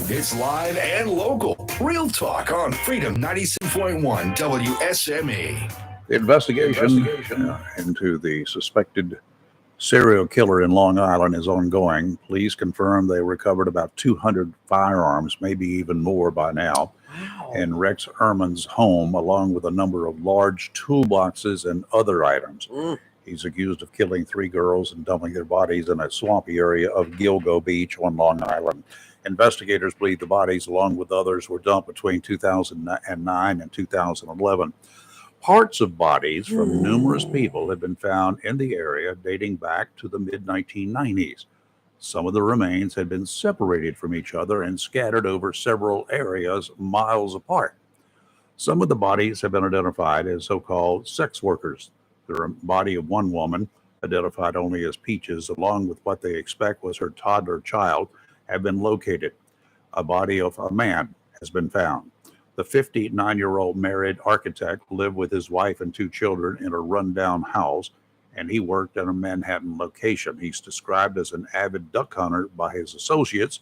It's live and local. Real talk on Freedom 97.1 WSME. The investigation into the suspected serial killer in Long Island is ongoing. Police confirm they recovered about 200 firearms, maybe even more by now, in Rex Ehrman's home, along with a number of large toolboxes and other items. He's accused of killing 3 girls and dumping their bodies in a swampy area of Gilgo Beach on Long Island. Investigators believe the bodies, along with others, were dumped between 2009 and 2011. Parts of bodies from numerous people have been found in the area dating back to the mid-1990s. Some of the remains had been separated from each other and scattered over several areas miles apart. Some of the bodies have been identified as so-called sex workers. The body of one woman, identified only as Peaches, along with what they expect was her toddler child, have been located. A body of a man has been found. The 59-year-old married architect lived with his wife and 2 children in a rundown house, and he worked at a Manhattan location. He's described as an avid duck hunter by his associates.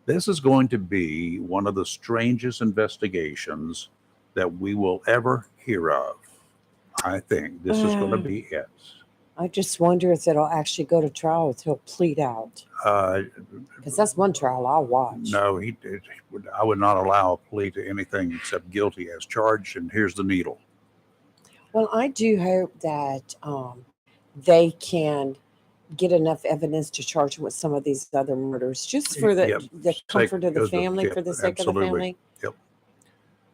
This is going to be one of the strangest investigations that we will ever hear of. I think this is going to be it. I just wonder if it'll actually go to trial, if he'll plead out. Because that's one trial I'll watch. No, I would not allow a plea to anything except guilty as charged, and here's the needle. Well, I do hope that they can get enough evidence to charge him with some of these other murders, just for the comfort of the family, for the sake of the family. Yep.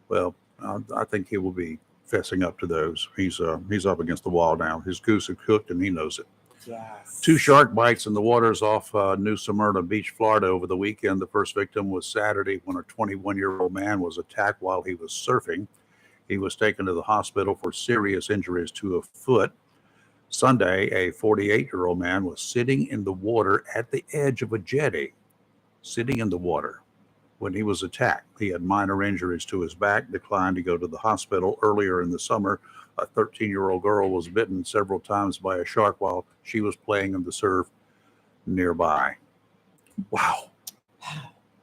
Well, I think he will be fessing up to those. He's up against the wall now. His goose is cooked, and he knows it. Yes. 2 shark bites in the waters off New Smyrna Beach, Florida over the weekend. The first victim was Saturday when a 21-year-old man was attacked while he was surfing. He was taken to the hospital for serious injuries to a foot. Sunday, a 48-year-old man was sitting in the water at the edge of a jetty, sitting in the water, when he was attacked. He had minor injuries to his back, declined to go to the hospital. Earlier in the summer, a 13-year-old girl was bitten several times by a shark while she was playing in the surf nearby. Wow.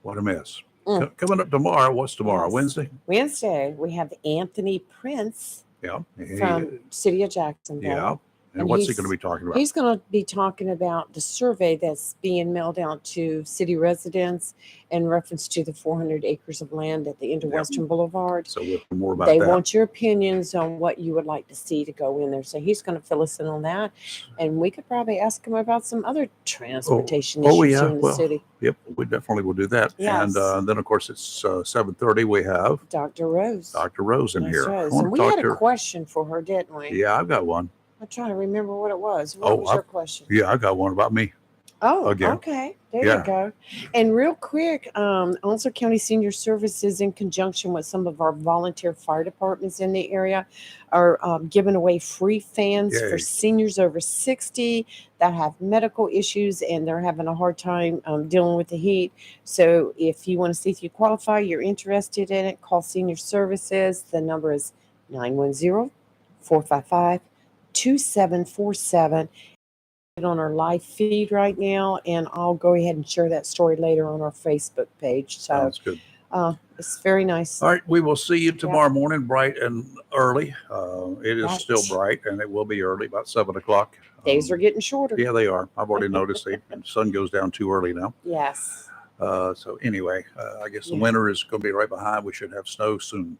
What a mess. Coming up tomorrow, what's tomorrow? Yes. Wednesday? We have Anthony Prince Yeah. from City of Jacksonville. Yeah. And what's he going to be talking about? He's going to be talking about the survey that's being mailed out to city residents in reference to the 400 acres of land at the end of Western Boulevard. So we'll hear more about They that. want your opinions on what you would like to see to go in there. So he's going to fill us in on that. And we could probably ask him about some other transportation issues here in the city. Yep, we definitely will do that. Yes. And then, of course, it's 7:30. We have Dr. Rose. Dr. Rose in That's here. right. I wanna And we talk had to a her. question for her, didn't we? Yeah, I've got one. I'm trying to remember what it was. What was your question? Yeah, I got one about me. Oh, Again. okay. There Yeah. you go. And real quick, Onslow County Senior Services, in conjunction with some of our volunteer fire departments in the area, are giving away free fans Yay. for seniors over 60 that have medical issues and they're having a hard time dealing with the heat. So if you want to see if you qualify, you're interested in it, call Senior Services. The number is 910-455-2747. On our live feed right now, and I'll go ahead and share that story later on our Facebook page. So Sounds good. it's very nice. All right, we will see you tomorrow morning, bright and early. It is Right. still bright, and it will be early, about 7 o'clock. Days are getting shorter. Yeah, they are. I've already noticed the sun goes down too early now. Yes. So anyway, I guess the Yeah. winter is going to be right behind. We should have snow soon.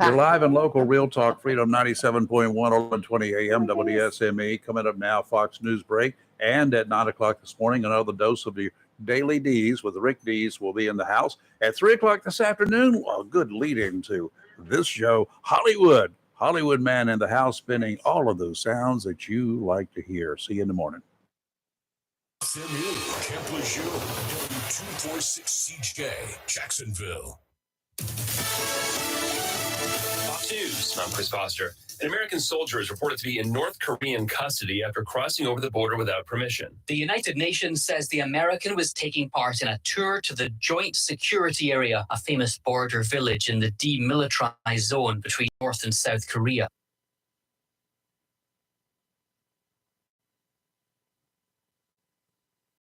You're live and local, Real Talk, Freedom 97.1, 1120 AM, WSME. Coming up now, Fox News Break. And at 9 o'clock this morning, another dose of the Daily D's with Rick Dees will be in the house. At 3 o'clock this afternoon, well, good lead into this show, Hollywood. Hollywood Man in the house, spinning all of those sounds that you like to hear. See you in the morning. SMU, Camp Lejeune, W246 CJ, Jacksonville. Fox News. I'm Chris Foster. An American soldier is reported to be in North Korean custody after crossing over the border without permission. The United Nations says the American was taking part in a tour to the Joint Security Area, a famous border village in the demilitarized zone between North and South Korea.